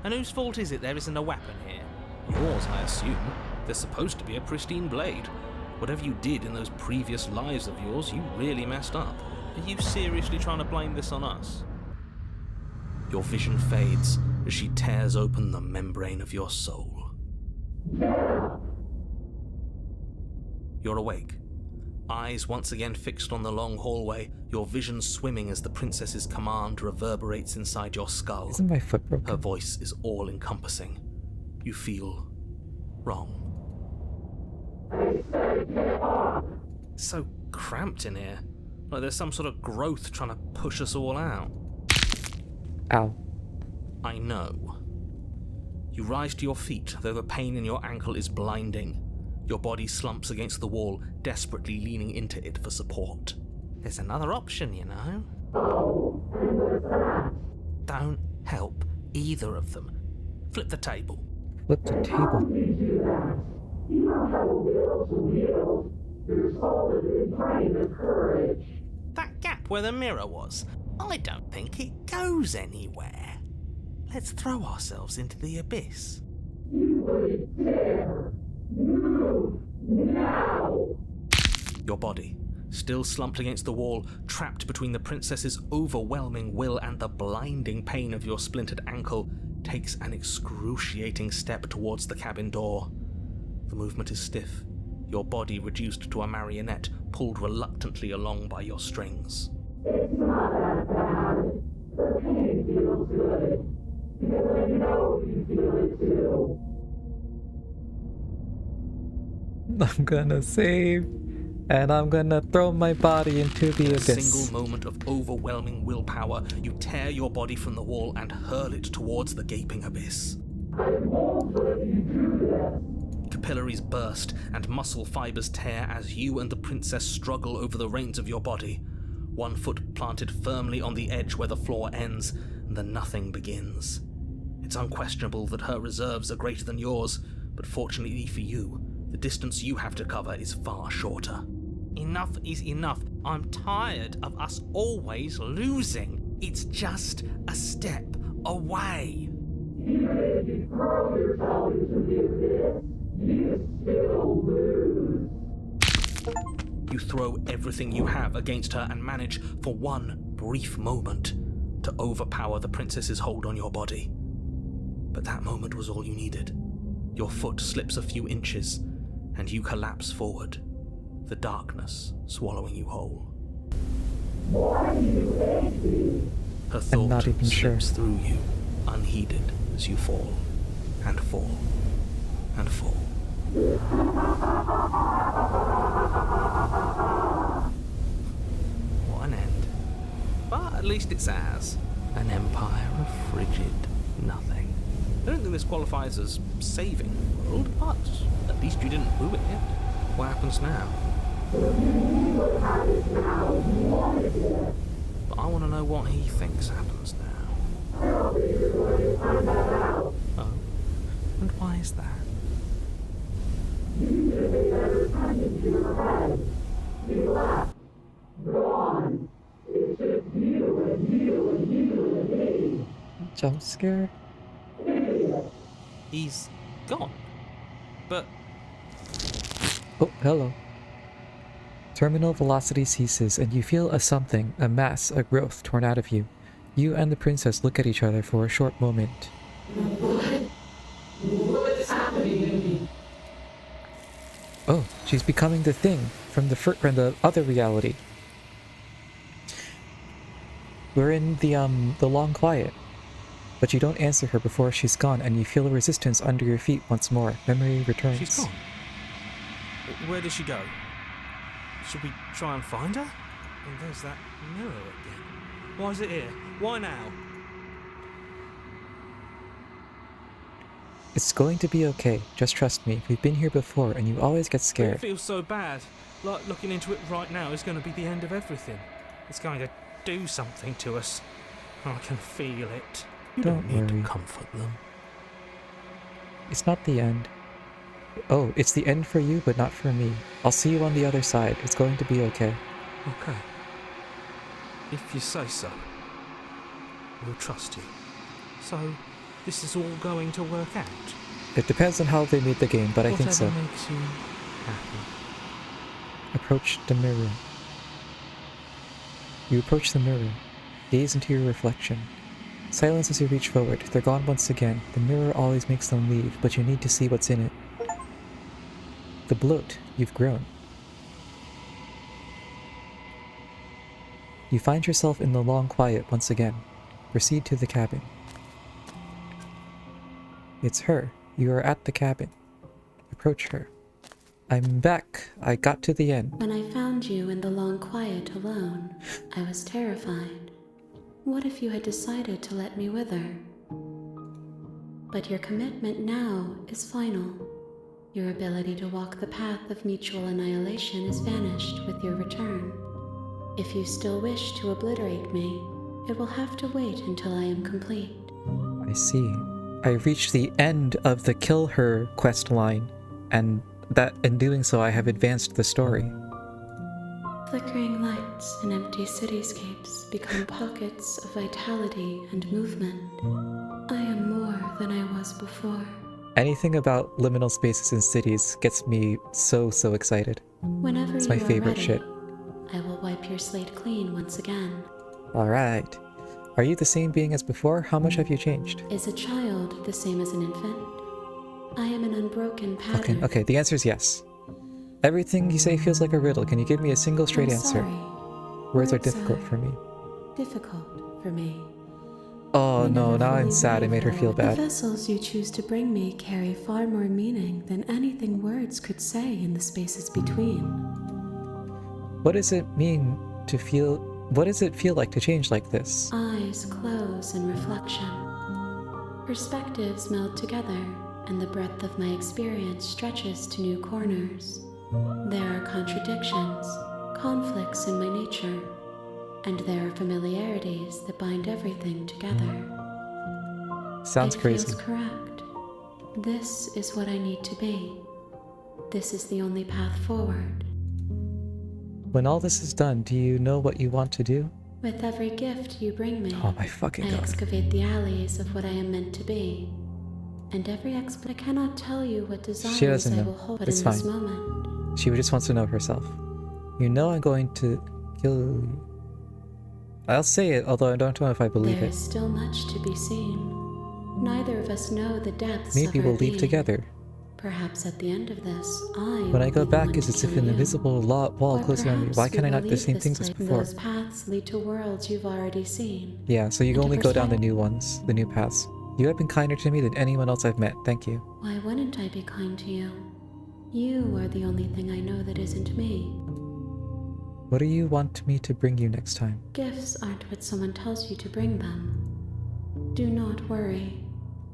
And whose fault is it there isn't a weapon here? Yours, I assume. There's supposed to be a pristine blade. Whatever you did in those previous lives of yours, you really messed up. Are you seriously trying to blame this on us? Your vision fades as she tears open the membrane of your soul. You're awake. Eyes once again fixed on the long hallway, your vision swimming as the princess's command reverberates inside your skull. Isn't my foot Her broken? voice is all-encompassing. You feel wrong. So cramped in here. Like there's some sort of growth trying to push us all out. Ow. I know. You rise to your feet, though the pain in your ankle is blinding. Your body slumps against the wall, desperately leaning into it for support. There's another option, you know. Don't help either of them. Flip the table. Flip the table. That gap where the mirror was, I don't think it goes anywhere. Let's throw ourselves into the abyss. Your body, still slumped against the wall, trapped between the princess's overwhelming will and the blinding pain of your splintered ankle, takes an excruciating step towards the cabin door. The movement is stiff, your body reduced to a marionette, pulled reluctantly along by your strings. I'm gonna save, and I'm gonna throw my body into the In a abyss. single moment of overwhelming willpower, you tear your body from the wall and hurl it towards the gaping abyss. Capillaries burst and muscle fibers tear as you and the princess struggle over the reins of your body. One foot planted firmly on the edge where the floor ends, and the nothing begins. It's unquestionable that her reserves are greater than yours, but fortunately for you, the distance you have to cover is far shorter. Enough is enough. I'm tired of us always losing. It's just a step away. You throw everything you have against her and manage, for one brief moment, to overpower the princess's hold on your body. But that moment was all you needed. Your foot slips a few inches, and you collapse forward. the darkness swallowing you whole. Her I'm not thought even sure. slips through you, unheeded, as you fall, and fall, and fall. What an end. But at least it's ours. An empire of frigid nothing. I don't think this qualifies as saving the world, but at least you didn't ruin it. What happens now? But I want to know what he thinks happens now. Oh, and why is that? Jump scare? He's gone. But Oh, hello. Terminal velocity ceases, and you feel a something, a mass, a growth torn out of you. You and the princess look at each other for a short moment. Oh, she's becoming the thing from the other reality. We're in the long quiet. But you don't answer her before she's gone, and you feel a resistance under your feet once more. Memory returns. she's gone. Where did she go? Should we try and find her? And there's that mirror again. Why is it here? Why now? It's going to be okay. Just trust me. We've been here before, and you always get It scared. feels so bad. Like looking into it right now is going to be the end of everything. It's going to do something to us. I can feel it. You don't need worry. to comfort them. It's not the end. Oh, it's the end for you, but not for me. I'll see you on the other side. It's going to be okay. Okay. If you say so. We'll trust you. So, this is all going to work out? It depends on how they made the game, but I think so. Whatever makes you happy. Approach the mirror. You approach the mirror. Gaze into your reflection. Silence as you reach forward. They're gone once again. The mirror always makes them leave, but you need to see what's in it. The bloat. You've grown. You find yourself in the long quiet once again. Proceed to the cabin. It's her. You are at the cabin. Approach her. I'm back. I got to the end. When I found you in the long quiet alone, I was terrified. What if you had decided to let me wither? But your commitment now is final. Your ability to walk the path of mutual annihilation is vanished with your return. If you still wish to obliterate me, it will have to wait until I am complete. I see. I reached the end of the Kill Her quest line, and that in doing so I have advanced the story. Flickering lights and empty cityscapes become pockets of vitality and movement. I am more than I was before. Anything about liminal spaces and cities gets me so excited. Whenever It's you my are favorite ready, shit. I will wipe your slate clean once again. Alright. Are you the same being as before? How much have you changed? Is a child the same as an infant? I am an unbroken pattern. Okay, the answer is yes. Everything you say feels like a riddle. Can you give me a single straight I'm answer? sorry. Words are Words difficult are for me. Difficult for me. Oh no, Whenever now I'm fully sad I made her grateful, feel bad. The vessels you choose to bring me carry far more meaning than anything words could say in the spaces between. What does it mean to feel... What does it feel like to change like this? Eyes close in reflection. Perspectives meld together, and the breadth of my experience stretches to new corners. There are contradictions, conflicts in my nature, and there are familiarities that bind everything together. Sounds It crazy. feels correct. This is what I need to be. This is the only path forward. When all this is done, do you know what you want to do? With every gift you bring me, Oh my fucking I god. excavate the alleys of what I am meant to be. And every I cannot tell you what desires doesn't I know. will hold, but It's in this fine. moment, She just wants to know herself. You know I'm going to kill you. I'll say it, although I don't know if I believe there it. is still much to be seen. Neither of us know the depths Maybe of our we'll leave being, together. Perhaps at the end of this, I When I will go be the back, one it's to as if kill an you. invisible wall Or closes on me. perhaps Why can we I not will do the leave same this things as place. before? Those paths lead to worlds you've already seen. Yeah, so you And only to go down the protect- new ones, the new paths. You have been kinder to me than anyone else I've met. Thank you. Why wouldn't I be kind to you? You are the only thing I know that isn't me. What do you want me to bring you next time? Gifts aren't what someone tells you to bring them. Do not worry.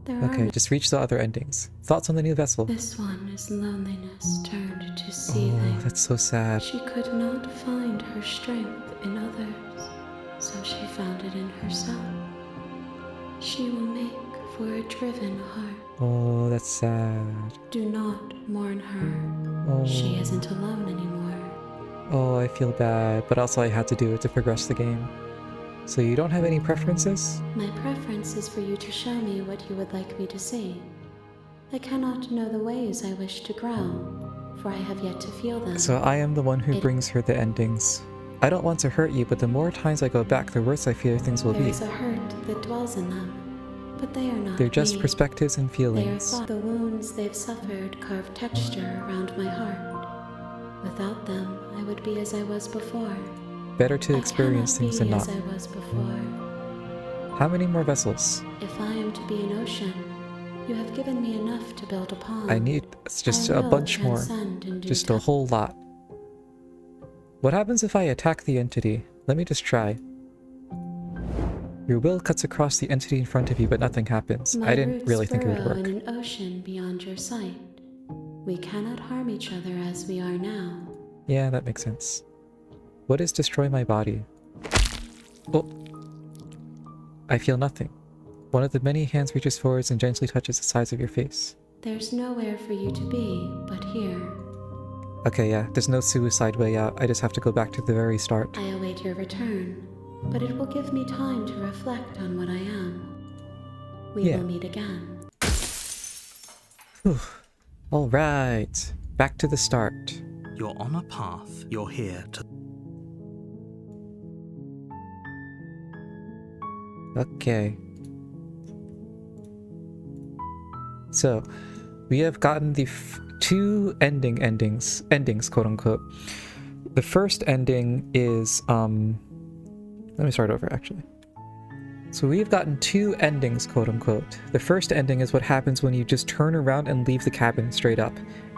There are Okay, no- just reach the other endings. Thoughts on the new vessel? This one is loneliness turned to Oh, seething. that's so sad. She could not find her strength in others, so she found it in herself. She will make for a driven heart. Oh, that's sad. Do not mourn her. Oh. She isn't alone anymore. Oh, I feel bad, but also I had to do it to progress the game. So you don't have any preferences? My preference is for you to show me what you would like me to see. I cannot know the ways I wish to grow, for I have yet to feel them. So I am the one who It- brings her the endings. I don't want to hurt you, but the more times I go back, the worse I fear things will There be. is a hurt that dwells in them, but they are not They're just me. perspectives and They are feelings. thought. The wounds they've suffered carve texture around my heart. Without them, I would be as I was before. Better to I experience cannot things than be not. as I was before. How many more vessels? If I am to be an ocean, you have given me enough to build upon. I need just I a will bunch more. transcend in due Just a time. whole lot. What happens if I attack the entity? Let me just try. Your will cuts across the entity in front of you, but nothing happens. My I didn't roots really think it would burrow work. in an ocean beyond your sight. We cannot harm each other as we are now. Yeah, that makes sense. What is destroy my body? Oh. I feel nothing. One of the many hands reaches forwards and gently touches the sides of your face. There's nowhere for you to be but here. Okay, yeah, there's no suicide way out. I just have to go back to the very start. I await your return, but it will give me time to reflect on what I am. We Yeah. will meet again. Whew. All right, back to the start. You're on a path. You're here to. Okay. So, we have gotten the two endings, quote unquote. The first ending is, let me start over actually. So we've gotten two endings, quote unquote. The first ending is what happens when you just turn around and leave the cabin straight up.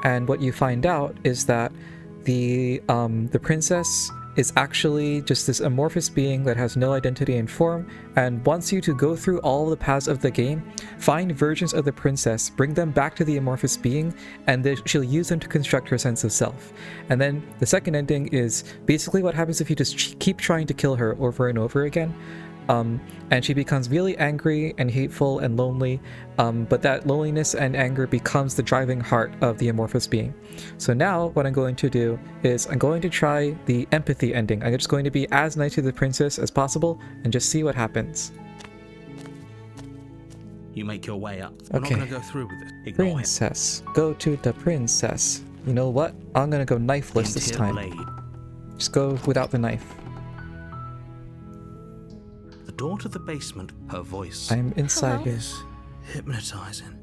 And what you find out is that the princess is actually just this amorphous being that has no identity and form, and wants you to go through all the paths of the game, find versions of the princess, bring them back to the amorphous being, and then she'll use them to construct her sense of self. And then the second ending is basically what happens if you just keep trying to kill her over and over again. And she becomes really angry and hateful and lonely, but that loneliness and anger becomes the driving heart of the amorphous being. So now what I'm going to do is I'm going to try the empathy ending. I'm just going to be as nice to the princess as possible and just see what happens. You make your way up. We're Okay. not going to go through with it. Ignore him. Princess. Go to the princess. You know what? I'm gonna go knifeless this Intir time. Blade. Just go without the knife. The door to the basement. Her voice. I'm inside here. is hypnotizing.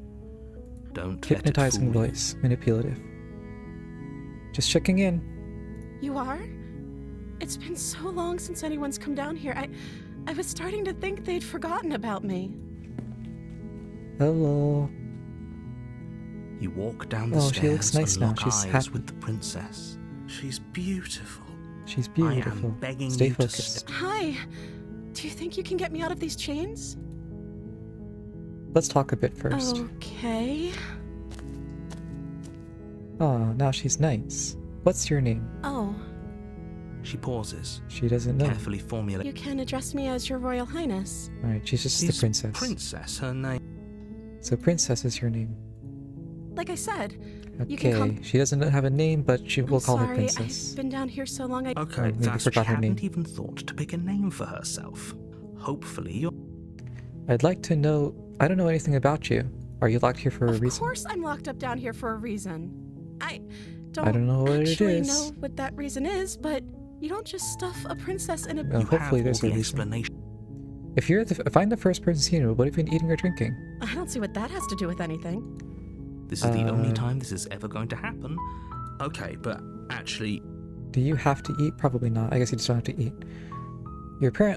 Don't Hypnotizing let it fool you. voice. Manipulative. Just checking in. You are? It's been so long since anyone's come down here. I was starting to think they'd forgotten about me. Hello. You walk down the Oh, stairs she looks nice and now. lock She's eyes happy. with the princess. She's beautiful. She's I beautiful. am begging Stay you to focused. Hi. Do you think you can get me out of these chains? Let's talk a bit first. Okay. Oh, now she's nice. What's your name? Oh, She pauses, She doesn't know. carefully formulating. you can address me as your Royal Highness. Alright, she's just the Is princess. Princess, her name. So princess is your name. Like I said, You can Okay, come- she doesn't have a name, but we'll I'm call her sorry, princess. I've been down here so long. Okay, maybe that's forgot she her name. hadn't even thought to pick a name for herself. Hopefully you're... I'd like to know. I don't know anything about you. Are you locked here for a Of reason? course, I'm locked up down here for a reason. I I don't know what it actually is. know what that reason is, but you don't just stuff a princess in a. Well, you hopefully have there's all a the reason. explanation. If I'm the first person seen, what have you been eating or drinking? I don't see what that has to do with anything. This is the only time this is ever going to happen. Okay, but actually, Do you have to eat? Probably not. I guess you just don't have to eat.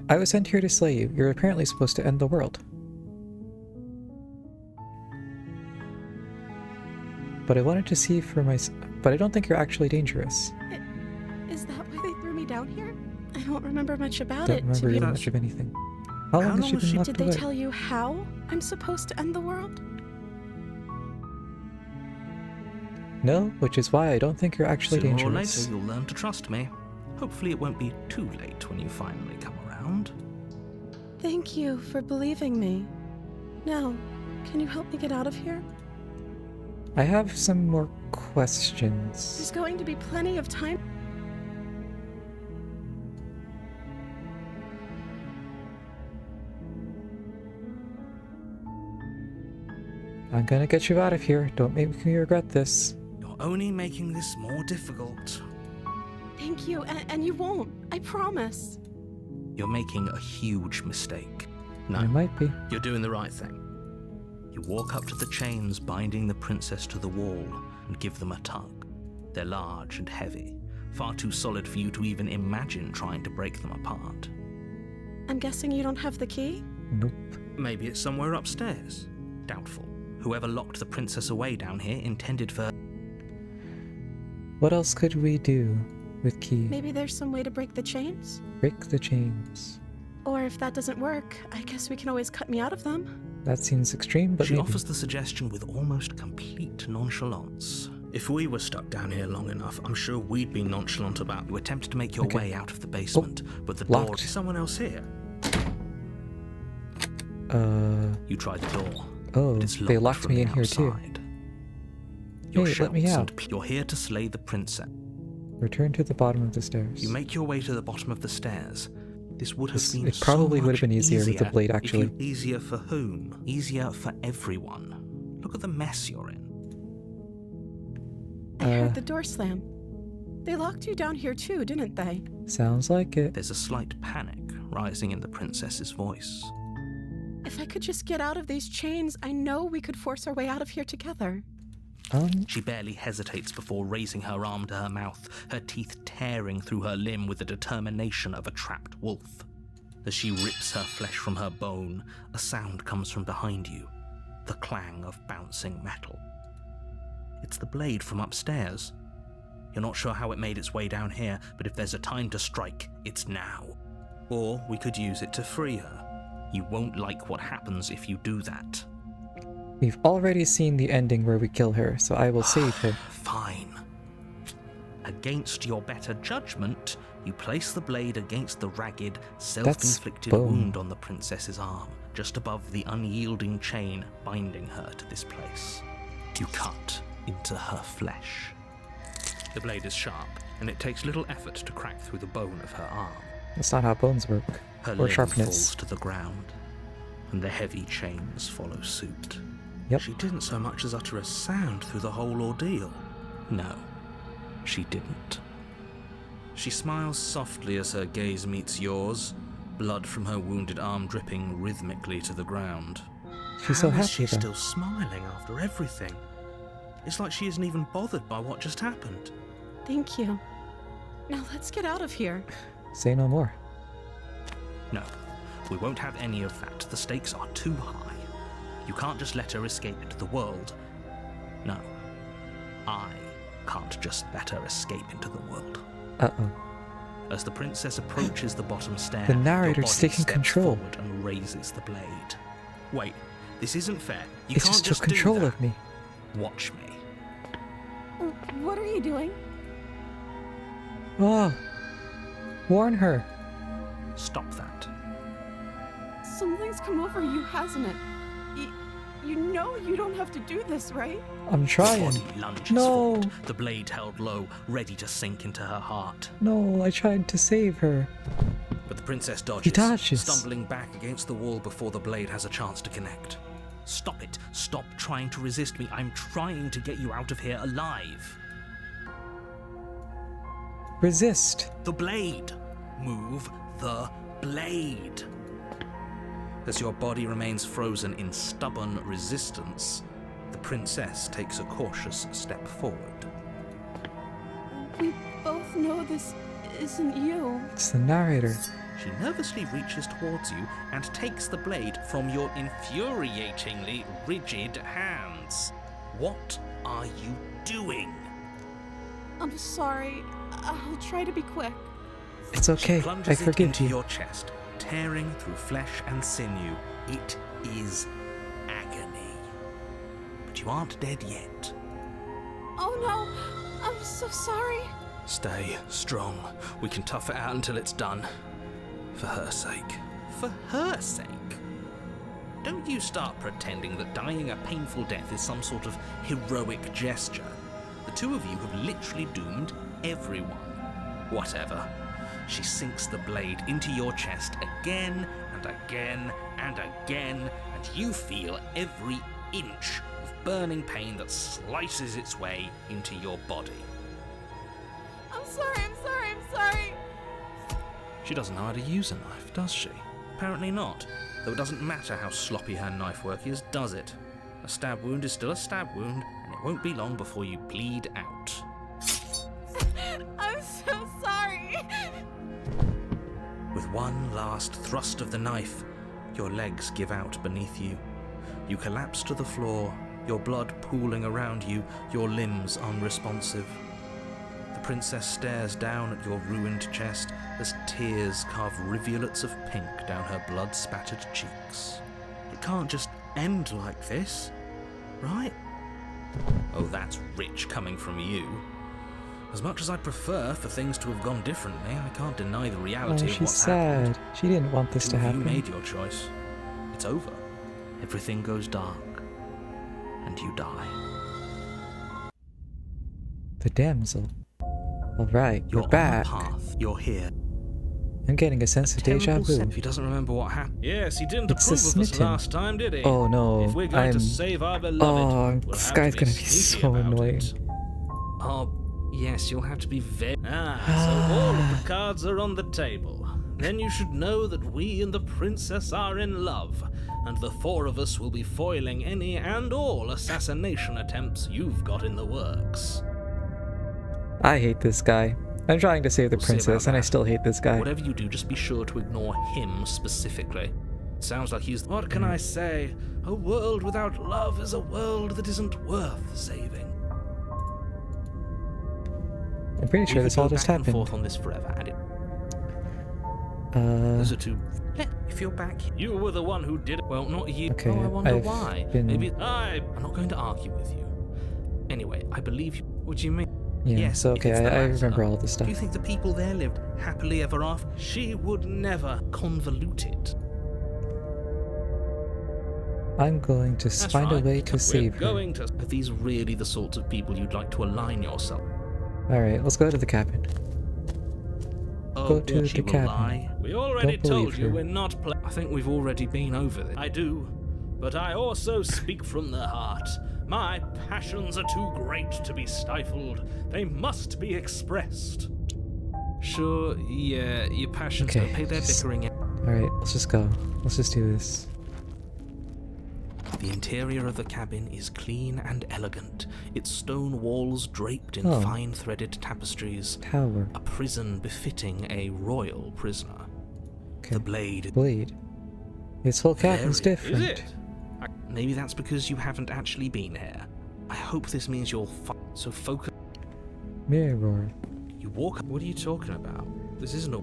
I was sent here to slay you. You're apparently supposed to end the world. But I wanted to see for myself. But I don't think you're actually dangerous. Is that why they threw me down here? I don't remember much about Don't it. remember to be really honest. much of anything. How long has she been locked Did they away? tell you how I'm supposed to end the world? No, which is why I don't think you're actually sooner or dangerous. later you'll learn to trust me. Hopefully it won't be too late when you finally come around. Thank you for believing me. Now, can you help me get out of here? I have some more There's questions. going to be plenty of time. I'm gonna get you out of here. Don't make me regret this. You're only making this more difficult. Thank you, and you won't. I promise. You're making a huge mistake. I No, might be. you're doing the right thing. You walk up to the chains binding the princess to the wall and give them a tug. They're large and heavy, far too solid for you to even imagine trying to break them apart. I'm guessing you don't have the key? Nope. Maybe it's somewhere upstairs. Doubtful. Whoever locked the princess away down here intended for... What else could we do with key? Maybe there's some way to break the chains? Break the chains. Or if that doesn't work, I guess we can always cut me out of them. That seems extreme, but She maybe. offers the suggestion with almost complete nonchalance. If we were stuck down here long enough, I'm sure we'd be nonchalant about you attempt to make your Okay. way out of the basement, but the door... locked. Is someone else here? You tried the door. Oh, but it's they locked locked from me the in here too. outside. Your Hey, let me shouts out. and you're here to slay the princess. Return to the bottom of the stairs. You make your way to the bottom of the stairs. This would have been It probably so would have been much easier with the blade, if actually. you- Easier for whom? Easier for everyone. Look at the mess you're in. I heard the door slam. They locked you down here too, didn't they? Sounds like it. There's a slight panic rising in the princess's voice. If I could just get out of these chains, I know we could force our way out of here together. She barely hesitates before raising her arm to her mouth, her teeth tearing through her limb with the determination of a trapped wolf. As she rips her flesh from her bone, a sound comes from behind you, the clang of bouncing metal. It's the blade from upstairs. You're not sure how it made its way down here, but if there's a time to strike, it's now. Or we could use it to free her. You won't like what happens if you do that. We've already seen the ending where we kill her, so I will save her. Fine. Against your better judgment, you place the blade against the ragged, self-inflicted bone. wound on the princess's arm, just above the unyielding chain binding her to this place. You cut into her flesh. The blade is sharp, and it takes little effort to crack through the bone of her arm. That's not how bones work. Her Or limb sharpness. falls to the ground, and the heavy chains follow suit. Yep. She didn't so much as utter a sound through the whole ordeal. No, she didn't. She smiles softly as her gaze meets yours, blood from her wounded arm dripping rhythmically to the ground. She's so How is happy she though. still smiling after everything? It's like she isn't even bothered by what just happened. Thank you. Now let's get out of here. Say no more. No, we won't have any of that. The stakes are too high. You can't just let her escape into the world. No, I can't just let her escape into the world. Uh-oh. As the princess approaches the bottom stair, The your narrator's body taking steps control. forward and raises the blade. Wait, this isn't fair. You It's can't just just took control do that. of me. Watch me. What are you doing? Oh. Warn her. Stop that. Something's come over you, hasn't it? You know you don't have to do this, right? I'm The trying. body lunges No. forward, the blade held low, ready to sink into her heart. No, I tried to save her. But the princess dodges, He dodges. stumbling back against the wall before the blade has a chance to connect. Stop it. Stop trying to resist me. I'm trying to get you out of here alive. Resist. The blade. Move the blade. As your body remains frozen in stubborn resistance, The princess takes a cautious step forward. We both know this isn't you. It's the narrator. She nervously reaches towards you and takes the blade from your infuriatingly rigid hands. What are you doing? I'm sorry. I'll try to be quick. It's okay. She plunges I it forgive into you. your chest, tearing through flesh and sinew. It is agony. But you aren't dead yet. Oh no! I'm so sorry. Stay strong. We can tough it out until it's done. For her sake. For her sake? Don't you start pretending that dying a painful death is some sort of heroic gesture. The two of you have literally doomed everyone. Whatever. She sinks the blade into your chest again and again and again, and you feel every inch of burning pain that slices its way into your body. I'm sorry. She doesn't know how to use a knife, does she? Apparently not. Though it doesn't matter how sloppy her knife work is, does it? A stab wound is still a stab wound, and it won't be long before you bleed out. I'm so sorry. With one last thrust of the knife, your legs give out beneath you. You collapse to the floor, your blood pooling around you, your limbs unresponsive. The princess stares down at your ruined chest as tears carve rivulets of pink down her blood-spattered cheeks. It can't just end like this, right? Oh, that's rich coming from you. As much as I'd prefer for things to have gone differently, I can't deny the reality Oh, of she's what's sad. happened. She didn't want this to You happen. made your choice. It's over. Everything goes dark. And you die. The damsel. Alright, You're you're back. on the path. You're here. I'm getting a sense of deja Terrible vu. sense. If he doesn't remember what happened. Yes, he didn't It's the approve of us smitten. last time, did he? Oh no, If we're going I'm... to save our beloved, Oh, we'll this have guy's to be gonna be sneaky so about annoying. it. Oh, yes, you'll have to be very... so all of the cards are on the table. Then you should know that we and the princess are in love, and the four of us will be foiling any and all assassination attempts you've got in the works. I hate this guy. I'm trying to save the We'll see about princess, and I that. still hate this guy. Whatever you do, just be sure to ignore him specifically. It sounds like he's... What can I say? A world without love is a world that isn't worth saving. I'm pretty sure We this could all go just back and happened. forth on this forever, and those are two... If you're back... You were the one who did it. Well, not you. Okay, oh, I wonder I've why. been- Maybe... I'm not going to argue with you. Anyway, I believe you. What do you mean? Yeah, Yes, so if okay, it's the I latter. remember all this stuff. Do you think the people there lived happily ever after? She would never convolute it. I'm going to That's find a right. way to We're save her. going to... Are these really the sorts of people you'd like to align yourself? Alright, let's go to the cabin. Go to she the will cabin. lie. We already Don't believe told you her. we're not I think we've already been over this. I do. But I also speak from the heart. My passions are too great to be stifled. They must be expressed. Sure, yeah, your passions Okay, don't pay their just- bickering. Alright, let's just go. Let's just do this. The interior of the cabin is clean and elegant, its stone walls draped in Oh. fine threaded tapestries, Tower. a prison befitting a royal prisoner. Okay. The blade... Blade. This whole cabin's Very- different. Maybe that's because you haven't actually been here. I hope this means you'll so focus... Mirror. You walk... What are you talking about? This isn't a...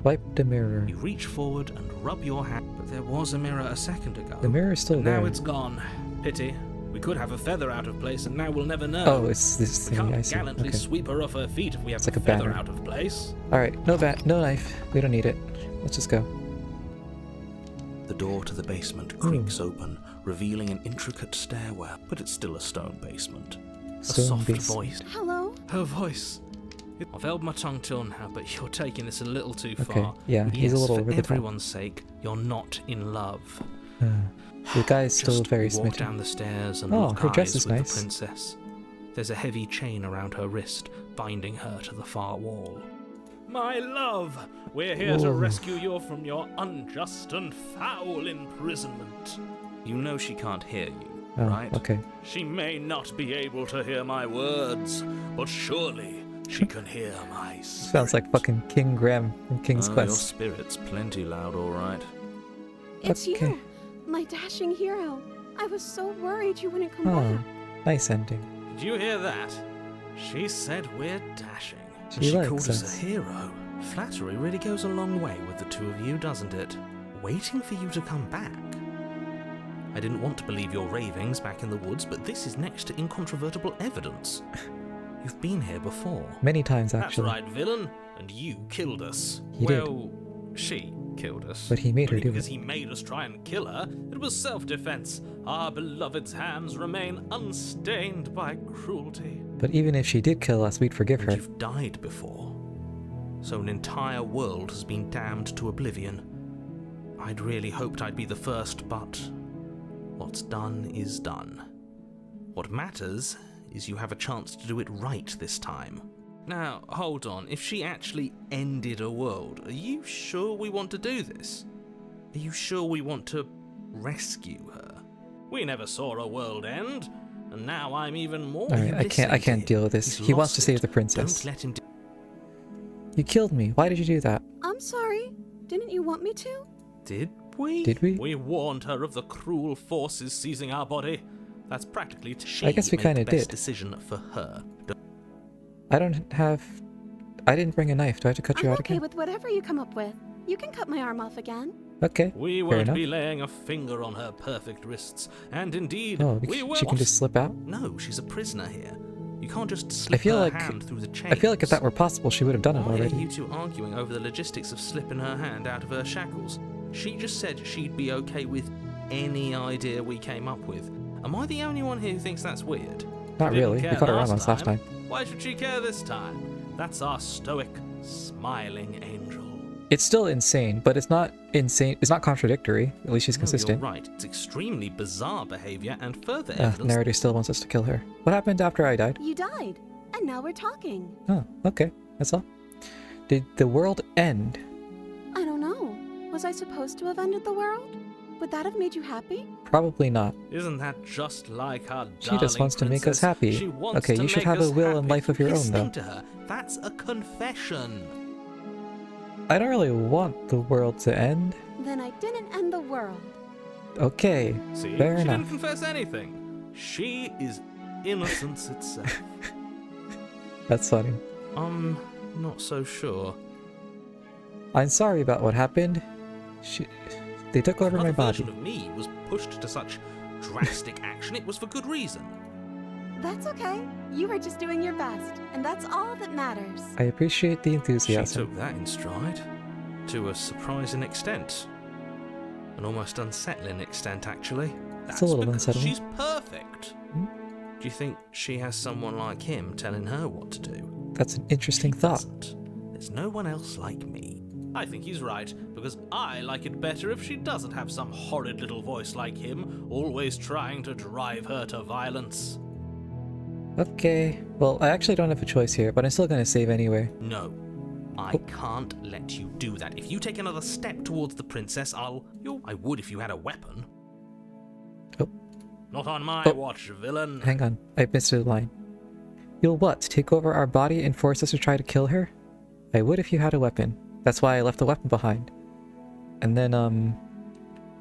Wipe the mirror. You reach forward and rub your hand, but there was a mirror a second ago. The mirror's still But there. now it's gone. Pity. We could have a feather out of place, and now we'll never know. Oh, it's this We thing. I can't see. gallantly Okay. sweep her off her feet if we have It's a like a feather banner. out of place. Alright, no no knife. We don't need it. Let's just go. The door to the basement creaks open, revealing an intricate stairwell, but it's still a stone basement. A Stone soft basement. voice. Hello? Her voice. I've held my tongue till now, but you're taking this a little too Okay, far. yeah, he's a Yes, little for over the top. everyone's sake, you're not in love. The guy's still Just very walk smitten. down the stairs and Oh, lock her dress eyes is with nice. the princess. There's a heavy chain around her wrist, binding her to the far wall. My love, we're here to Whoa. rescue you from your unjust and foul imprisonment. You know she can't hear you. Oh, right? okay. She may not be able to hear my words, but surely she can hear my spirit. Sounds like fucking King Graham from King's Your Quest. spirit's plenty loud, all right. It's Okay. you, my dashing hero. I was so worried you wouldn't come Oh, back. nice ending. Did you hear that? She said we're dashing. And She she likes called us. us a hero. Flattery really goes a long way with the two of you, doesn't it? Waiting for you to come back. I didn't want to believe your ravings back in the woods, but this is next to incontrovertible evidence. You've been here before. Many times, That's actually. right, villain. And you killed us. He did. Well, she killed us. But he made her Only do because it. he made us try and kill her. It was self-defense. Our beloved's hands remain unstained by cruelty. But even if she did kill us, we'd forgive And her. you've died before. So an entire world has been damned to oblivion. I'd really hoped I'd be the first, but what's done is done. What matters is you have a chance to do it right this time. Now, hold on. If she actually ended a world, are you sure we want to do this? Are you sure we want to rescue her? We never saw a world end, and now I'm even more. Alright, I can't listening to deal him. with this. He's He wants lost to save it. the princess. Don't let him. You killed me. Why did you do that? I'm sorry. Didn't you want me to? Did we? Did we? We warned her of the cruel forces seizing our body. That's practically she I guess we made kinda the best did. decision for her. I didn't bring a knife. Do I have to cut you I'm out okay again? with whatever you come up with. You can cut my arm off again. Okay. We fair won't enough. be laying a finger on her perfect wrists, and indeed, Oh, we will. she can just slip out? No, she's a prisoner here. You can't just slip feel her like- hand through the chains. I feel like if that were possible, she would have done it Why are already. you two arguing over the logistics of slipping her hand out of her shackles? She just said she'd be okay with any idea we came up with. Am I the only one here who thinks that's weird? Not She didn't really. We care caught her arm last time. Why should she care this time? That's our stoic, smiling angel. It's still insane, but it's not insane. It's not contradictory. At least she's No, consistent. you're right. It's extremely bizarre behavior and further Ah, evidence. narrator still wants us to kill her. What happened after I died? You died, and now we're talking. Oh, okay. That's all. Did the world end? I don't know. Was I supposed to have ended the world? Would that have made you happy? Probably not. Isn't that just like our She just darling wants to make us princess? happy. She wants Okay, to you should make have a us will and happy. life of your own, Listening though. to her, that's a confession. I don't really want the world to end. Then I didn't end the world. Okay, See, fair she enough. didn't confess anything. She is innocence itself. That's funny. I'm not so sure. I'm sorry about what happened. They took over my Another body. version of me was pushed to such drastic action. It was for good reason. That's okay. You were just doing your best, and that's all that matters. I appreciate the She enthusiasm. took that in stride, to a surprising extent. An almost unsettling extent, actually. It's a little because unsettling. She's perfect. Hmm? Do you think she has someone like him telling her what to do? That's an interesting She thought. doesn't. There's no one else like me. I think he's right, because I like it better if she doesn't have some horrid little voice like him, always trying to drive her to violence. Okay, well, I actually don't have a choice here, but I'm still gonna save anyway. No, I can't let you do that. If you take another step towards the princess, I would if you had a weapon. Oh. Not on my Oh. watch, villain. Hang on, I missed a line. You'll what, take over our body and force us to try to kill her? I would if you had a weapon. That's why I left the weapon behind. And then,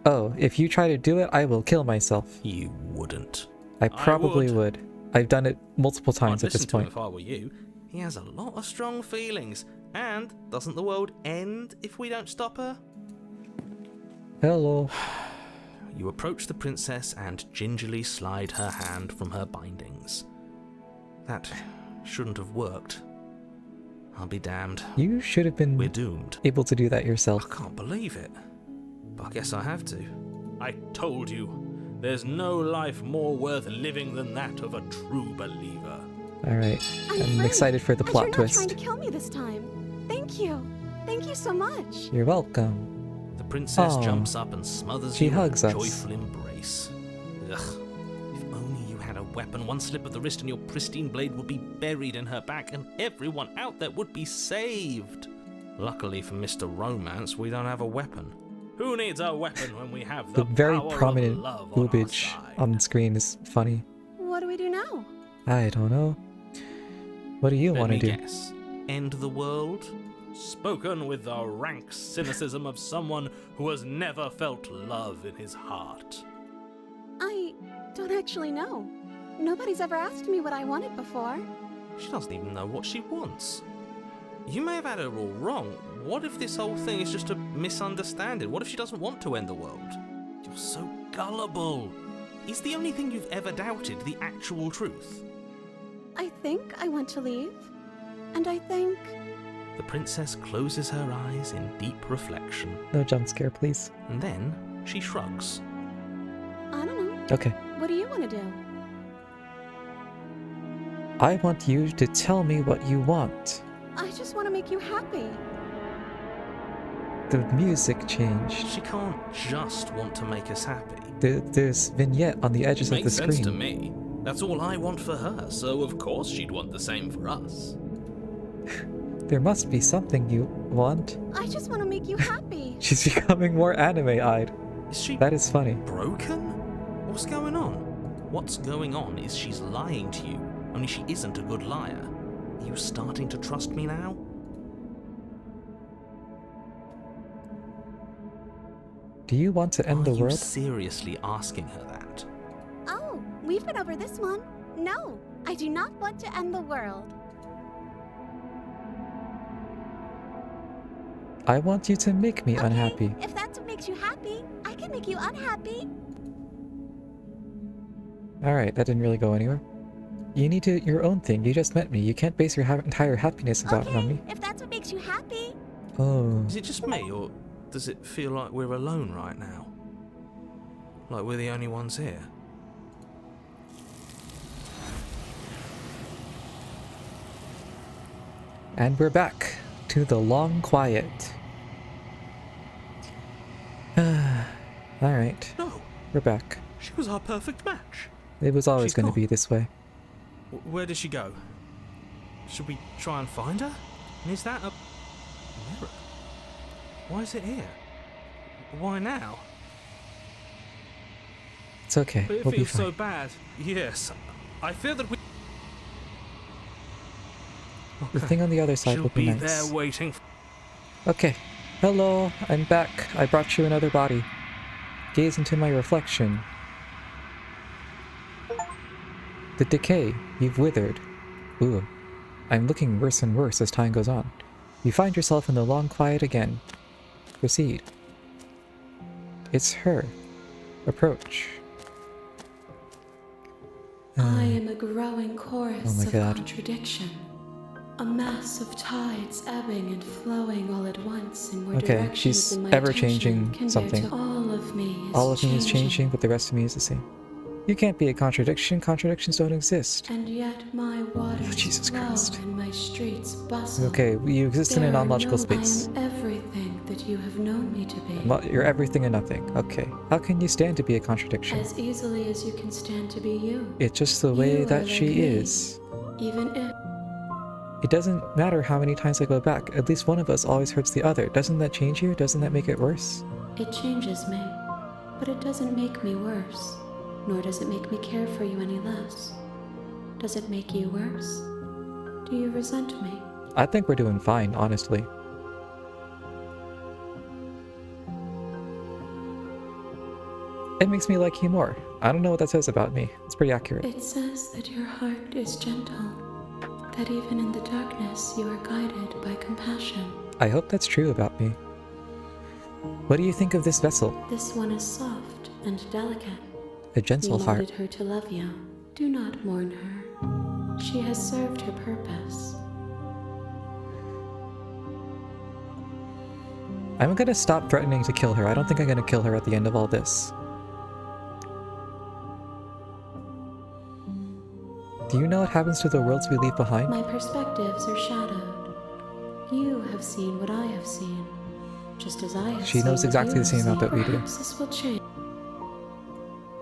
oh, if you try to do it, I will kill myself. You wouldn't. I probably would. would. I've done it multiple times I'd at this listen to him point. if I were you. He has a lot of strong feelings. And doesn't the world end if we don't stop her? Hello. You approach the princess and gingerly slide her hand from her bindings. That shouldn't have worked. I'll be damned. You should have been We're doomed. able to do that I yourself. can't believe it. But I guess I have to. I told you. There's no life more worth living than that of a true believer. Alright, I'm free, excited for the and plot you're not twist. trying to kill me this time. Thank you. Thank you so much. You're welcome. The princess Aw. jumps up and smothers She you hugs in a us. joyful embrace. Ugh. If only you had a weapon, one slip of the wrist and your pristine blade would be buried in her back and everyone out there would be saved. Luckily for Mr. Romance, we don't have a weapon. Who needs a weapon when we have The the very power prominent of love on our boobage side? on screen is funny. What do we do now? I don't know. What do you Let want to me do? guess. End the world? Spoken with the rank cynicism of someone who has never felt love in his heart. I don't actually know. Nobody's ever asked me what I wanted before. She doesn't even know what she wants. You may have had her all wrong. What if this whole thing is just a misunderstanding? What if she doesn't want to end the world? You're so gullible. Is the only thing you've ever doubted the actual truth? I think I want to leave. And I think... The princess closes her eyes in deep reflection, No jump scare, please. and then she shrugs. I don't know. Okay. What do you want to do? I want you to tell me what you want. I just want to make you happy. The music changed. She can't just want to make us happy. There's vignette on the edges of the Makes sense to screen. me. That's all I want for her, so of course she'd want the same for us. There must be something you want. I just want to make you happy. She's becoming more anime-eyed. Is she That is funny. broken? What's going on? What's going on is she's lying to you, only she isn't a good liar. Are you starting to trust me now? Do you want to end Are the you world? seriously asking her that? Oh, we've been over this one. No, I do not want to end the world. I want you to make me unhappy. Okay, if that's what makes you happy, I can make you unhappy. Alright, that didn't really go anywhere. You need to your own thing. You just met me. You can't base your entire happiness about it on me. If that's what makes you happy. Oh. Is it just me, or does it feel like we're alone right now? Like we're the only ones here? And we're back to the long quiet. Alright, No, we're back. she was our perfect match. It was always She's going to gone. be this way. Where did she go? Should we try and find her? And is that a mirror? Why is it here? Why now? It's okay. But it We'll be feels fine. so bad. Yes, I fear that we. The thing on the other side She'll will be be nice. there waiting. Okay. Hello, I'm back. I brought you another body. Gaze into my reflection. The decay. You've withered. Ooh. I'm looking worse and worse as time goes on. You find yourself in the long quiet again. Proceed. It's her. Approach. I am a growing chorus Oh my of God. contradiction. A mass of tides ebbing and flowing all at once in more Okay, directions she's than my ever-changing attention can bear something. to. All of me is All of me is changing, but the rest of me is the same. You can't be a contradiction. Contradictions don't exist. And yet my waters Jesus flow Christ. and my streets bustle. Okay, you exist in a There are non-logical no- space. I am everything that you have known me to be. Well, you're everything and nothing. Okay. How can you stand to be a contradiction? As easily as you can stand to be you. It's just the way You are that like she me. is. Even if It doesn't matter how many times I go back. At least one of us always hurts the other. Doesn't that change you? Doesn't that make it worse? it changes me, but it doesn't make me worse. Nor does it make me care for you any less. Does it make you worse? Do you resent me? I think we're doing fine, honestly. It makes me like you more. I don't know what that says about me. It's pretty accurate. It says that your heart is gentle, that even in the darkness you are guided by compassion. I hope that's true about me. What do you think of this vessel? This one is soft and delicate. A You gentle heart. molded her to love you. Do not mourn her. She has served her purpose. I'm gonna stop threatening to kill her. I don't think I'm gonna kill her at the end of all this. Do you know what happens to the worlds we leave behind? My perspectives are shadowed. You have seen what I have seen, just as I have She seen knows what exactly you the same have amount that we do. Perhaps this will change.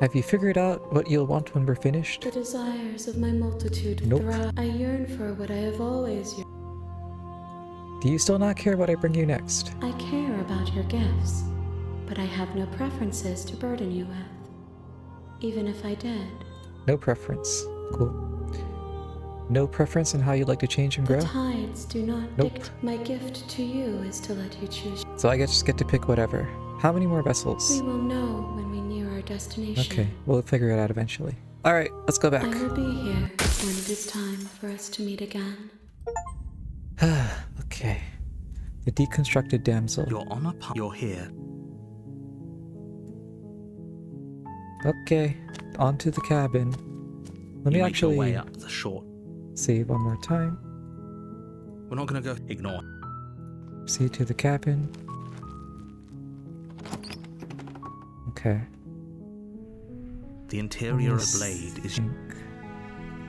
Have you figured out what you'll want when we're finished? The desires of my multitude Nope. thrive. I yearn for what I have always yearned. Do you still not care what I bring you next? I care about your gifts. but I have no preferences to burden you with. Even if I did. No preference. Cool. No preference in how you'd like to change and The grow? tides do not Nope. My gift to you is to let you choose. So I just get to pick whatever. How many more We vessels? will know when we near our destination. Okay, we'll figure it out eventually. Alright, let's go I back. will be here when it is time for us to meet again. Okay. The deconstructed damsel. You're on a you're here. Okay, onto the cabin. Let me You make your way actually up the shore. save one more time. We're not gonna go. Ignore. See to the cabin. Okay. The interior of Let me Blade is. think.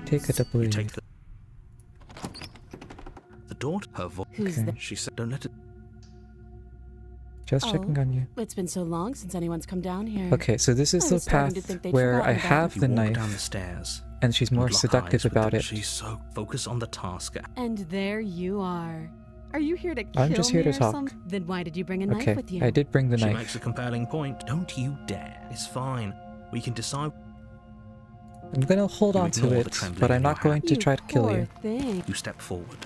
Take a double You E. take the daughter. Her voice. Who's Okay. that? She said, "Don't let it." Just Oh. checking on you. It's been so long since anyone's come down here. Okay, so this is I the was starting to path think they'd where I forgotten about have You the walk knife, down the stairs. and she's more and lock seductive eyes with about them. it. She's so focused on the task. And there you are. Are you here to kill I'm just here me to or talk. some- Then why did you bring a knife Okay, with you? I did bring the She knife. makes a compelling point. Don't you dare. It's fine. We can decide. I'm gonna hold You on to ignore the it, trembling but I'm in not your going to You try to kill poor you. thing. You step forward.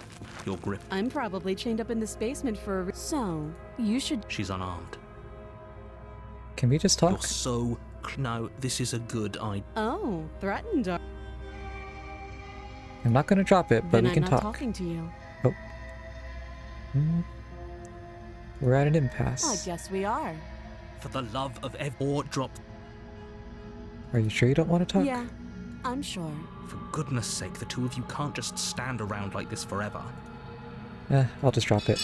Your grip. I'm probably chained up in this basement for a So, you should... She's unarmed. Can we just You're talk? so. No, this is a good idea. Oh, threatened. I'm not gonna drop it, but Then we I'm can not talk. talking to you. Hmm. We're at an I impasse. guess we are. For the love of or drop. Are you sure you don't want to talk? Yeah, I'm sure. For goodness sake, the two of you can't just stand around like this forever. I'll just drop it.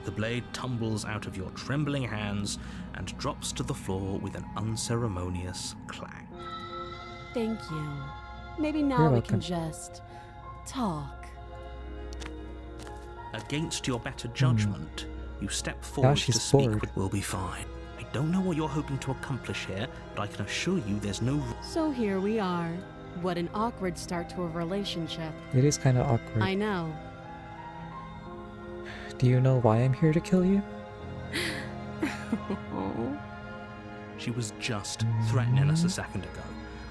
The blade tumbles out of your trembling hands and drops to the floor with an unceremonious clang. Thank you. Maybe now You're we welcome. can just... talk. Against your better judgment, you step forward she's to speak. bored. We'll be fine. I don't know what you're hoping to accomplish here, but I can assure you there's no. So here we are. What an awkward start to a relationship. It is kind of awkward. I know. Do you know why I'm here to kill you? She was just threatening us a second ago.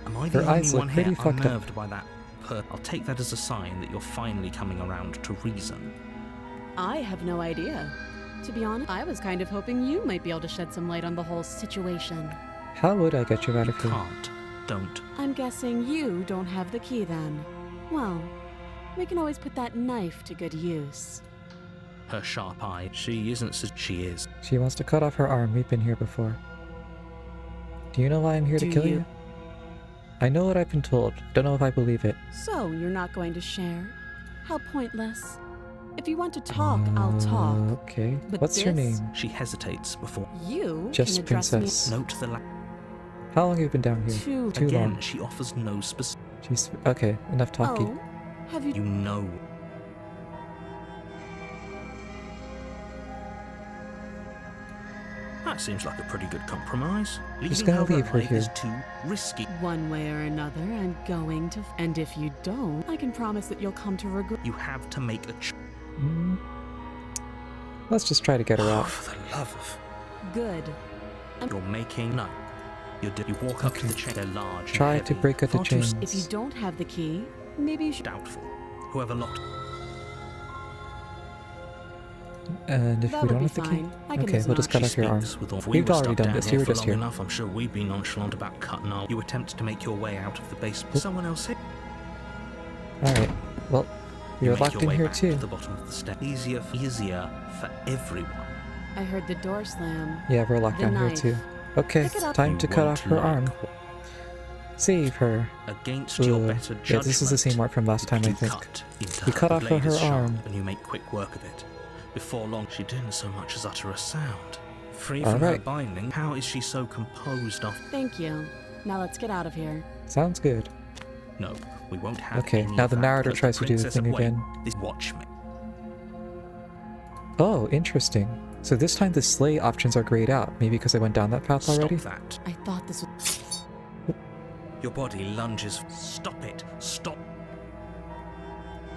Am I the Her only eyes look one here pretty fucked up. unnerved by that? I'll take that as a sign that you're finally coming around to reason. I have no idea. To be honest, I was kind of hoping you might be able to shed some light on the whole situation. How would I get you out You of here? can't. Don't. I'm guessing you don't have the key then. Well, we can always put that knife to good use. Her sharp eye. She isn't. She is. She wants to cut off her arm. We've been here before. Do you know why I'm here to Do kill you? you? I know what I've been told. Don't know if I believe it. So, you're not going to share? How pointless. If you want to talk, I'll talk. Okay. But What's your this- name? She hesitates before. You Just can address Princess. Note the How long have you been down me here? too. Too Again, long. she offers no specific. She's okay. Enough talking. Oh, have you... You know. That seems like a pretty good compromise. Just Leaving gonna her leave her alive is here. too risky. One way or another, I'm going to... And if you don't, I can promise that you'll come to regret... You have to make a choice. Mm. Let's just try to get her out. For the love of. Good. You're making. No. You walk up to Okay. the chain. They're large. and Try to heavy, break out the far too chains. If you don't have the key, maybe you should... Doubtful. Whoever locked. And if That we would don't be have the key, fine. I can okay, listen we'll just on. cut She off your arm. speaks with all- If We've were already stuck done down this. here You were for just long here. enough, I'm sure we'd be nonchalant about cutting our. You attempt to make your way out of the basement. Someone else here. All right. Well, You you're make locked your in way here back too. To the bottom of the step. Easier for everyone. I heard the door slam. Yeah, we're locked The down here knife. too. Okay, Pick it up. time You to cut won't off her like arm. Save her. Against your Ugh. better Yeah, judgment. this is the same mark from last time, I you think. cut into We her. cut The off blade her is sharp, arm. and you make quick work of it. Before long, she didn't so much as utter a sound. Free All from her right. binding, how is she so composed of? Thank you. Now let's get out of here. Sounds good. No, we won't have. Okay, any now of the that, narrator because tries to do the princess thing of Wayne- again. This watch me. Oh, interesting. So this time the slay options are grayed out. Maybe because I went down that path Stop already? that. I thought this was... Your body lunges. Stop it. Stop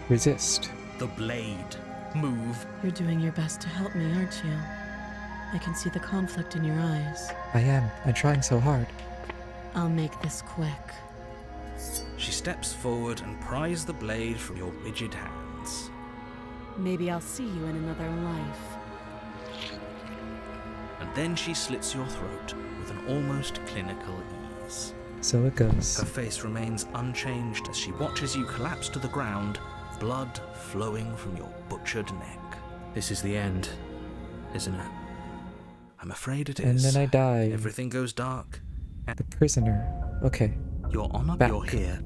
Resist. the blade. Move. You're doing your best to help me, aren't you? I can see the conflict in your eyes. I am. I'm trying so hard. I'll make this quick. She steps forward and pries the blade from your rigid hands. Maybe I'll see you in another life. And then she slits your throat with an almost clinical ease. So it goes. Her face remains unchanged as she watches you collapse to the ground, blood flowing from your butchered neck. This is the end, isn't it? I'm afraid it And is. then I die. Everything goes dark. The prisoner. Okay. Your honor, Back. you're here.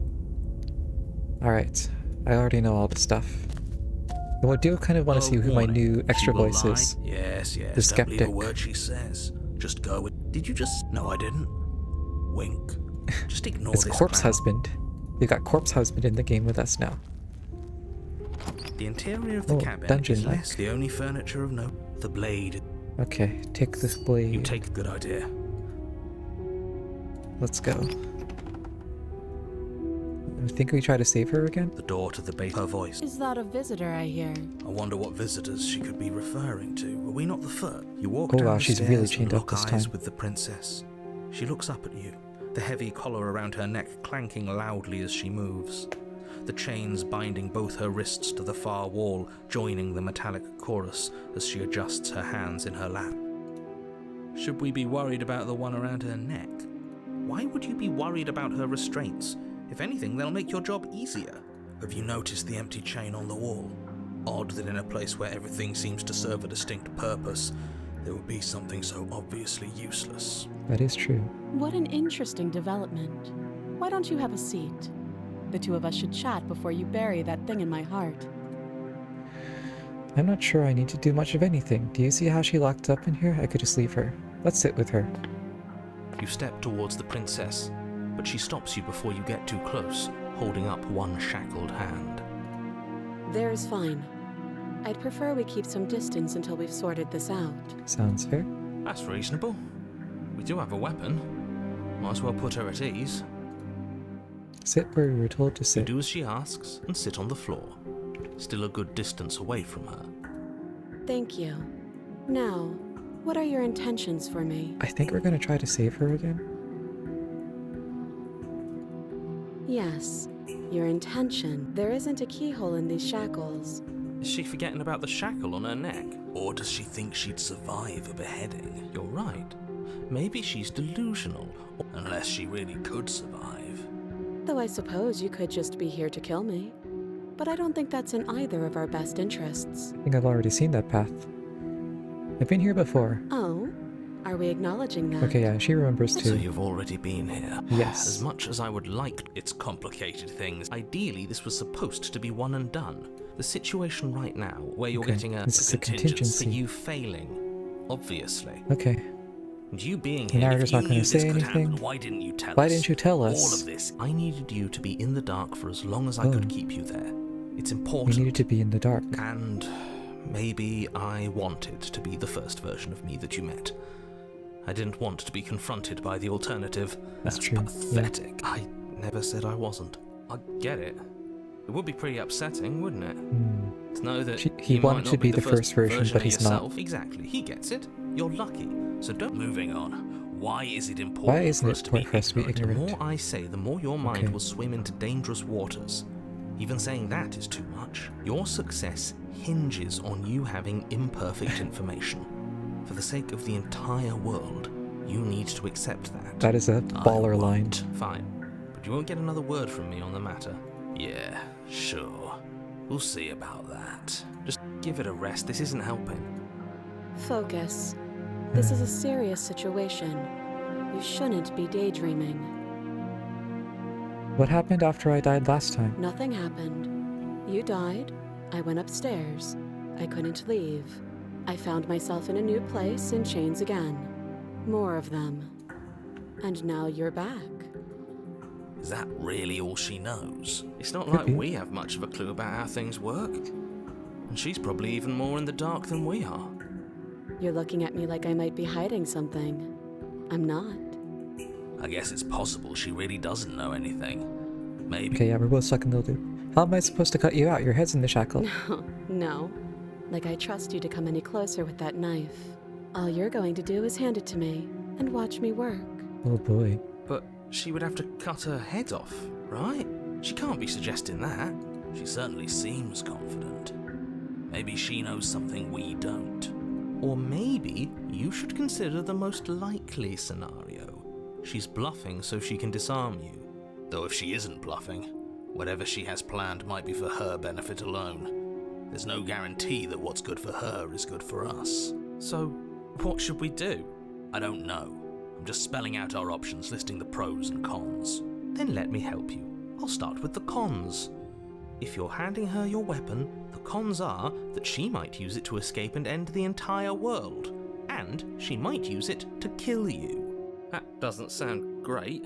Alright. I already know all the stuff. I do kind of want to see who my warning. new extra She will voice lie. is. Yes, yes. The Don't believe a skeptic. word she says. Just go with... Did you just... No, I didn't. Wink. Just ignore It's this Corpse clown. Husband. We got Corpse Husband in the game with us now. The interior of the Oh, cabin dungeon-like. is less the only furniture of note. The blade. Okay, take this blade. You take a good idea. Let's go. I think we try to save her again? The door to the base. Her voice. Is that a visitor I hear? I wonder what visitors she could be referring to. Were we not the first? You walk Oh, down wow, the she's stairs really and chained up lock this eyes time. with the princess. She looks up at you, the heavy collar around her neck clanking loudly as she moves. The chains binding both her wrists to the far wall, joining the metallic chorus as she adjusts her hands in her lap. Should we be worried about the one around her neck? Why would you be worried about her restraints? If anything, they'll make your job easier. Have you noticed the empty chain on the wall? Odd that in a place where everything seems to serve a distinct purpose, there would be something so obviously useless. That is true. What an interesting development. Why don't you have a seat? The two of us should chat before you bury that thing in my heart. I'm not sure I need to do much of anything. Do you see how she locked up in here? I could just leave her. Let's sit with her. You step towards the princess, but she stops you before you get too close, holding up one shackled hand. There's fine. I'd prefer we keep some distance until we've sorted this out. Sounds fair. That's reasonable. We do have a weapon. Might as well put her at ease. Sit where we were told to You sit. do as she asks and sit on the floor, still a good distance away from her. Thank you. Now, what are your intentions for me? I think we're gonna try to save her again. Yes, your intention. There isn't a keyhole in these shackles. Is she forgetting about the shackle on her neck? Or does she think she'd survive a beheading? You're right. Maybe she's delusional. Unless she really could survive. Though I suppose you could just be here to kill me. But I don't think that's in either of our best interests. I think I've already seen that path. I've been here before. Oh? Are we acknowledging that? Okay, yeah, she remembers So too. you've already been here. Yes. As much as I would like its complicated things, ideally this was supposed to be one and done. The situation right now, where you're Okay, getting a this is a contingency. for you failing, obviously. Okay. And you being The here, narrator's If you not gonna knew say this could anything. happen, why didn't you tell Why us? didn't you tell All us? of this. I needed you to be in the dark for as long as I Oh. could keep you there. It's We important. needed to be in the dark. And maybe I wanted to be the first version of me that you met. I didn't want to be confronted by the alternative. That's true, yeah. Pathetic. I never said I wasn't. I get it. It would be pretty upsetting, wouldn't it? Hmm. To know that He you wanted might to not be the first version, but of he's not. yourself. Exactly. He gets it. You're lucky. So don't. Moving on. Why is it important Why isn't for it us to be important for us to be ignorant? The ignorant? more I say, the more your mind Okay. will swim into dangerous waters. Even saying that is too much. Your success hinges on you having imperfect information. For the sake of the entire world, you need to accept that. That is a I baller line. won't. Fine. But you won't get another word from me on the matter. Yeah, sure. We'll see about that. Just give it a rest. This isn't helping. Focus. This is a serious situation. You shouldn't be daydreaming. What happened after I died last time? Nothing happened. You died. I went upstairs. I couldn't leave. I found myself in a new place in chains again. More of them. And now you're back. Is that really all she knows? It's not Could like be. we have much of a clue about how things work. And she's probably even more in the dark than we are. You're looking at me like I might be hiding something. I'm not. I guess it's possible she really doesn't know anything. Maybe. Okay, yeah, we're both stuck in the loop. How am I supposed to cut you out? Your head's in the shackle. No. Like I trust you to come any closer with that knife. All you're going to do is hand it to me and watch me work. Oh boy. But she would have to cut her head off, right? She can't be suggesting that. She certainly seems confident. Maybe she knows something we don't. Or maybe you should consider the most likely scenario. She's bluffing so she can disarm you. Though if she isn't bluffing, whatever she has planned might be for her benefit alone. There's no guarantee that what's good for her is good for us. So, what should we do? I don't know. I'm just spelling out our options, listing the pros and cons. Then let me help you. I'll start with the cons. If you're handing her your weapon, the cons are that she might use it to escape and end the entire world, and she might use it to kill you. That doesn't sound great.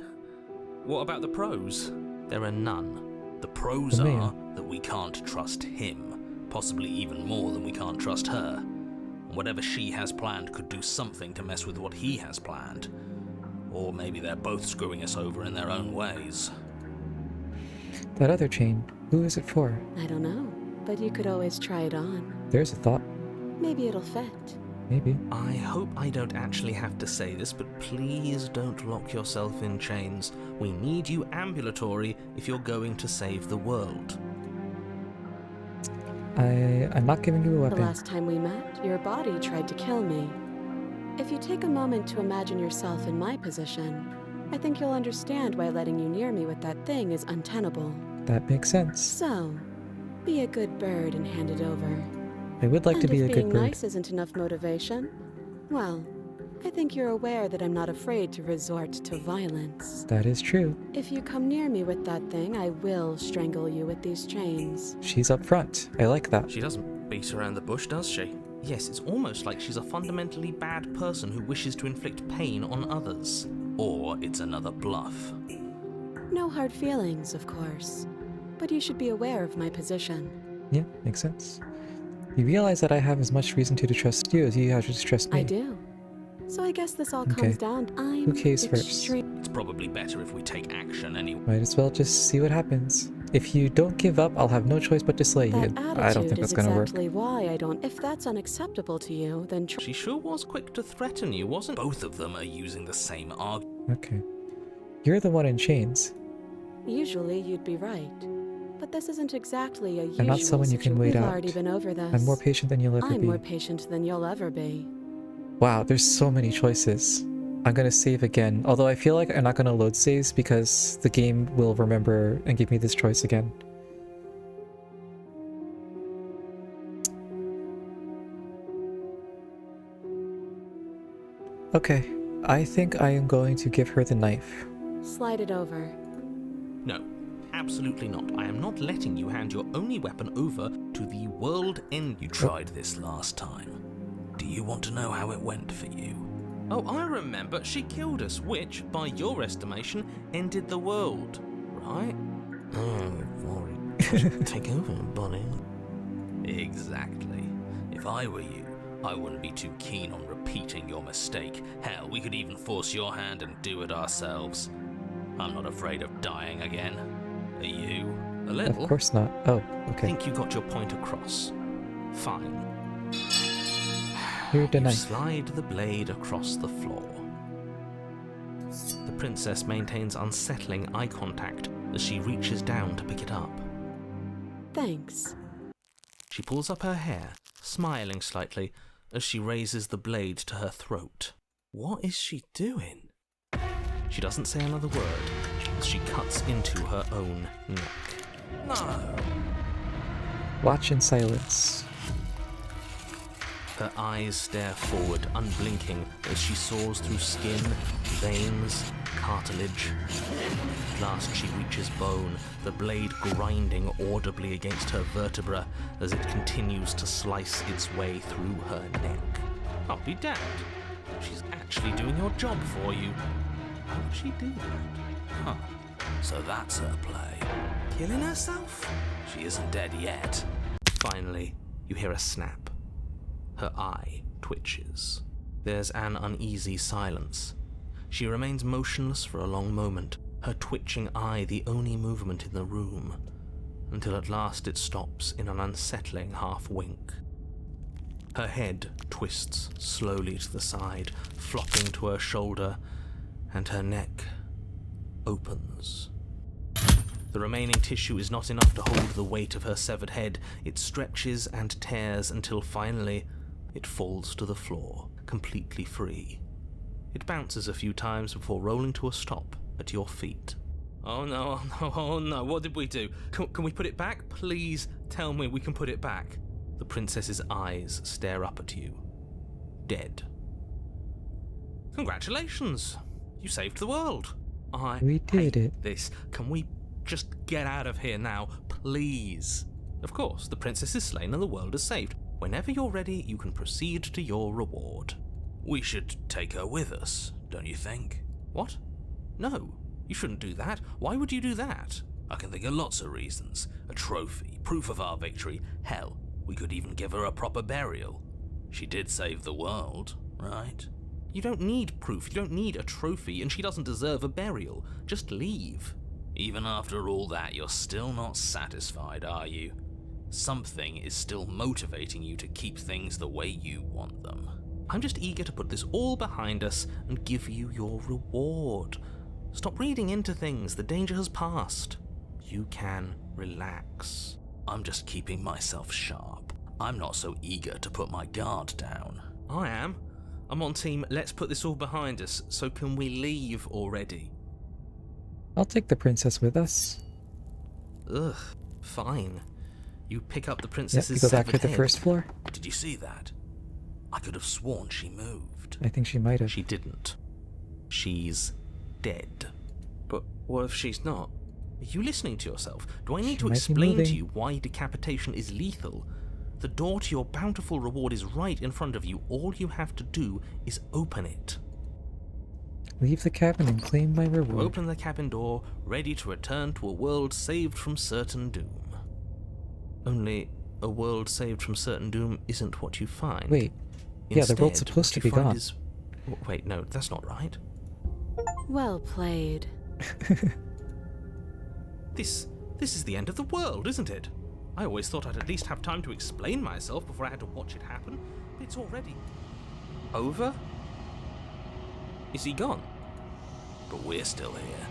What about the pros? There are none. The pros Oh, man. are that we can't trust him, possibly even more than we can't trust her. Whatever she has planned could do something to mess with what he has planned. Or maybe they're both screwing us over in their own ways. That other chain, who is it for? I don't know, but you could always try it on. There's a thought. Maybe it'll fit. Maybe. I hope I don't actually have to say this, but please don't lock yourself in chains. We need you ambulatory if you're going to save the world. I'm not giving you a The weapon. last time we met, your body tried to kill me. If you take a moment to imagine yourself in my position, I think you'll understand why letting you near me with that thing is untenable. That makes sense. So, be a good bird and hand it over. I would like and to be if a good being bird. nice isn't enough motivation, well, I think you're aware that I'm not afraid to resort to violence. That is true. If you come near me with that thing, I will strangle you with these chains. She's up front. I like that. She doesn't beat around the bush, does she? Yes, it's almost like she's a fundamentally bad person who wishes to inflict pain on others. Or it's another bluff. No hard feelings, of course, but you should be aware of my position. Yeah, makes sense. You realize that I have as much reason to trust you as you have to trust me. I do. So I guess this all Okay. comes down. I'm Who caves first? extreme- It's probably better if we take action anyway. Might as well just see what happens. If you don't give up, I'll have no choice but to slay you. That I don't attitude think is that's gonna work. exactly why I don't. If that's unacceptable to you, then She sure was quick to threaten you, wasn't Both of them are using the same argument. Okay. You're the one in chains. usually you'd be right. But this isn't exactly a usual I'm not someone you can situ- wait We've out. already been over this. I'm more patient than you'll ever I'm be. more patient than you'll ever be. Wow, there's so many choices. I'm gonna save again, although I feel like I'm not gonna load saves because the game will remember and give me this choice again. Okay, I think I am going to give her the knife. Slide it over. No, absolutely not. I am not letting you hand your only weapon over to the world end. You tried this last time. Do you want to know how it went for you? Oh, I remember. She killed us, which, by your estimation, ended the world, right? Take over, buddy. Exactly. If I were you, I wouldn't be too keen on repeating your mistake. Hell, we could even force your hand and do it ourselves. I'm not afraid of dying again. Are you? A Of little. course not. Oh, I okay. think you got your point across. Fine. Here's the You knife. slide the blade across the floor. The princess maintains unsettling eye contact as she reaches down to pick it up. Thanks. She pulls up her hair, smiling slightly as she raises the blade to her throat. What is she doing? She doesn't say another word as she cuts into her own neck. No. Watch in silence. Her eyes stare forward, unblinking, as she saws through skin, veins, cartilage. At last she reaches bone, the blade grinding audibly against her vertebra as it continues to slice its way through her neck. I'll be damned. She's actually doing your job for you. How would she do that? Huh. So that's her play. Killing herself? She isn't dead yet. Finally, you hear a snap. Her eye twitches. There's an uneasy silence. She remains motionless for a long moment, her twitching eye the only movement in the room, until at last it stops in an unsettling half-wink. Her head twists slowly to the side, flopping to her shoulder, and her neck opens. The remaining tissue is not enough to hold the weight of her severed head. It stretches and tears until finally it falls to the floor, completely free. It bounces a few times before rolling to a stop at your feet. Oh no, oh no, oh no, what did we do? Can we put it back? Please tell me we can put it back. The princess's eyes stare up at you. Dead. Congratulations! You saved the world. We did it. This. Can we just get out of here now, please? Of course, the princess is slain and the world is saved. Whenever you're ready, you can proceed to your reward. We should take her with us, don't you think? What? No, you shouldn't do that. Why would you do that? I can think of lots of reasons. A trophy, proof of our victory. Hell, we could even give her a proper burial. She did save the world, right? You don't need proof, you don't need a trophy, and she doesn't deserve a burial. Just leave. Even after all that, you're still not satisfied, are you? Something is still motivating you to keep things the way you want them. I'm just eager to put this all behind us and give you your reward. Stop reading into things, the danger has passed. You can relax. I'm just keeping myself sharp. I'm not so eager to put my guard down. I am. I'm on team, let's put this all behind us, so can we leave already? I'll take the princess with us. Ugh, fine. You pick up the Yep, princess's you go back to severed the head. first floor. Did you see that? I could have sworn she moved. I think she might have. She didn't. She's dead. But what if she's not? Are you listening to yourself? Do I need She to might be explain to moving. you why decapitation is lethal? The door to your bountiful reward is right in front of you. All you have to do is open it. Leave the cabin and claim my You reward. open the cabin door, ready to return to a world saved from certain doom. Only, a world saved from certain doom isn't what you find. Wait. Yeah, the world's Instead, supposed to what you be find gone. is- Wait, no, that's not right. Well played. This is the end of the world, isn't it? I always thought I'd at least have time to explain myself before I had to watch it happen. But it's already over? Is he gone? But we're still here.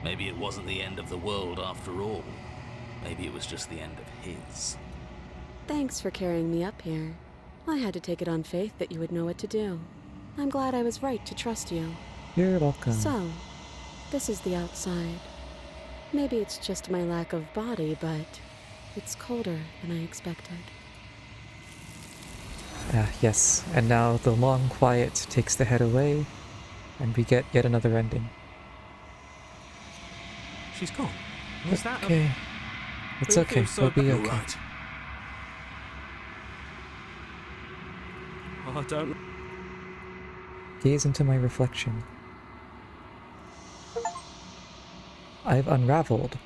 Maybe it wasn't the end of the world after all. Maybe it was just the end of his. Thanks for carrying me up here. I had to take it on faith that you would know what to do. I'm glad I was right to trust you. You're welcome. So, this is the outside. Maybe it's just my lack of body, but it's colder than I expected. Yes, and now the long quiet takes the head away, and we get yet another ending. She's gone. Was that Okay. It's It okay. feels so We'll be You're okay. right. Oh, don't. Gaze into my reflection. I've unraveled.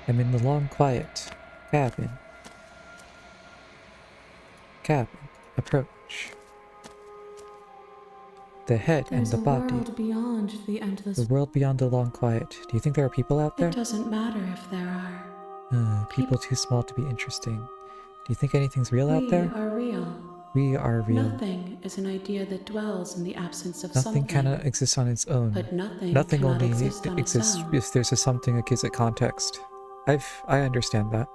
I'm in the long quiet. Cabin. Approach. The head and There's the a body. world beyond the endless. The world beyond the long quiet. Do you think there are people out there? It doesn't matter if there are. People too small to be interesting. Do you think anything's real out We there? are real. We are real. Nothing is an idea that dwells in the absence of Nothing something. cannot exist on its own. But nothing Nothing cannot only exist on its exists own. if there's a something that gives it context. I understand that.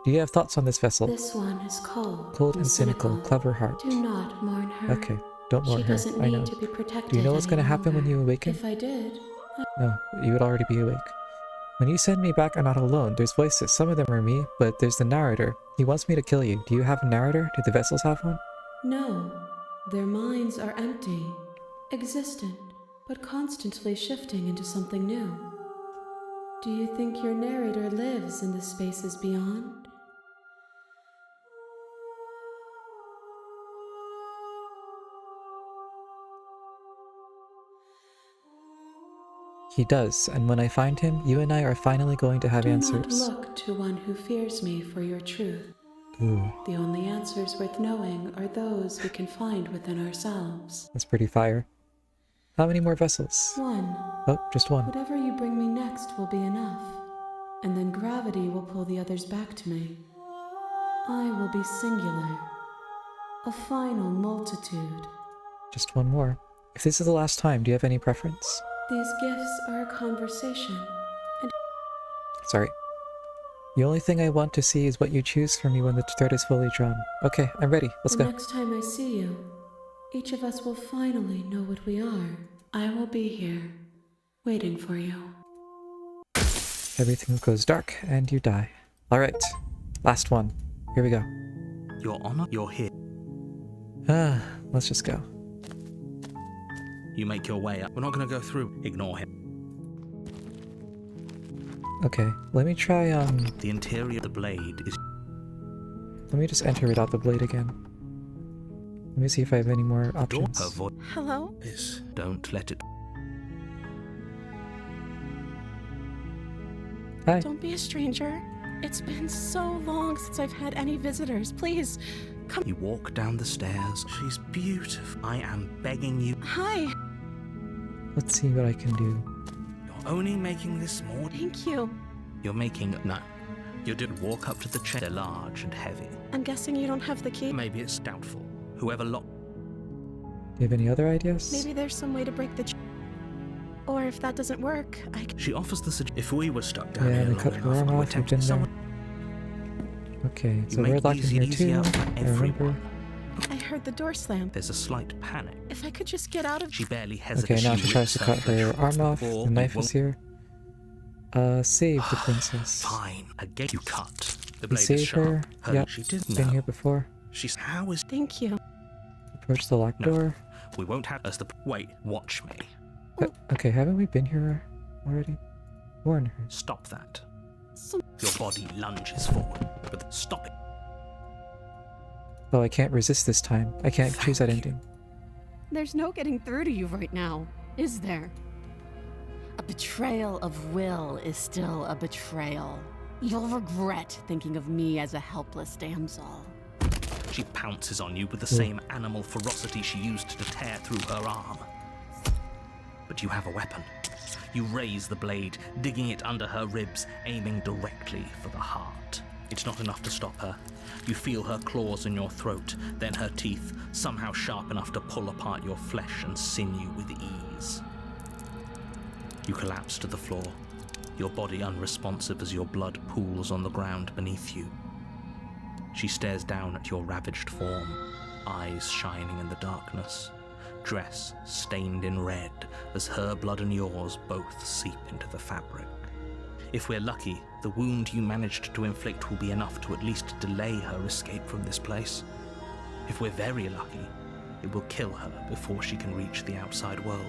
Do you have thoughts on this vessel? This one is cold. Cold and cynical, clever heart. Do not mourn her. Okay, don't mourn She her. doesn't I need know. to be protected. Do you know what's going to happen when you awaken? If I did, No, you would already be awake. When you send me back, I'm not alone. There's voices. Some of them are me, but there's the narrator. He wants me to kill you. Do you have a narrator? Do the vessels have one? no. Their minds are empty, existent, but constantly shifting into something new. Do you think your narrator lives in the spaces beyond? He does, and when I find him, you and I are finally going to have Do answers. not look to one who fears me for your truth. Ooh, The only answers worth knowing are those we can find within ourselves. that's pretty fire. How many more vessels? One. Oh, just one. Whatever you bring me next will be enough. And then gravity will pull the others back to me. I will be singular. A final multitude. Just one more. If this is the last time, do you have any preference? These gifts are a conversation. Sorry. The only thing I want to see is what you choose for me when the thread is fully drawn. Okay, I'm ready. Let's The go. next time I see you, each of us will finally know what we are. I will be here, waiting for you. Everything goes dark and you die. Alright. Last one. Here we go. Your Honor, you're here. Let's just go. You make your way up. We're not going to go through. Ignore him. Okay, let me try, The interior of the blade is... let me just enter without the blade again. Let me see if I have any more options. Her voice Hello? is... Don't let it... Hi. Don't be a stranger. It's been so long since I've had any visitors. Please, come. You walk down the stairs. She's beautiful. I am begging you. Hi. Let's see what I can do. You're only making this more... Thank you. You're making... No. You did walk up to the chair. They're large and heavy. I'm guessing you don't have the key. Maybe it's doubtful. Whoever locked... Do you have any other ideas? Maybe there's some way to break the or if that doesn't work, I can... She offers the if we were stuck down Yeah, here they long cut her enough, arm I would off. We've tempt been there. someone... Okay, so make we're locked in easy here easier too. for I remember. I heard the door slam. There's a slight panic. If I could just get out of... She barely hesitates. Okay, now she tries to cut her rips arm off. before The it knife won't- is here. Save the princess. Fine. Again, you cut. The You blade is save sharp. her. Yep. She didn't Been know. here before. She's... How is... Thank you. Approach the locked No. door. We won't have us the... Wait, watch me. Okay, haven't we been here already? Warn her. Stop that. Some... Your body lunges forward. But stop it. Oh, I can't resist this time. I can't choose that Thank you. ending. There's no getting through to you right now, is there? A betrayal of will is still a betrayal. You'll regret thinking of me as a helpless damsel. She pounces on you with the Ooh. same animal ferocity she used to tear through her arm. But you have a weapon. You raise the blade, digging it under her ribs, aiming directly for the heart. It's not enough to stop her. You feel her claws in your throat, then her teeth, somehow sharp enough to pull apart your flesh and sinew with ease. You collapse to the floor, your body unresponsive as your blood pools on the ground beneath you. She stares down at your ravaged form, eyes shining in the darkness, dress stained in red as her blood and yours both seep into the fabric. If we're lucky, the wound you managed to inflict will be enough to at least delay her escape from this place. If we're very lucky, it will kill her before she can reach the outside world.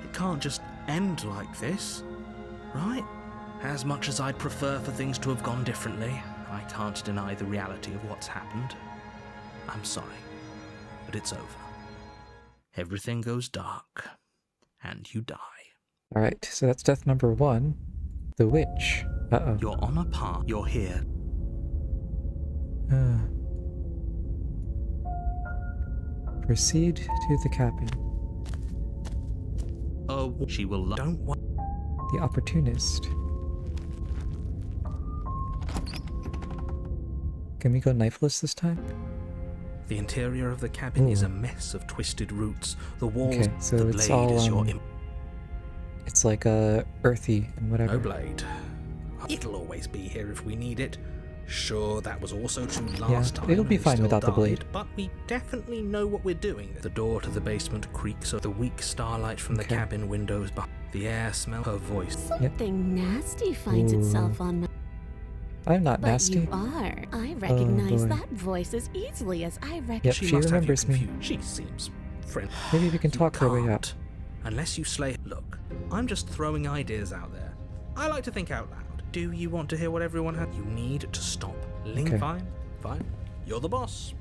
It can't just end like this, right? As much as I'd prefer for things to have gone differently, I can't deny the reality of what's happened. I'm sorry, but it's over. Everything goes dark, and you die. Alright, so that's death number 1. The witch. Uh-oh. You're on a path. You're here. Proceed to the cabin. Oh, she will. Don't want. The opportunist. Can we go knifeless this time? The interior of the cabin is Ooh. a mess of twisted roots. The walls. Okay, so the it's blade all, is your. It's like earthy and whatever. No blade. It'll always be here if we need it. Sure, that was also true last time. it'll be and we fine still without the blade. died, But we definitely know what we're doing. The door to the basement creaks of the weak starlight from the Okay. cabin windows. The air smells. Her voice. Something nasty finds Ooh. itself on my... I'm not But nasty. you are. I recognize boy. that voice as easily as I recognize... Yep, She she must have you remembers me. confused. She seems friendly. Maybe we can You talk our way up. can't, unless you slay. Look, I'm just throwing ideas out there. I like to think out loud. Do you want to hear what everyone has? You need to stop. Ling, Okay. fine. You're the boss.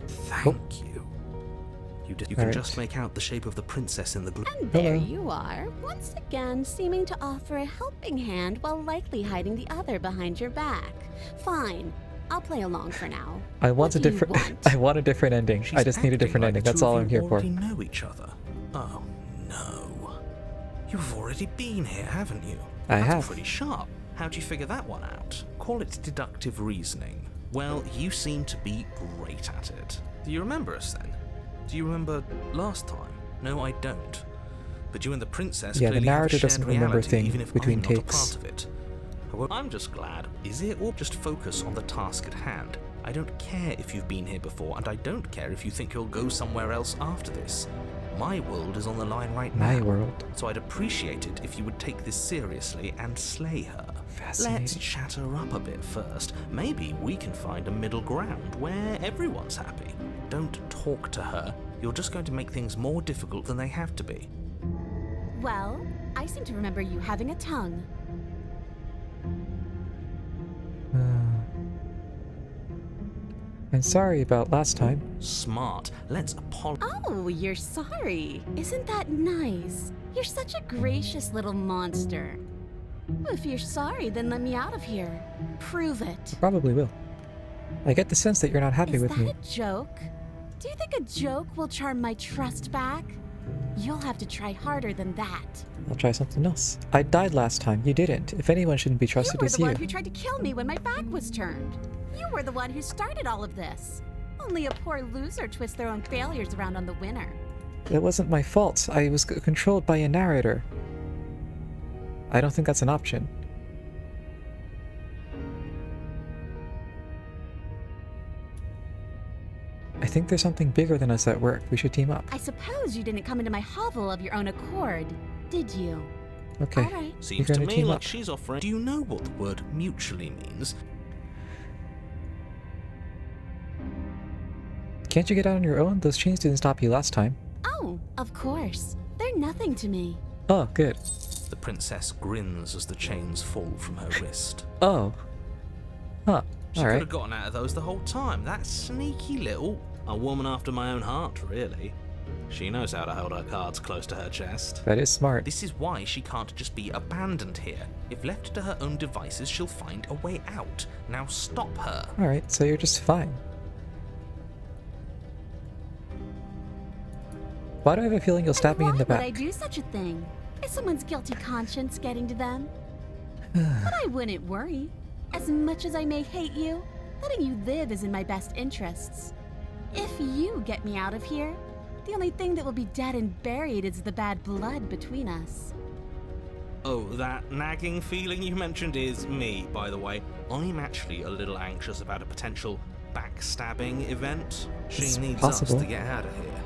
Thank you. You can Alright. just make out the shape of the princess in the blue. And there Hello. you are, once again seeming to offer a helping hand while likely hiding the other behind your back. Fine, I'll play along for now. I want What a do you different. want? I want a different ending. I just need a different ending. That's all I'm here for. You know each other. Oh no, you've already been here, haven't you? I That's have. pretty sharp. How'd you figure that one out? Call it deductive reasoning. Well, you seem to be great at it. Do you remember us then? Do you remember last time? No, I don't. But you and the princess Yeah, the clearly have a narrator shared doesn't remember a reality, thing even if between I'm not a takes. part of it. However, I'm just glad. Is it, or just focus on the task at hand? I don't care if you've been here before, and I don't care if you think you'll go somewhere else after this. My world is on the line right now. My world. So I'd appreciate it if you would take this seriously and slay her. Fascinating. Let's chat her up a bit first. Maybe we can find a middle ground where everyone's happy. Don't talk to her. You're just going to make things more difficult than they have to be. Well, I seem to remember you having a tongue. I'm sorry about last time. Smart. Let's apologize. Oh, you're sorry. Isn't that nice? You're such a gracious little monster. Well, if you're sorry, then let me out of here. Prove it. Probably will. I get the sense that you're not happy Is with that me. a joke? Do you think a joke will charm my trust back? You'll have to try harder than that. I'll try something else. I died last time. You didn't. If anyone shouldn't be trusted, You were it's the you. one who tried to kill me when my back was turned. You were the one who started all of this. Only a poor loser twists their own failures around on the winner. It wasn't my fault. I was controlled by a narrator. I don't think that's an option. I think there's something bigger than us at work. We should team up. I suppose you didn't come into my hovel of your own accord, did you? Okay. All right. Seems You're to gonna me team like up. she's offering. Do you know what the word mutually means? Can't you get out on your own? Those chains didn't stop you last time. Oh, of course. They're nothing to me. Oh, good. The princess grins as the chains fall from her wrist. Oh. Huh. She could Alright. have gotten out of those the whole time. That sneaky little... A woman after my own heart, really. She knows how to hold her cards close to her chest. That is smart. This is why she can't just be abandoned here. If left to her own devices, she'll find a way out. Now stop her. Alright, so you're just fine. Why do I have a feeling you'll stab me in the Why would I back? do such a thing? Is someone's guilty conscience getting to them? But I wouldn't worry. As much as I may hate you, letting you live is in my best interests. If you get me out of here, the only thing that will be dead and buried is the bad blood between us. Oh, that nagging feeling you mentioned is me, by the way. I'm actually a little anxious about a potential backstabbing event. She It's needs possible. us to get out of here.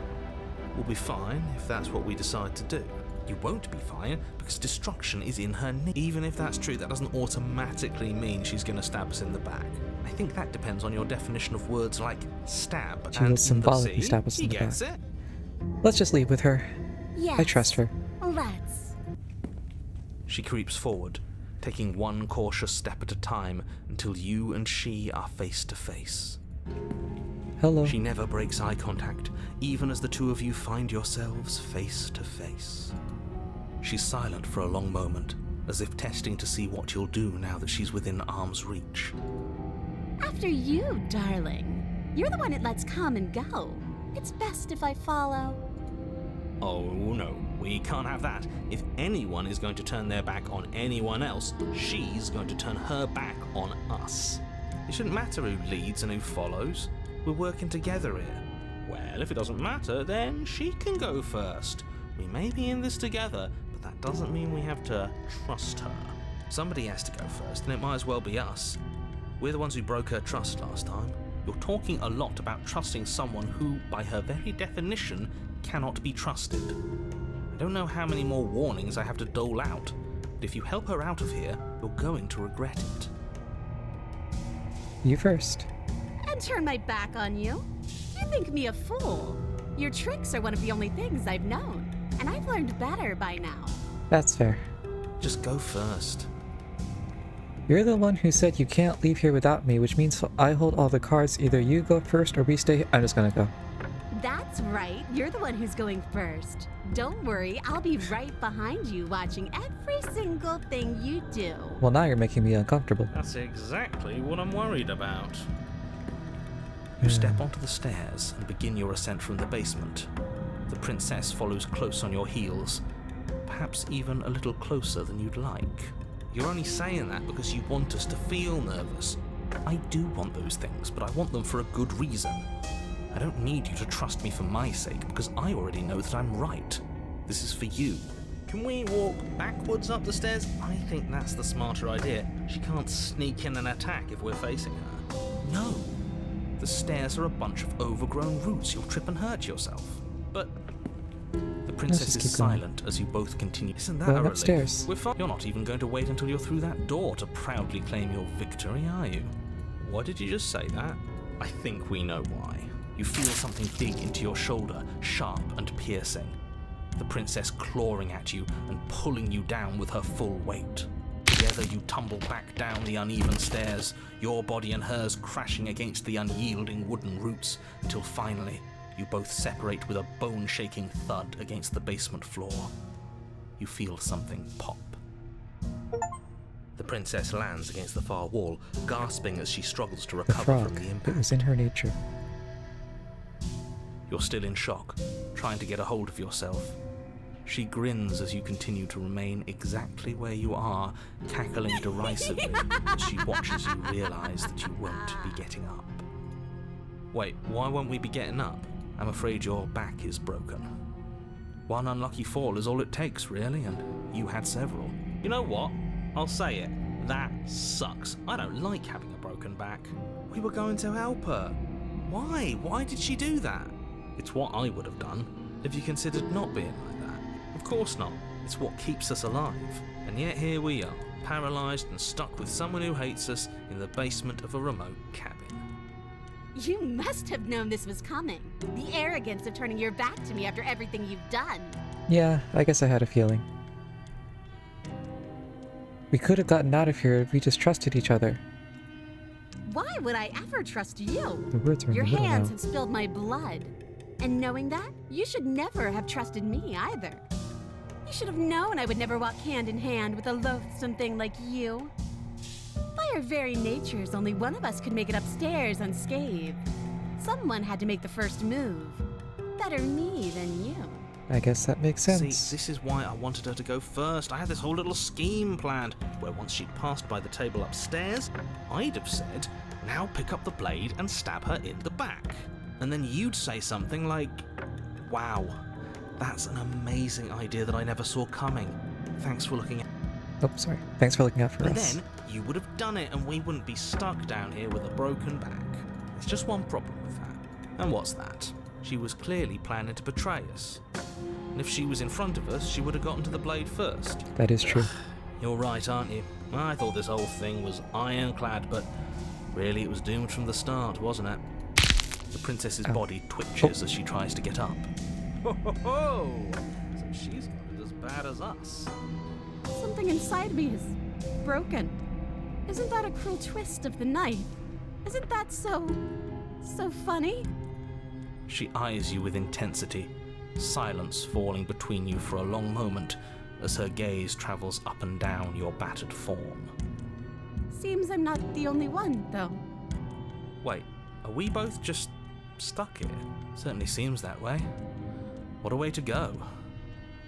We'll be fine if that's what we decide to do. You won't be fine because destruction is in her name. Even if that's true, that doesn't automatically mean she's going to stab us in the back. I think that depends on your definition of words like stab She will and symbolically see. stab us He in the gets back. it. Let's just leave with her. Yes. I trust her. Let's. She creeps forward, taking one cautious step at a time until you and she are face to face. Hello. She never breaks eye contact, even as the two of you find yourselves face to face. She's silent for a long moment, as if testing to see what you'll do now that she's within arm's reach. After you, darling. You're the one that lets come and go. It's best if I follow. Oh no, we can't have that. If anyone is going to turn their back on anyone else, she's going to turn her back on us. It shouldn't matter who leads and who follows. We're working together here. Well, if it doesn't matter, then she can go first. We may be in this together, but that doesn't mean we have to trust her. Somebody has to go first, and it might as well be us. We're the ones who broke her trust last time. You're talking a lot about trusting someone who, by her very definition, cannot be trusted. I don't know how many more warnings I have to dole out, but if you help her out of here, you're going to regret it. You first. And turn my back on you? You think me a fool? Your tricks are one of the only things I've known, and I've learned better by now. That's fair. Just go first. You're the one who said you can't leave here without me, which means I hold all the cards. Either you go first or we stay. I'm just gonna go. That's right, you're the one who's going first. Don't worry, I'll be right behind you watching every single thing you do. Well, now you're making me uncomfortable. That's exactly what I'm worried about. You step onto the stairs and begin your ascent from the basement. The princess follows close on your heels, perhaps even a little closer than you'd like. You're only saying that because you want us to feel nervous. I do want those things, but I want them for a good reason. I don't need you to trust me for my sake, because I already know that I'm right. This is for you. Can we walk backwards up the stairs? I think that's the smarter idea. She can't sneak in and attack if we're facing her. No. The stairs are a bunch of overgrown roots. You'll trip and hurt yourself. But the princess just is keep going. silent as you both continue. Isn't that Going a relief? upstairs. We're fine. You're not even going to wait until you're through that door to proudly claim your victory, are you? Why did you just say that? I think we know why. You feel something dig into your shoulder, sharp and piercing. The princess clawing at you and pulling you down with her full weight. Together you tumble back down the uneven stairs, your body and hers crashing against the unyielding wooden roots, until finally you both separate with a bone-shaking thud against the basement floor. You feel something pop. The princess lands against the far wall, gasping as she struggles to The recover frog. from the It impact. was in her nature. You're still in shock, trying to get a hold of yourself. She grins as you continue to remain exactly where you are, cackling derisively as she watches you realize that you won't be getting up. Wait, why won't we be getting up? I'm afraid your back is broken. One unlucky fall is all it takes, really, and you had several. You know what? I'll say it. That sucks. I don't like having a broken back. We were going to help her. Why? Why did she do that? It's what I would have done if you considered not being like that. Of course not. It's what keeps us alive. And yet here we are, paralysed and stuck with someone who hates us in the basement of a remote cabin. You must have known this was coming. The arrogance of turning your back to me after everything you've done. Yeah, I guess I had a feeling. We could have gotten out of here if we just trusted each other. Why would I ever trust you? The words are in Your the middle hands now. have spilled my blood. And knowing that, you should never have trusted me either. You should have known I would never walk hand in hand with a loathsome thing like you. By our very natures, only one of us could make it upstairs unscathed. Someone had to make the first move. Better me than you. I guess that makes sense. See, this is why I wanted her to go first. I had this whole little scheme planned, where once she'd passed by the table upstairs, I'd have said, now pick up the blade and stab her in the back. And then you'd say something like, wow, that's an amazing idea that I never saw coming. Thanks for looking at. Oh, sorry. Thanks for looking out for And us. then you would have done it and we wouldn't be stuck down here with a broken back. There's just one problem with that. And what's that? She was clearly planning to betray us. And if she was in front of us, she would have gotten to the blade first. That is true. You're right, aren't you? I thought this whole thing was ironclad, but really it was doomed from the start, wasn't it? The princess's Ow. body twitches as she tries to get up. Ho ho ho! So she's got it as bad as us. Something inside me is broken. Isn't that a cruel twist of the knife? Isn't that so funny? She eyes you with intensity, silence falling between you for a long moment as her gaze travels up and down your battered form. Seems I'm not the only one, though. Wait, are we both just stuck here? Certainly seems that way. What a way to go.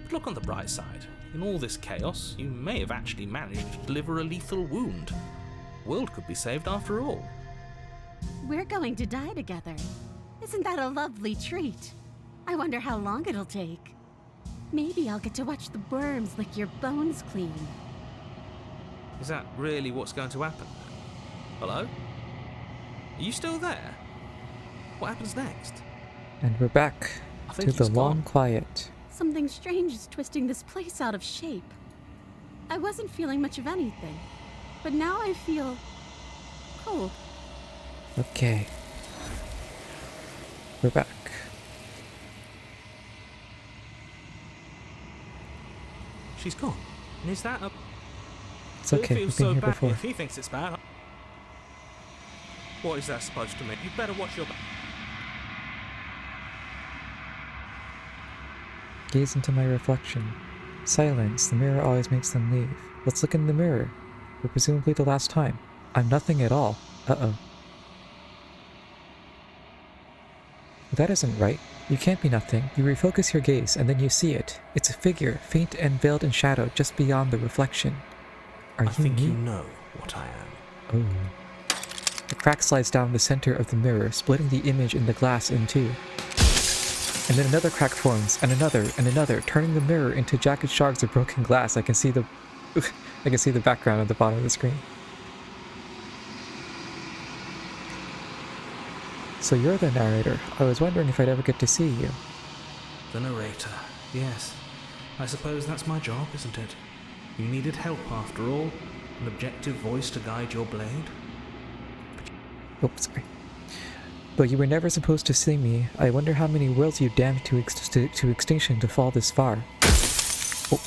But look on the bright side. In all this chaos, you may have actually managed to deliver a lethal wound. The world could be saved after all. We're going to die together. Isn't that a lovely treat? I wonder how long it'll take. Maybe I'll get to watch the worms lick your bones clean. Is that really what's going to happen? Hello? Are you still there? What happens next? And we're back I to think the he's long gone. quiet. Something strange is twisting this place out of shape. I wasn't feeling much of anything, but now I feel cold. Okay. We're back. She's gone. And is that a... It's okay, It we've feels been so here bad before. if he thinks it's bad. What is that supposed to mean? You better watch your back. Gaze into my reflection. Silence, the mirror always makes them leave. Let's look in the mirror. For presumably the last time. I'm nothing at all. Uh-oh. That isn't right. You can't be nothing. You refocus your gaze, and then you see it. It's a figure, faint and veiled in shadow, just beyond the reflection. Are I you think me? you know what I am. Oh. crack slides down the center of the mirror, splitting the image in the glass in two. And then another crack forms, and another, turning the mirror into jagged shards of broken glass. I can see the background at the bottom of the screen. So you're the narrator. I was wondering if I'd ever get to see you. The narrator, yes. I suppose that's my job, isn't it? You needed help after all. An objective voice to guide your blade. Oops, sorry. But you were never supposed to see me. I wonder how many worlds you damned to extinction to fall this far. Oh.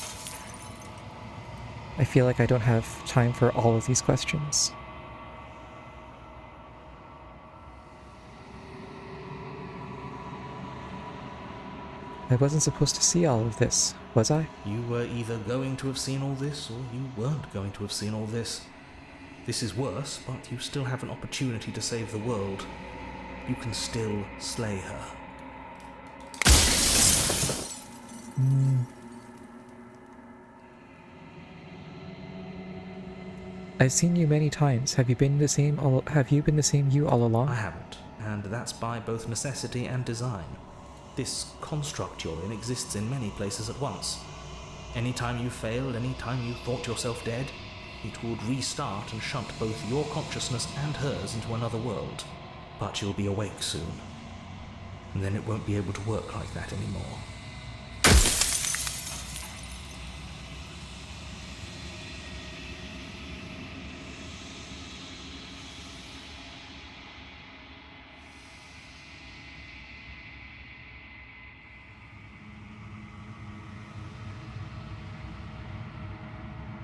I feel like I don't have time for all of these questions. I wasn't supposed to see all of this, was I? You were either going to have seen all this, or you weren't going to have seen all this. This is worse, but you still have an opportunity to save the world. You can still slay her. I've seen you many times. Have you been the same you all along? I haven't, and that's by both necessity and design. This construct you're in exists in many places at once. Anytime you failed, anytime you thought yourself dead, it would restart and shunt both your consciousness and hers into another world. But you'll be awake soon. And then it won't be able to work like that anymore.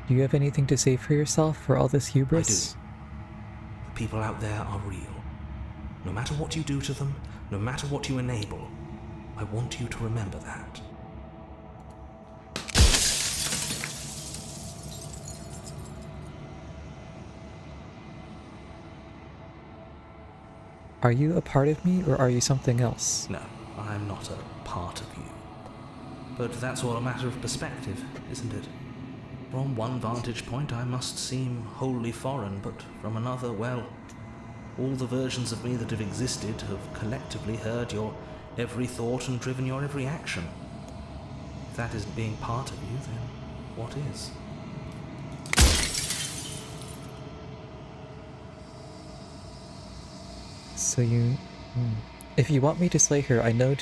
Do you have anything to say for yourself for all this hubris? I do. The people out there are real. No matter what you do to them, no matter what you enable, I want you to remember that. Are you a part of me, or are you something else? No, I'm not a part of you. But that's all a matter of perspective, isn't it? From one vantage point I must seem wholly foreign, but from another, well, all the versions of me that have existed have collectively heard your every thought and driven your every action. If that isn't being part of you, then what is? So you... If you want me to slay her, I need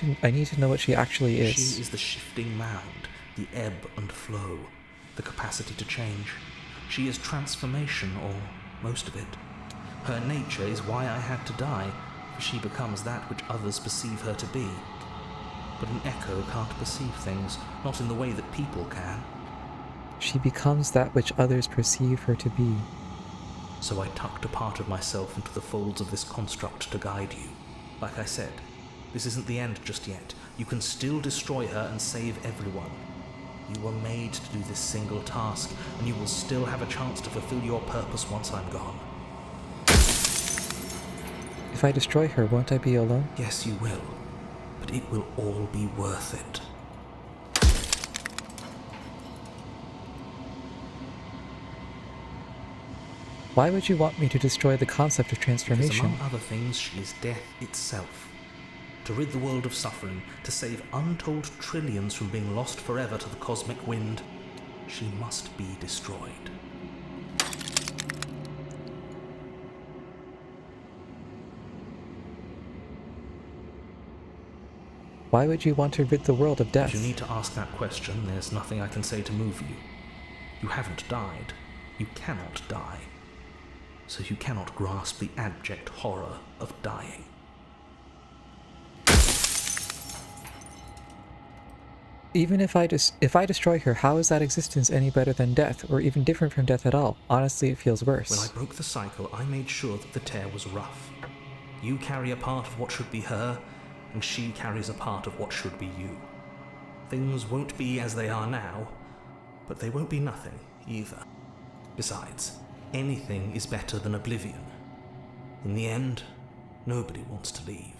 to know what she actually is. She is the shifting mound, the ebb and flow, the capacity to change. She is transformation, or most of it. Her nature is why I had to die, for she becomes that which others perceive her to be. But an echo can't perceive things, not in the way that people can. She becomes that which others perceive her to be. So I tucked a part of myself into the folds of this construct to guide you. Like I said, this isn't the end just yet. You can still destroy her and save everyone. You were made to do this single task, and you will still have a chance to fulfill your purpose once I'm gone. If I destroy her, won't I be alone? Yes, you will. But it will all be worth it. Why would you want me to destroy the concept of Because transformation? among other things, she is death itself. To rid the world of suffering, to save untold trillions from being lost forever to the cosmic wind, she must be destroyed. Why would you want to rid the world of death? If you need to ask that question, there's nothing I can say to move you. You haven't died. You cannot die. So you cannot grasp the abject horror of dying. Even if I destroy her, how is that existence any better than death, or even different from death at all? Honestly, it feels worse. When I broke the cycle, I made sure that the tear was rough. You carry a part of what should be her, and she carries a part of what should be you. Things won't be as they are now, but they won't be nothing either. Besides, anything is better than oblivion. In the end, nobody wants to leave.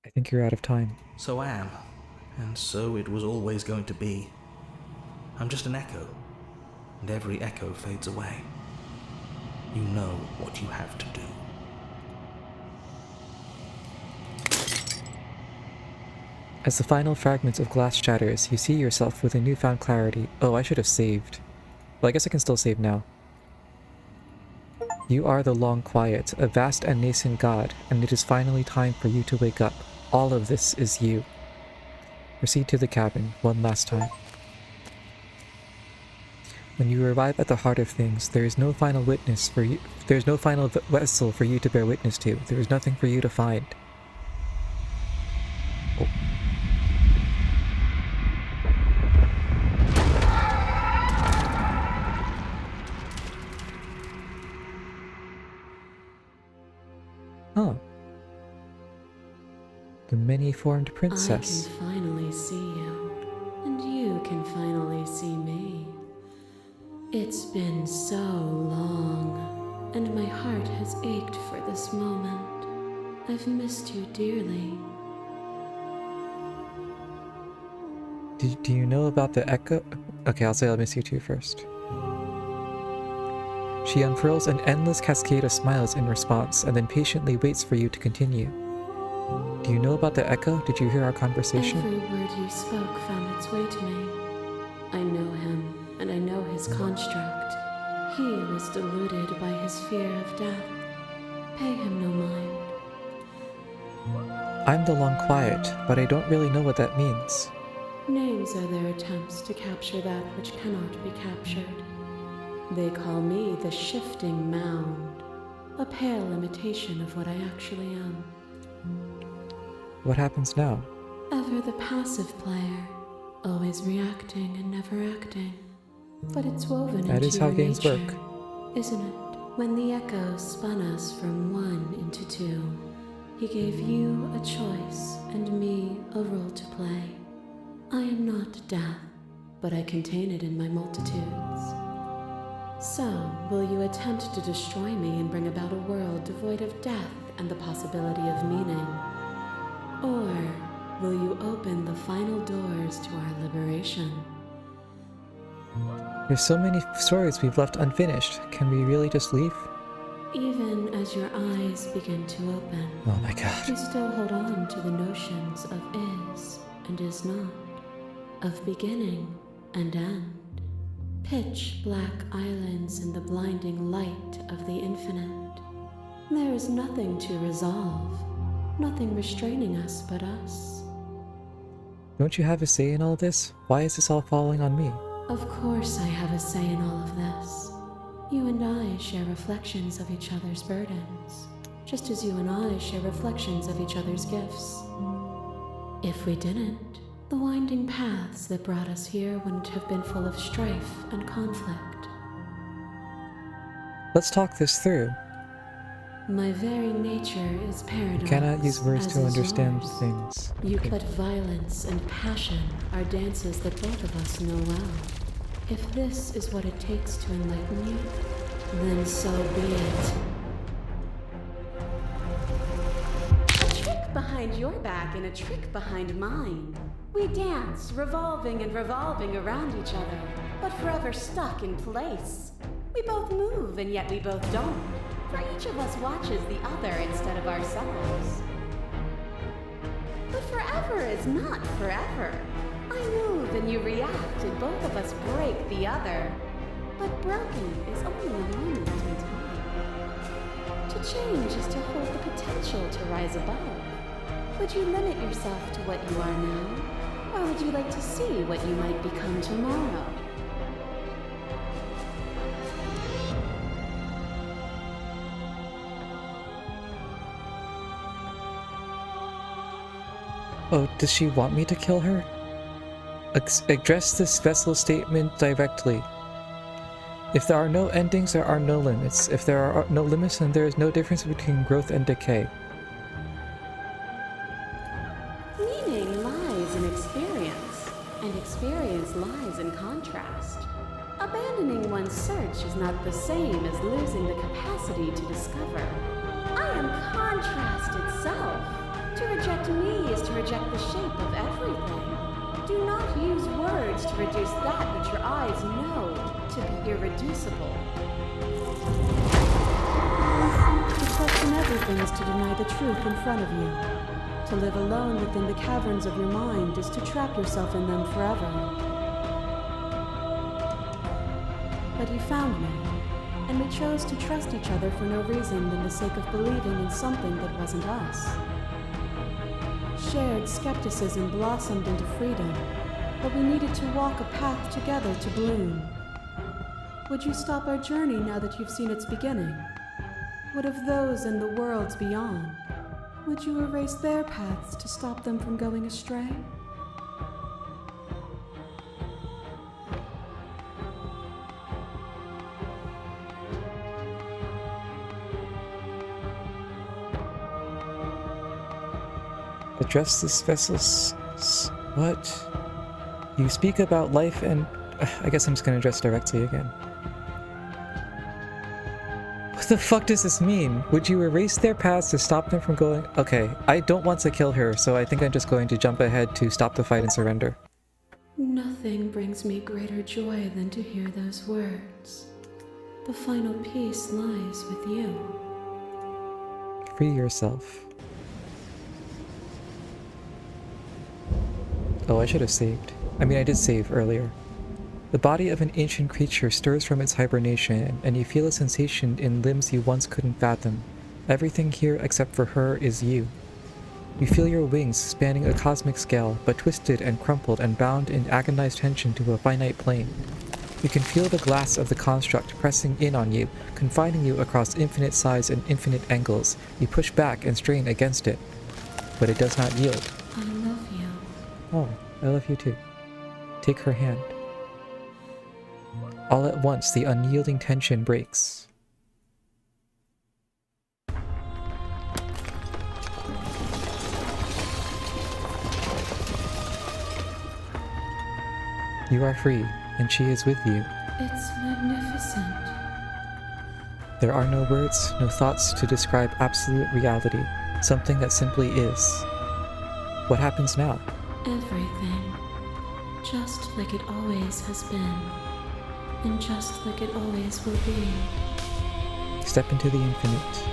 I think you're out of time. So I am. And so it was always going to be. I'm just an echo, and every echo fades away. You know what you have to do. As the final fragment of glass shatters, you see yourself with a newfound clarity. Oh, I should have saved. Well, I guess I can still save now. You are the Long Quiet, a vast and nascent god, and it is finally time for you to wake up. All of this is you. Proceed to the cabin, one last time. When you arrive at the heart of things, there is no final witness for you. There is no final vessel for you to bear witness to. There is nothing for you to find. Oh. Huh. The many-formed princess. I can finally see you, and you can finally see me. It's been so long, and my heart has ached for this moment. I've missed you dearly. Do you know about the echo? Okay, I'll say I miss you too first. She unfurls an endless cascade of smiles in response, and then patiently waits for you to continue. Do you know about the echo? Did you hear our conversation? Every word you spoke found its way to me. I know him, and I know his construct. He was deluded by his fear of death. Pay him no mind. I'm the Long Quiet, but I don't really know what that means. Names are their attempts to capture that which cannot be captured. They call me the Shifting Mound, a pale imitation of what I actually am. What happens now? Ever the passive player, always reacting and never acting. But it's woven That into is how your games nature, work. isn't it? When the echo spun us from one into two, he gave you a choice and me a role to play. I am not death, but I contain it in my multitudes. So, will you attempt to destroy me and bring about a world devoid of death and the possibility of meaning? Or will you open the final doors to our liberation? There's so many stories we've left unfinished. Can we really just leave? Even as your eyes begin to open, Oh my god. you still hold on to the notions of is and is not, of beginning and end. Pitch black islands in the blinding light of the infinite. There is nothing to resolve, nothing restraining us but us. Don't you have a say in all this? Why is this all falling on me? Of course I have a say in all of this. You and I share reflections of each other's burdens, just as you and I share reflections of each other's gifts. If we didn't, the winding paths that brought us here wouldn't have been full of strife and conflict. Let's talk this through. My very nature is paradox. You cannot use words as to is understand yours. things. But violence and passion are dances that both of us know well. If this is what it takes to enlighten you, then so be it. A trick behind your back and a trick behind mine. We dance, revolving and revolving around each other, but forever stuck in place. We both move, and yet we both don't. For each of us watches the other instead of ourselves. But forever is not forever. I move and you react, and both of us break the other. But broken is only a moment in time. To change is to hold the potential to rise above. Would you limit yourself to what you are now? Or would you like to see what you might become tomorrow? Oh, does she want me to kill her? Address this vessel statement directly. If there are no endings, there are no limits. If there are no limits, then there is no difference between growth and decay. Meaning lies in experience, and experience lies in contrast. Abandoning one's search is not the same as losing the capacity to discover. I am contrast itself. To reject me is to reject the shape of everything. is that which your eyes know to be irreducible. To question everything is to deny the truth in front of you. To live alone within the caverns of your mind is to trap yourself in them forever. But you found me, and we chose to trust each other for no reason than the sake of believing in something that wasn't us. Shared skepticism blossomed into freedom, but we needed to walk a path together to bloom. Would you stop our journey now that you've seen its beginning? What of those in the worlds beyond? Would you erase their paths to stop them from going astray? Address this vessels. What? You speak about life and... I guess I'm just gonna address directly again. What the fuck does this mean? Would you erase their paths to stop them from going... Okay, I don't want to kill her, so I think I'm just going to jump ahead to stop the fight and surrender. Nothing brings me greater joy than to hear those words. The final peace lies with you. Free yourself. Oh, I should have saved. I mean, I did save earlier. The body of an ancient creature stirs from its hibernation, and you feel a sensation in limbs you once couldn't fathom. Everything here except for her is you. You feel your wings spanning a cosmic scale, but twisted and crumpled and bound in agonized tension to a finite plane. You can feel the glass of the construct pressing in on you, confining you across infinite size and infinite angles. You push back and strain against it, but it does not yield. I love you. Oh, I love you too. Take her hand. All at once, the unyielding tension breaks. You are free, and she is with you. It's magnificent. There are no words, no thoughts to describe absolute reality, something that simply is. What happens now? Everything. Just like it always has been. And just like it always will be. Step into the infinite.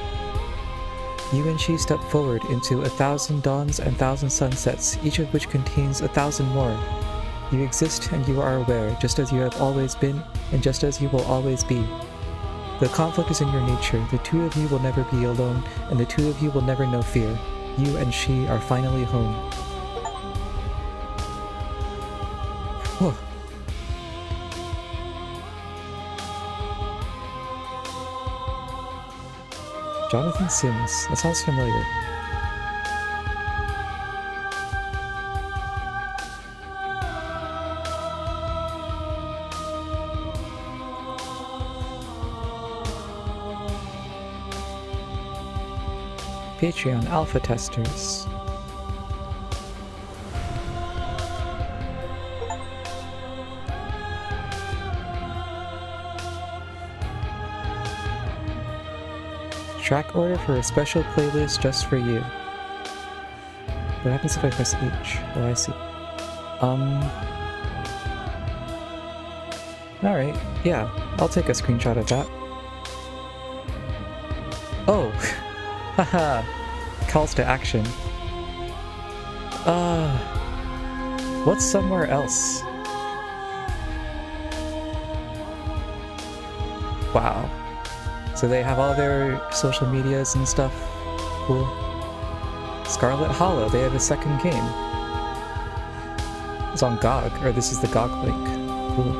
You and she step forward into 1,000 dawns and 1,000 sunsets, each of which contains 1,000 more. You exist and you are aware, just as you have always been, and just as you will always be. The conflict is in your nature. The two of you will never be alone, and the two of you will never know fear. You and she are finally home. Whoa. Jonathan Sims. That sounds familiar. Patreon alpha testers. Track order for a special playlist just for you. What happens if I press H? Oh, I see. Alright, yeah, I'll take a screenshot of that. Oh! Haha! Calls to action. What's somewhere else? Wow. So they have all their social medias and stuff. Cool. Scarlet Hollow, they have a second game. It's on GOG, or this is the GOG link. Cool.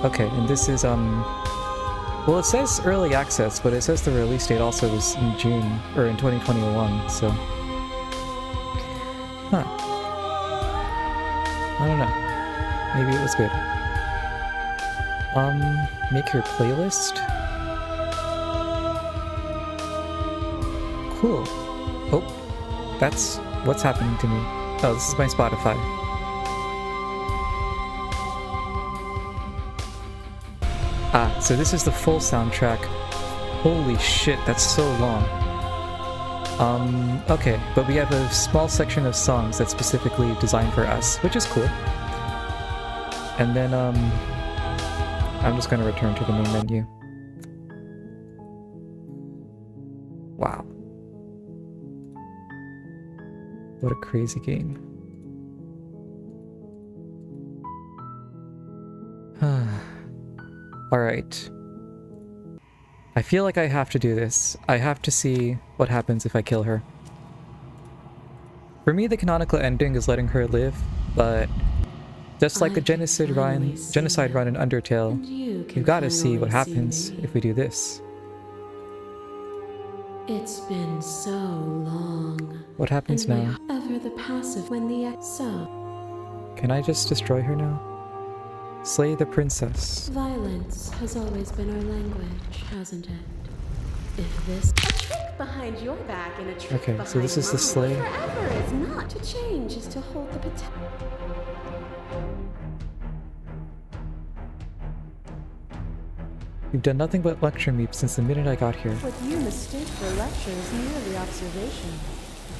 Okay, and this is, well, it says early access, but it says the release date also is in June, or in 2021, so... Huh. I don't know. Maybe it was good. Make your playlist? Cool. Oh, that's what's happening to me. Oh, this is my Spotify. Ah, so this is the full soundtrack. Holy shit, that's so long. Okay, but we have a small section of songs that's specifically designed for us, which is cool. And then, I'm just gonna return to the main menu. Wow. What a crazy game. Alright. I feel like I have to do this. I have to see what happens if I kill her. For me, the canonical ending is letting her live, but just like the genocide run in Undertale, you've got to see what happens if we do this. It's been so long. What happens and now? Ever the passive when the so. Can I just destroy her now? Slay the princess. Violence has always been our language, hasn't it? If this a trick behind your back and a trick Okay, so this is the slay. Forever is not to change, is to hold the potential. You've done nothing but lecture me since the minute I got here. What you mistake for lecture is merely observation.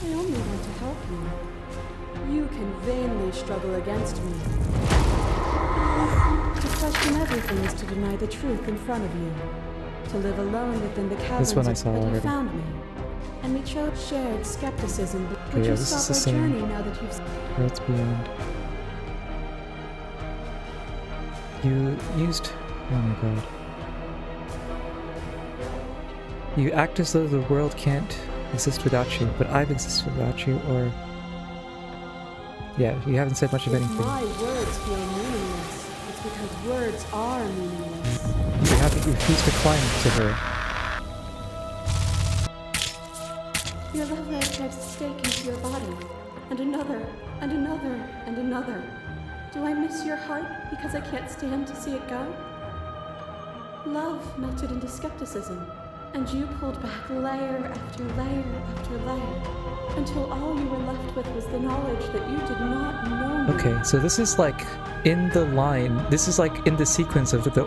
I only want to help you. You can vainly struggle against me. To question everything is to deny the truth in front of you. To live alone within the caverns This one I saw that you already. found me. And we chose shared skepticism. Would yeah, you this is stop the our same. journey now that you've... Worlds Beyond. You used... Oh my god. You act as though the world can't exist without you, but I've existed without you, or... Yeah, you haven't said much of If anything. my words feel meaningless, it's because words are meaningless. You haven't refused to climb to her. Your love life drives a stake into your body. And another, and another, and another. Do I miss your heart because I can't stand to see it go? Love melted into skepticism, and you pulled back layer after layer after layer, until all you were left with was the knowledge that you did not know me. Okay, so this is like in the line, this is like in the sequence of the...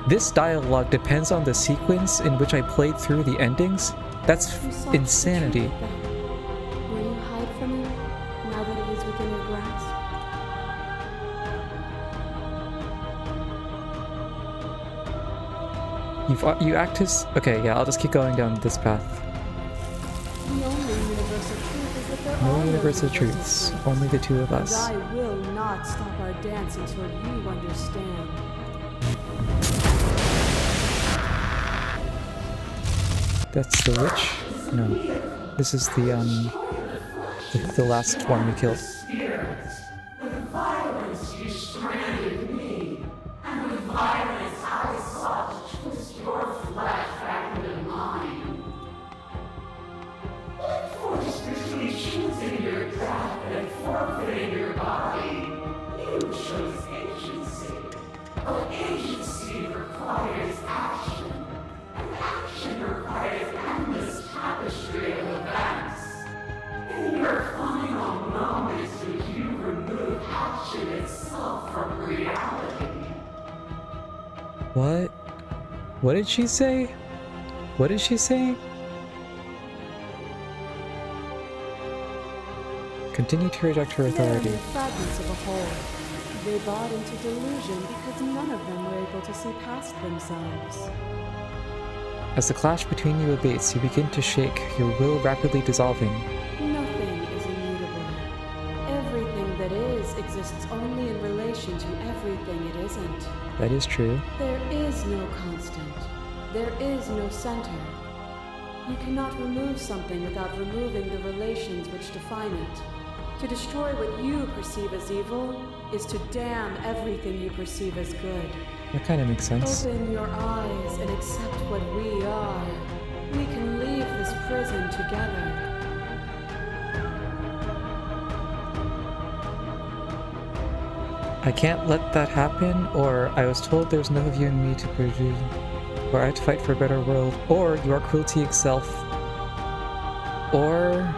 This dialogue depends on the sequence in which I played through the endings. That's You sought insanity. the truth then. Will you hide from it, now that it is within your grasp? You act as... Okay, yeah, I'll just keep going down this path. The only universal truth is that there No are universal truths, only the two of And us. I will not stop our dance until you understand. That's the witch? No. This is the last one we killed. What? What did she say? What did she say? Continue to reject her They are authority. mere fragments of a whole. They bought into delusion because none of them were able to see past themselves. As the clash between you abates, you begin to shake, your will rapidly dissolving. Nothing is immutable. Everything that is exists only in relation to everything it isn't. That is true. There is no constant. There is no center. You cannot remove something without removing the relations which define it. To destroy what you perceive as evil is to damn everything you perceive as good. That kind of makes sense. Open your eyes and accept what we are. We can leave this prison together. I can't let that happen, or I was told there's no of you in me to pursue, or I have to fight for a better world, or you are cruelty itself, or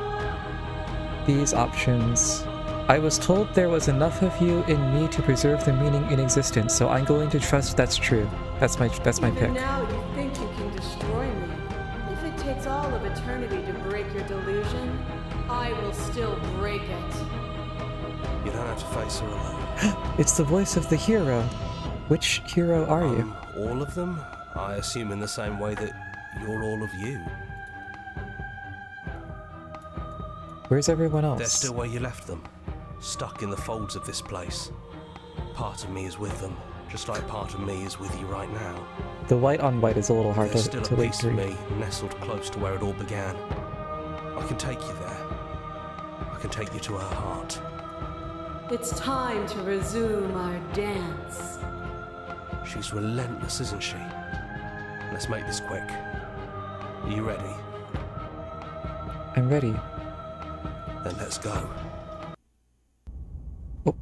these options. I was told there was enough of you in me to preserve the meaning in existence, so I'm going to trust that's true. That's my Even pick. now you think you can destroy me. If it takes all of eternity to break your delusion, I will still break it. You don't have to face her alone. It's the voice of the hero. Which hero are you? All of them? I assume in the same way that you're all of you. Where's everyone else? They're still where you left them, stuck in the folds of this place. Part of me is with them, just like part of me is with you right now. The white on white is a little hard There's to still a read piece of through. me nestled close to where it all began. I can take you there. I can take you to her heart. It's time to resume our dance. She's relentless, isn't she? Let's make this quick. Are you ready? I'm ready. Then let's go. Oh.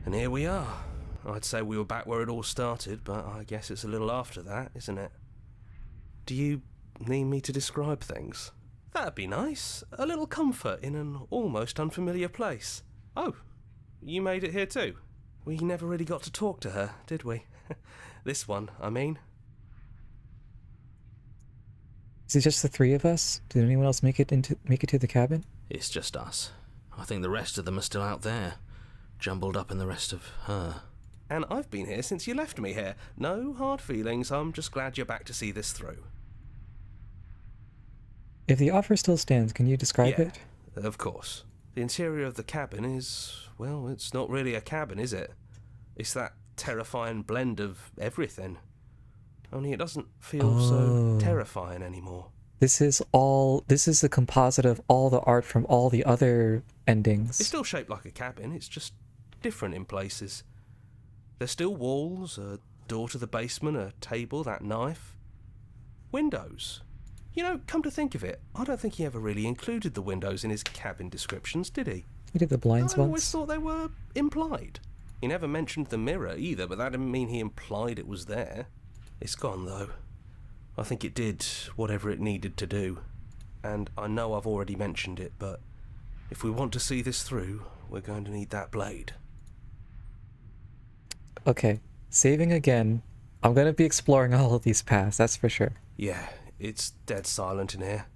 And here we are. I'd say we were back where it all started, but I guess it's a little after that, isn't it? Do you need me to describe things? That'd be nice. A little comfort in an almost unfamiliar place. Oh, you made it here too? We never really got to talk to her, did we? This one, I mean. Is it just the three of us? Did anyone else make it to the cabin? It's just us. I think the rest of them are still out there, jumbled up in the rest of her. And I've been here since you left me here. No hard feelings, I'm just glad you're back to see this through. If the offer still stands, can you describe Yeah, it? of course. The interior of the cabin is, well, it's not really a cabin, is it? It's that terrifying blend of everything. Only it doesn't feel so terrifying anymore. This is the composite of all the art from all the other endings. It's still shaped like a cabin, it's just different in places. There's still walls, a door to the basement, a table, that knife. Windows. You know, come to think of it, I don't think he ever really included the windows in his cabin descriptions, did he? He did the blinds I always once. thought they were implied. He never mentioned the mirror either, but that didn't mean he implied it was there. It's gone, though. I think it did whatever it needed to do. And I know I've already mentioned it, but if we want to see this through, we're going to need that blade. Okay, saving again. I'm gonna be exploring all of these paths, that's for sure. Yeah, it's dead silent in here.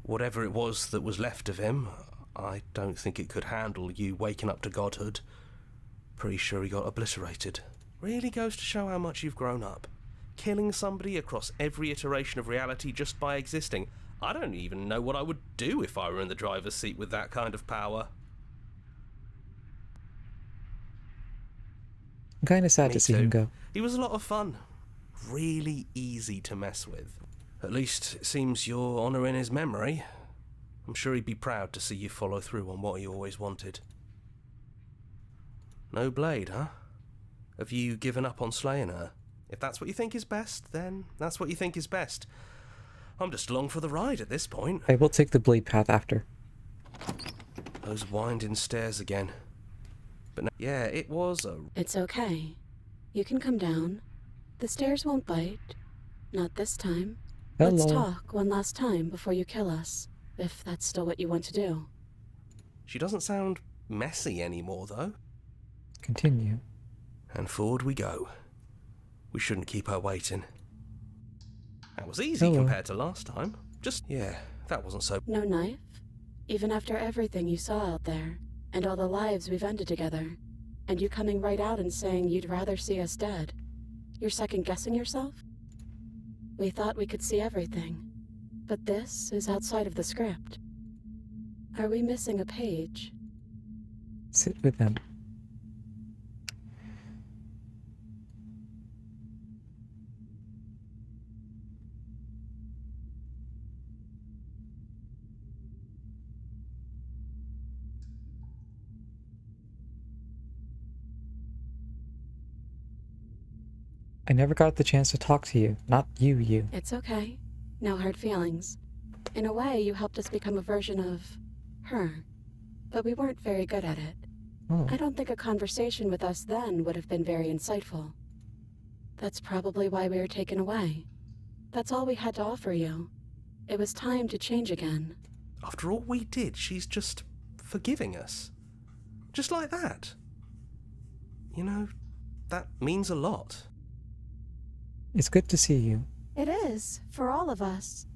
Whatever it was that was left of him, I don't think it could handle you waking up to godhood. Pretty sure he got obliterated. Really goes to show how much you've grown up. Killing somebody across every iteration of reality just by existing. I don't even know what I would do if I were in the driver's seat with that kind of power. I'm kinda sad Me to see too. him go. He was a lot of fun. Really easy to mess with. At least it seems you're honouring his memory. I'm sure he'd be proud to see you follow through on what he always wanted. No blade, huh? Have you given up on slaying her? If that's what you think is best, then that's what you think is best. I'm just along for the ride at this point. I will take the blade path after. Those winding stairs again. But no, yeah, it was a... It's okay. You can come down. The stairs won't bite. Not this time. Let's Hello. talk one last time before you kill us, if that's still what you want to do. She doesn't sound messy anymore, though. Continue. And forward we go. We shouldn't keep her waiting. That was easy Hello. compared to last time. Just, yeah, that wasn't so... No knife? Even after everything you saw out there, and all the lives we've ended together, and you coming right out and saying you'd rather see us dead, you're second-guessing yourself? We thought we could see everything, but this is outside of the script. Are we missing a page? Sit with them. I never got the chance to talk to you. Not you. It's okay. No hard feelings. In a way, you helped us become a version of her, but we weren't very good at it. Oh. I don't think a conversation with us then would have been very insightful. That's probably why we were taken away. That's all we had to offer you. It was time to change again. After all we did, she's just forgiving us. Just like that. You know, that means a lot. It's good to see you. It is, for all of us.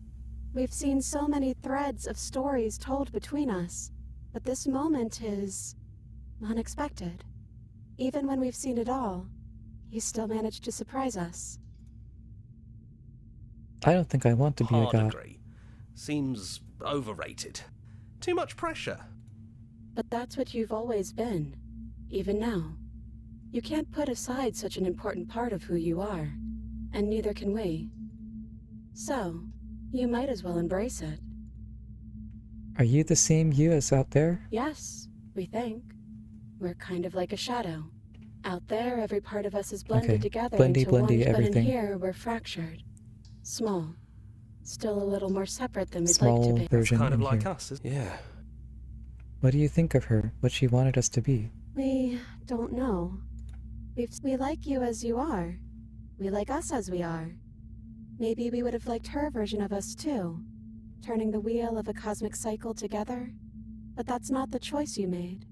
We've seen so many threads of stories told between us, but this moment is unexpected. Even when we've seen it all, you still managed to surprise us. I don't think I want to be a Hard god. agree. Seems overrated. Too much pressure. But that's what you've always been, even now. You can't put aside such an important part of who you are, and neither can we. So, you might as well embrace it. Are you the same you as out there? Yes, we think. We're kind of like a shadow. Out there, every part of us is blended Okay. together Blendy, into one, blendy, but everything. in here, we're fractured. Small. Still a little more separate than we'd Small like to be. version Kind of in like here. us, isn't it? Yeah. What do you think of her? What she wanted us to be? We don't know. We like you as you are. We like us as we are. Maybe we would have liked her version of us too, turning the wheel of a cosmic cycle together. But that's not the choice you made,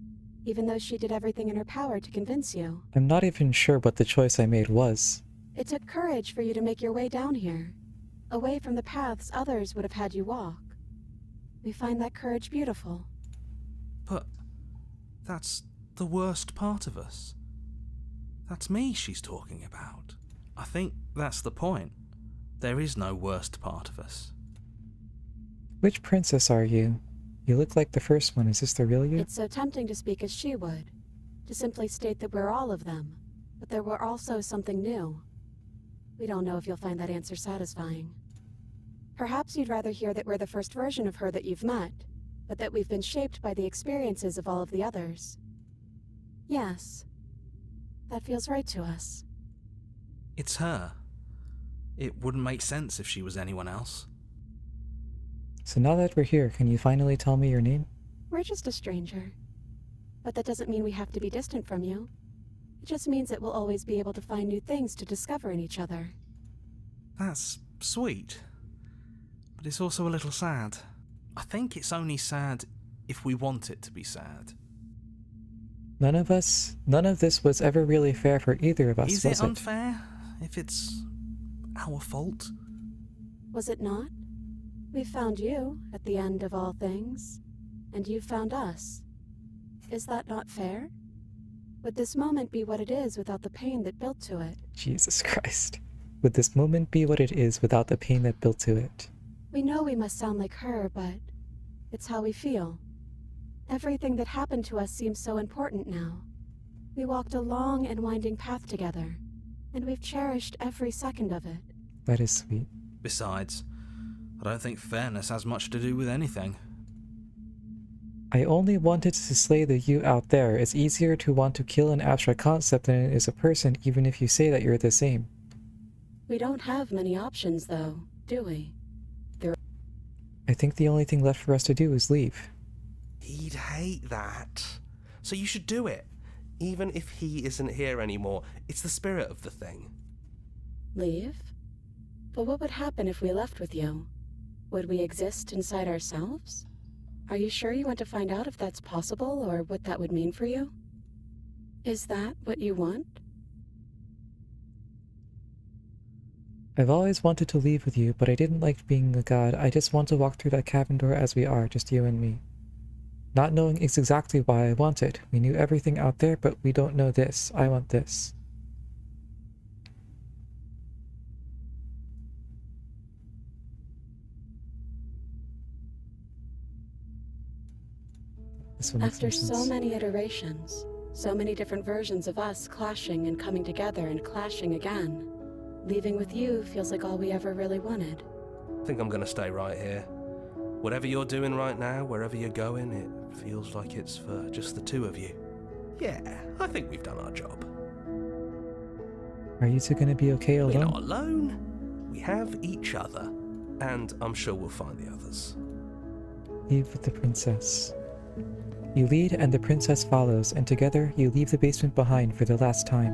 even though she did everything in her power to convince you. I'm not even sure what the choice I made was. It took courage for you to make your way down here, away from the paths others would have had you walk. We find that courage beautiful. But that's the worst part of us. That's me she's talking about. I think that's the point. There is no worst part of us. Which princess are you? You look like the first one. Is this the real you? It's so tempting to speak as she would, to simply state that we're all of them, but there were also something new. We don't know if you'll find that answer satisfying. Perhaps you'd rather hear that we're the first version of her that you've met, but that we've been shaped by the experiences of all of the others. Yes, that feels right to us. It's her. It wouldn't make sense if she was anyone else. So now that we're here, can you finally tell me your name? We're just a stranger. But that doesn't mean we have to be distant from you. It just means that we'll always be able to find new things to discover in each other. That's sweet. But it's also a little sad. I think it's only sad if we want it to be sad. None of this was ever really fair for either of us, Is was it unfair if it's our fault? Was it not? We found you at the end of all things, and you found us. Is that not fair? Would this moment be what it is without the pain that built to it? Jesus Christ. Would this moment be what it is without the pain that built to it? We know we must sound like her, but it's how we feel. Everything that happened to us seems so important now. We walked a long and winding path together, and we've cherished every second of it. That is sweet. Besides, I don't think fairness has much to do with anything. I only wanted to slay the you out there. It's easier to want to kill an abstract concept than it is a person, even if you say that you're the same. We don't have many options, though, do we? I think the only thing left for us to do is leave. He'd hate that. So you should do it. Even if he isn't here anymore, it's the spirit of the thing. Leave? But what would happen if we left with you? Would we exist inside ourselves? Are you sure you want to find out if that's possible, or what that would mean for you? Is that what you want? I've always wanted to leave with you, but I didn't like being a god. I just want to walk through that cabin door as we are, just you and me. Not knowing is exactly why I want it. We knew everything out there, but we don't know this. I want this. This one makes After more so sense. many iterations, so many different versions of us clashing and coming together and clashing again, leaving with you feels like all we ever really wanted. I think I'm gonna stay right here. Whatever you're doing right now, wherever you're going, it feels like it's for just the two of you. Yeah, I think we've done our job. Are you two gonna be okay We're not alone? alone. We have each other. And I'm sure we'll find the others. Leave with the princess. You lead and the princess follows, and together you leave the basement behind for the last time.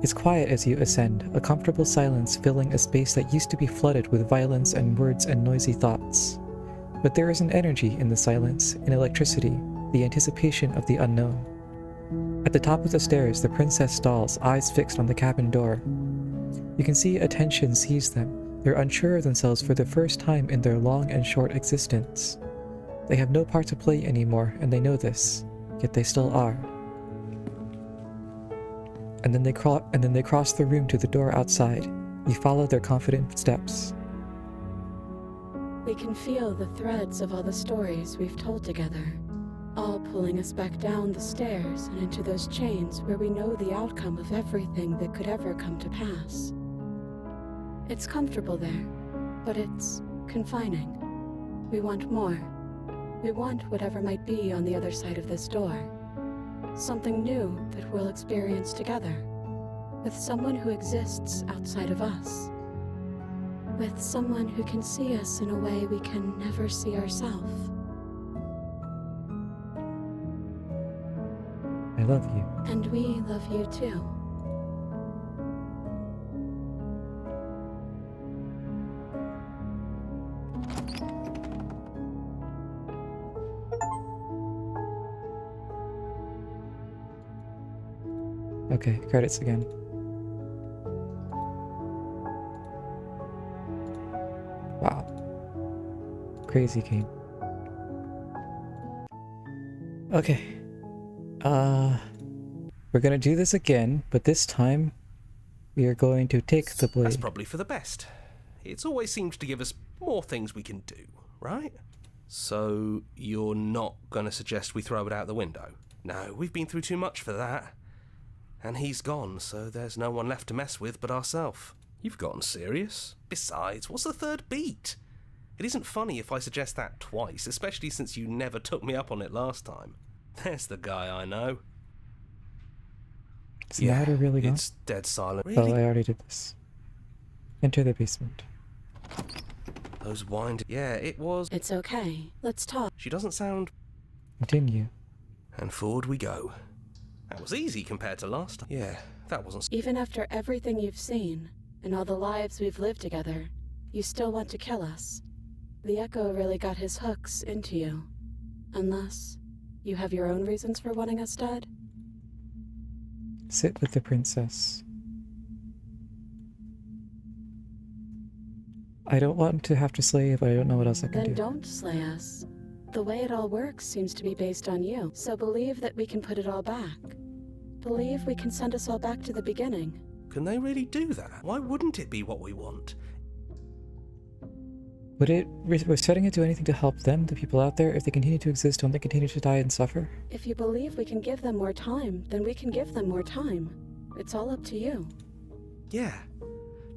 It's quiet as you ascend, a comfortable silence filling a space that used to be flooded with violence and words and noisy thoughts. But there is an energy in the silence, an electricity, the anticipation of the unknown. At the top of the stairs, the princess stalls, eyes fixed on the cabin door. You can see a tension seize them. They're unsure of themselves for the first time in their long and short existence. They have no part to play anymore, and they know this, yet they still are. And then they cross the room to the door outside. You follow their confident steps. We can feel the threads of all the stories we've told together, all pulling us back down the stairs and into those chains where we know the outcome of everything that could ever come to pass. It's comfortable there, but it's confining. We want more. We want whatever might be on the other side of this door. Something new that we'll experience together, with someone who exists outside of us. With someone who can see us in a way we can never see ourselves. I love you. And we love you too. Okay, credits again. Wow. Crazy game. Okay. We're gonna do this again, but this time we are going to take the blade. That's probably for the best. It's always seemed to give us more things we can do, right? So you're not gonna suggest we throw it out the window? No, we've been through too much for that. And he's gone, so there's no one left to mess with but ourselves. You've gotten serious. Besides, what's the third beat? It isn't funny if I suggest that twice, especially since you never took me up on it last time. There's the guy I know. Is the matter really gone? It's dead silent. Oh, Really? I already did this. Enter the basement. Those wind... Yeah, it was... It's okay. Let's talk. She doesn't sound... Continue. And forward we go. That was easy compared to last time. Yeah, that wasn't... Even after everything you've seen, and all the lives we've lived together, you still want to kill us. The Echo really got his hooks into you. Unless you have your own reasons for wanting us dead? Sit with the princess. I don't want to have to slay you, but I don't know what else I can Then do. don't slay us. The way it all works seems to be based on you, so believe that we can put it all back. Believe we can send us all back to the beginning. Can they really do that? Why wouldn't it be what we want? Was setting it do anything to help them, the people out there? If they continue to exist, don't they continue to die and suffer? If you believe we can give them more time, then we can give them more time. It's all up to you. Yeah.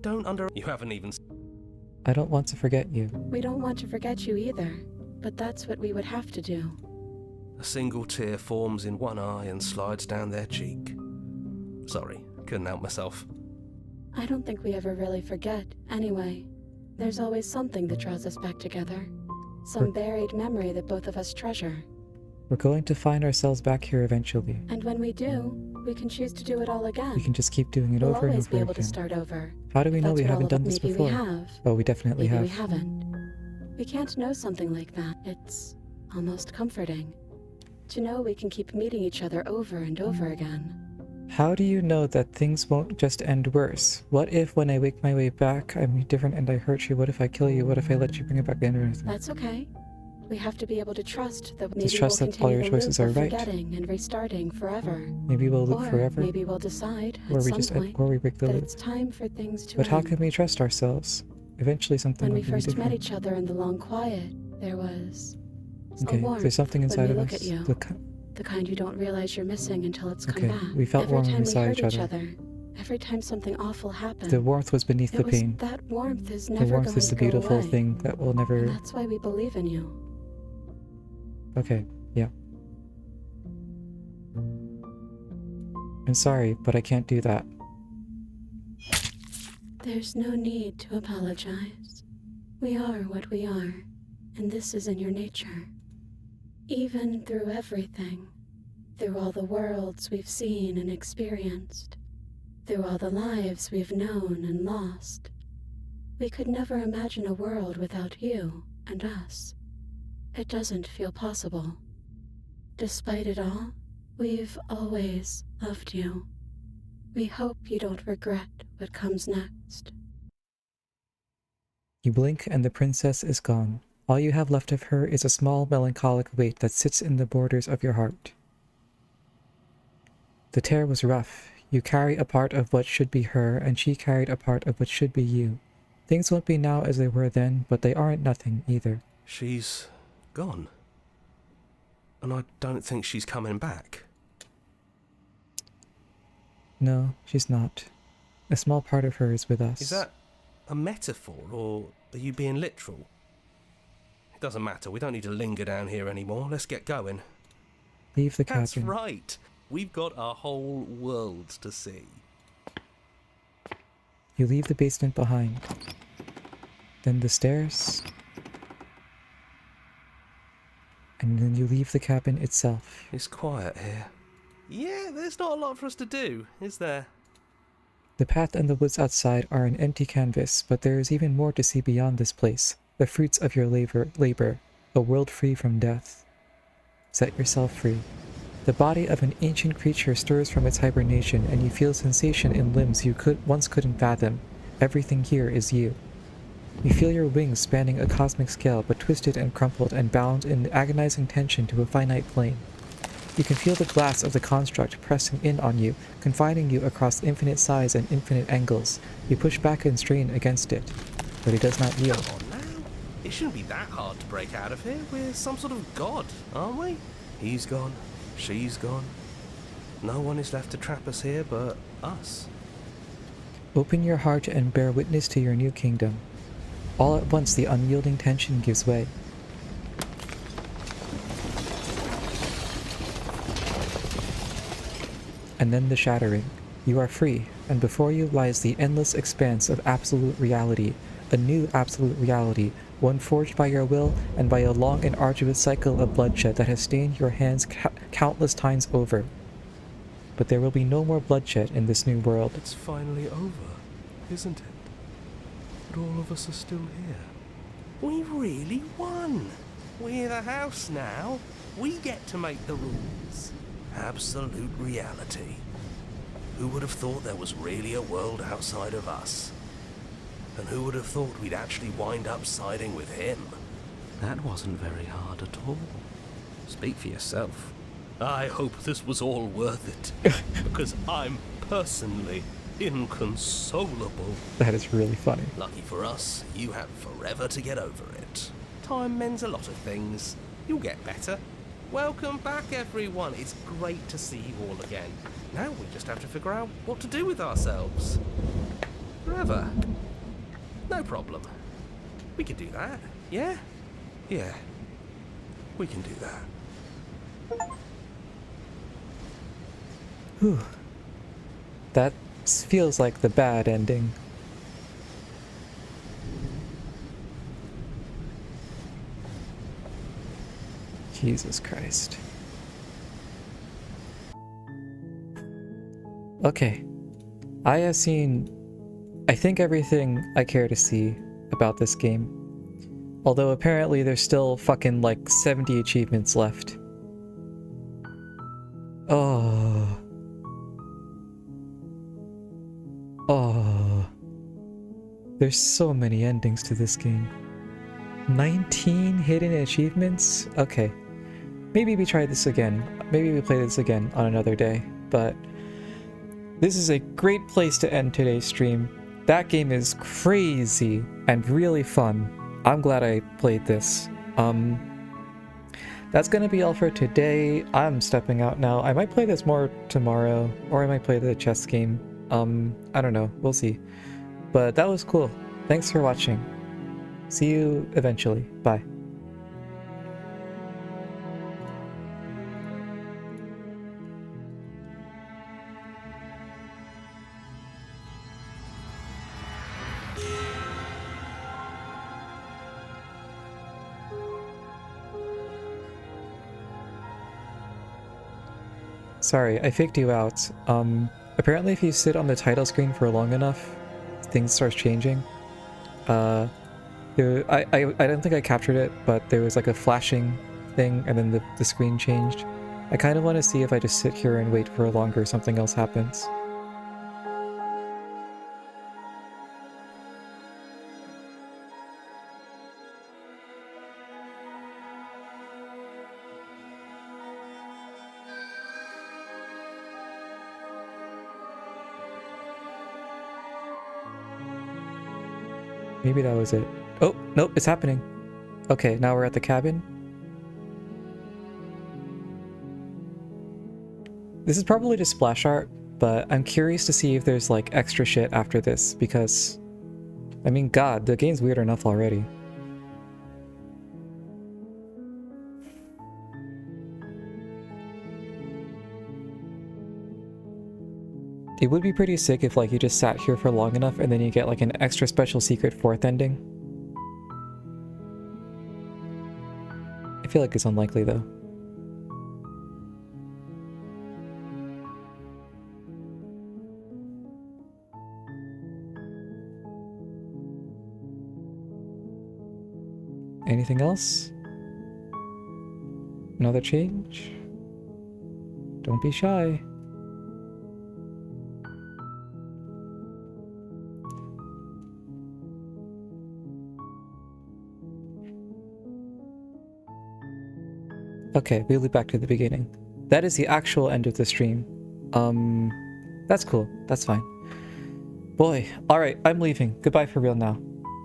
Don't under... You haven't even... I don't want to forget you. We don't want to forget you either, but that's what we would have to do. A single tear forms in one eye and slides down their cheek. Sorry, couldn't help myself. I don't think we ever really forget, anyway. There's always something that draws us back together. Some buried memory that both of us treasure. We're going to find ourselves back here eventually. And when we do, we can choose to do it all again. We can just keep doing it We'll over and always over be able again. to start over. How do we know That's we what all haven't of done it- this maybe before? we have. Oh, we definitely Maybe we have. haven't. We can't know something like that. It's almost comforting. To know we can keep meeting each other over and over again. How do you know that things won't just end worse? What if when I wake my way back, I'm different and I hurt you? What if I kill you? What if I let you bring it back in or anything? That's okay. We have to be able to trust that maybe Just trust we'll that all your continue the choices loop are of right. forgetting and restarting forever. Maybe we'll live Or forever. maybe we'll decide Or at we some just point or we break the that loop. it's time for things to But how end. can we trust ourselves? Eventually something When we will be first met different. each other in the long quiet, there was Okay, a warmth there's something when inside we of look us. at you. The kind you don't realize you're missing until it's come Okay, back. we felt Every warm time inside we hurt each other. every time something awful happened. The warmth was beneath it the was pain. that warmth is The never warmth going is the to go beautiful away. thing that will And never... that's why we believe in you. Okay, yeah. I'm sorry, but I can't do that. There's no need to apologize. We are what we are, and this is in your nature. Even through everything, through all the worlds we've seen and experienced, through all the lives we've known and lost, we could never imagine a world without you and us. It doesn't feel possible. Despite it all, we've always loved you. We hope you don't regret What comes next? You blink and the princess is gone. All you have left of her is a small melancholic weight that sits in the borders of your heart. The tear was rough. You carry a part of what should be her, and she carried a part of what should be you. Things won't be now as they were then, but they aren't nothing either. She's gone. And I don't think she's coming back. No, she's not. A small part of her is with us. Is that a metaphor, or are you being literal? It doesn't matter, we don't need to linger down here anymore. Let's get going. Leave the That's cabin. right. We've got a whole world to see. You leave the basement behind. Then the stairs. And then you leave the cabin itself. It's quiet here. Yeah, there's not a lot for us to do, is there? The path and the woods outside are an empty canvas, but there is even more to see beyond this place. The fruits of your labor, a world free from death. Set yourself free. The body of an ancient creature stirs from its hibernation, and you feel sensation in limbs you once couldn't fathom. Everything here is you. You feel your wings spanning a cosmic scale, but twisted and crumpled and bound in agonizing tension to a finite plane. You can feel the glass of the construct pressing in on you, confining you across infinite size and infinite angles. You push back and strain against it, but it does not yield. Come on now. It shouldn't be that hard to break out of here. We're some sort of god, aren't we? He's gone. She's gone. No one is left to trap us here but us. Open your heart and bear witness to your new kingdom. All at once the unyielding tension gives way. And then the shattering. You are free, and before you lies the endless expanse of absolute reality, a new absolute reality, one forged by your will and by a long and arduous cycle of bloodshed that has stained your hands countless times over. But there will be no more bloodshed in this new world. It's finally over, isn't it? But all of us are still here. We really won. We're the house now. We get to make the rules. Absolute reality. Who would have thought there was really a world outside of us? And who would have thought we'd actually wind up siding with him? That wasn't very hard at all. Speak for yourself. I hope this was all worth it, because I'm personally inconsolable. That is really funny. Lucky for us, you have forever to get over it. Time mends a lot of things. You'll get better. Welcome back, everyone. It's great to see you all again. Now we just have to figure out what to do with ourselves. Forever. No problem. We can do that. Yeah? Yeah. We can do that. Whew. That feels like the bad ending. Jesus Christ. Okay. I have seen, I think, everything I care to see about this game. Although apparently there's still fucking like 70 achievements left. Oh. Oh. There's so many endings to this game. 19 hidden achievements? Okay. Maybe we try this again. Maybe we play this again on another day. But this is a great place to end today's stream. That game is crazy and really fun. I'm glad I played this. That's gonna be all for today. I'm stepping out now. I might play this more tomorrow, or I might play the chess game. I don't know. We'll see. But that was cool. Thanks for watching. See you eventually. Bye. Sorry, I faked you out. Apparently if you sit on the title screen for long enough, things start changing. I don't think I captured it, but there was like a flashing thing and then the screen changed. I kind of want to see if I just sit here and wait for longer something else happens. Maybe that was it. Oh, nope, it's happening. Okay, now we're at the cabin. This is probably just splash art, but I'm curious to see if there's like extra shit after this, because I mean, god, the game's weird enough already. It would be pretty sick if like you just sat here for long enough and then you get like an extra special secret fourth ending. I feel like it's unlikely though. Anything else? Another change? Don't be shy. Okay, we'll be back to the beginning. That is the actual end of the stream. That's cool. That's fine. Boy, alright, I'm leaving. Goodbye for real now.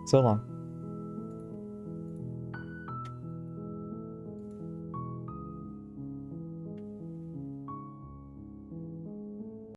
So long.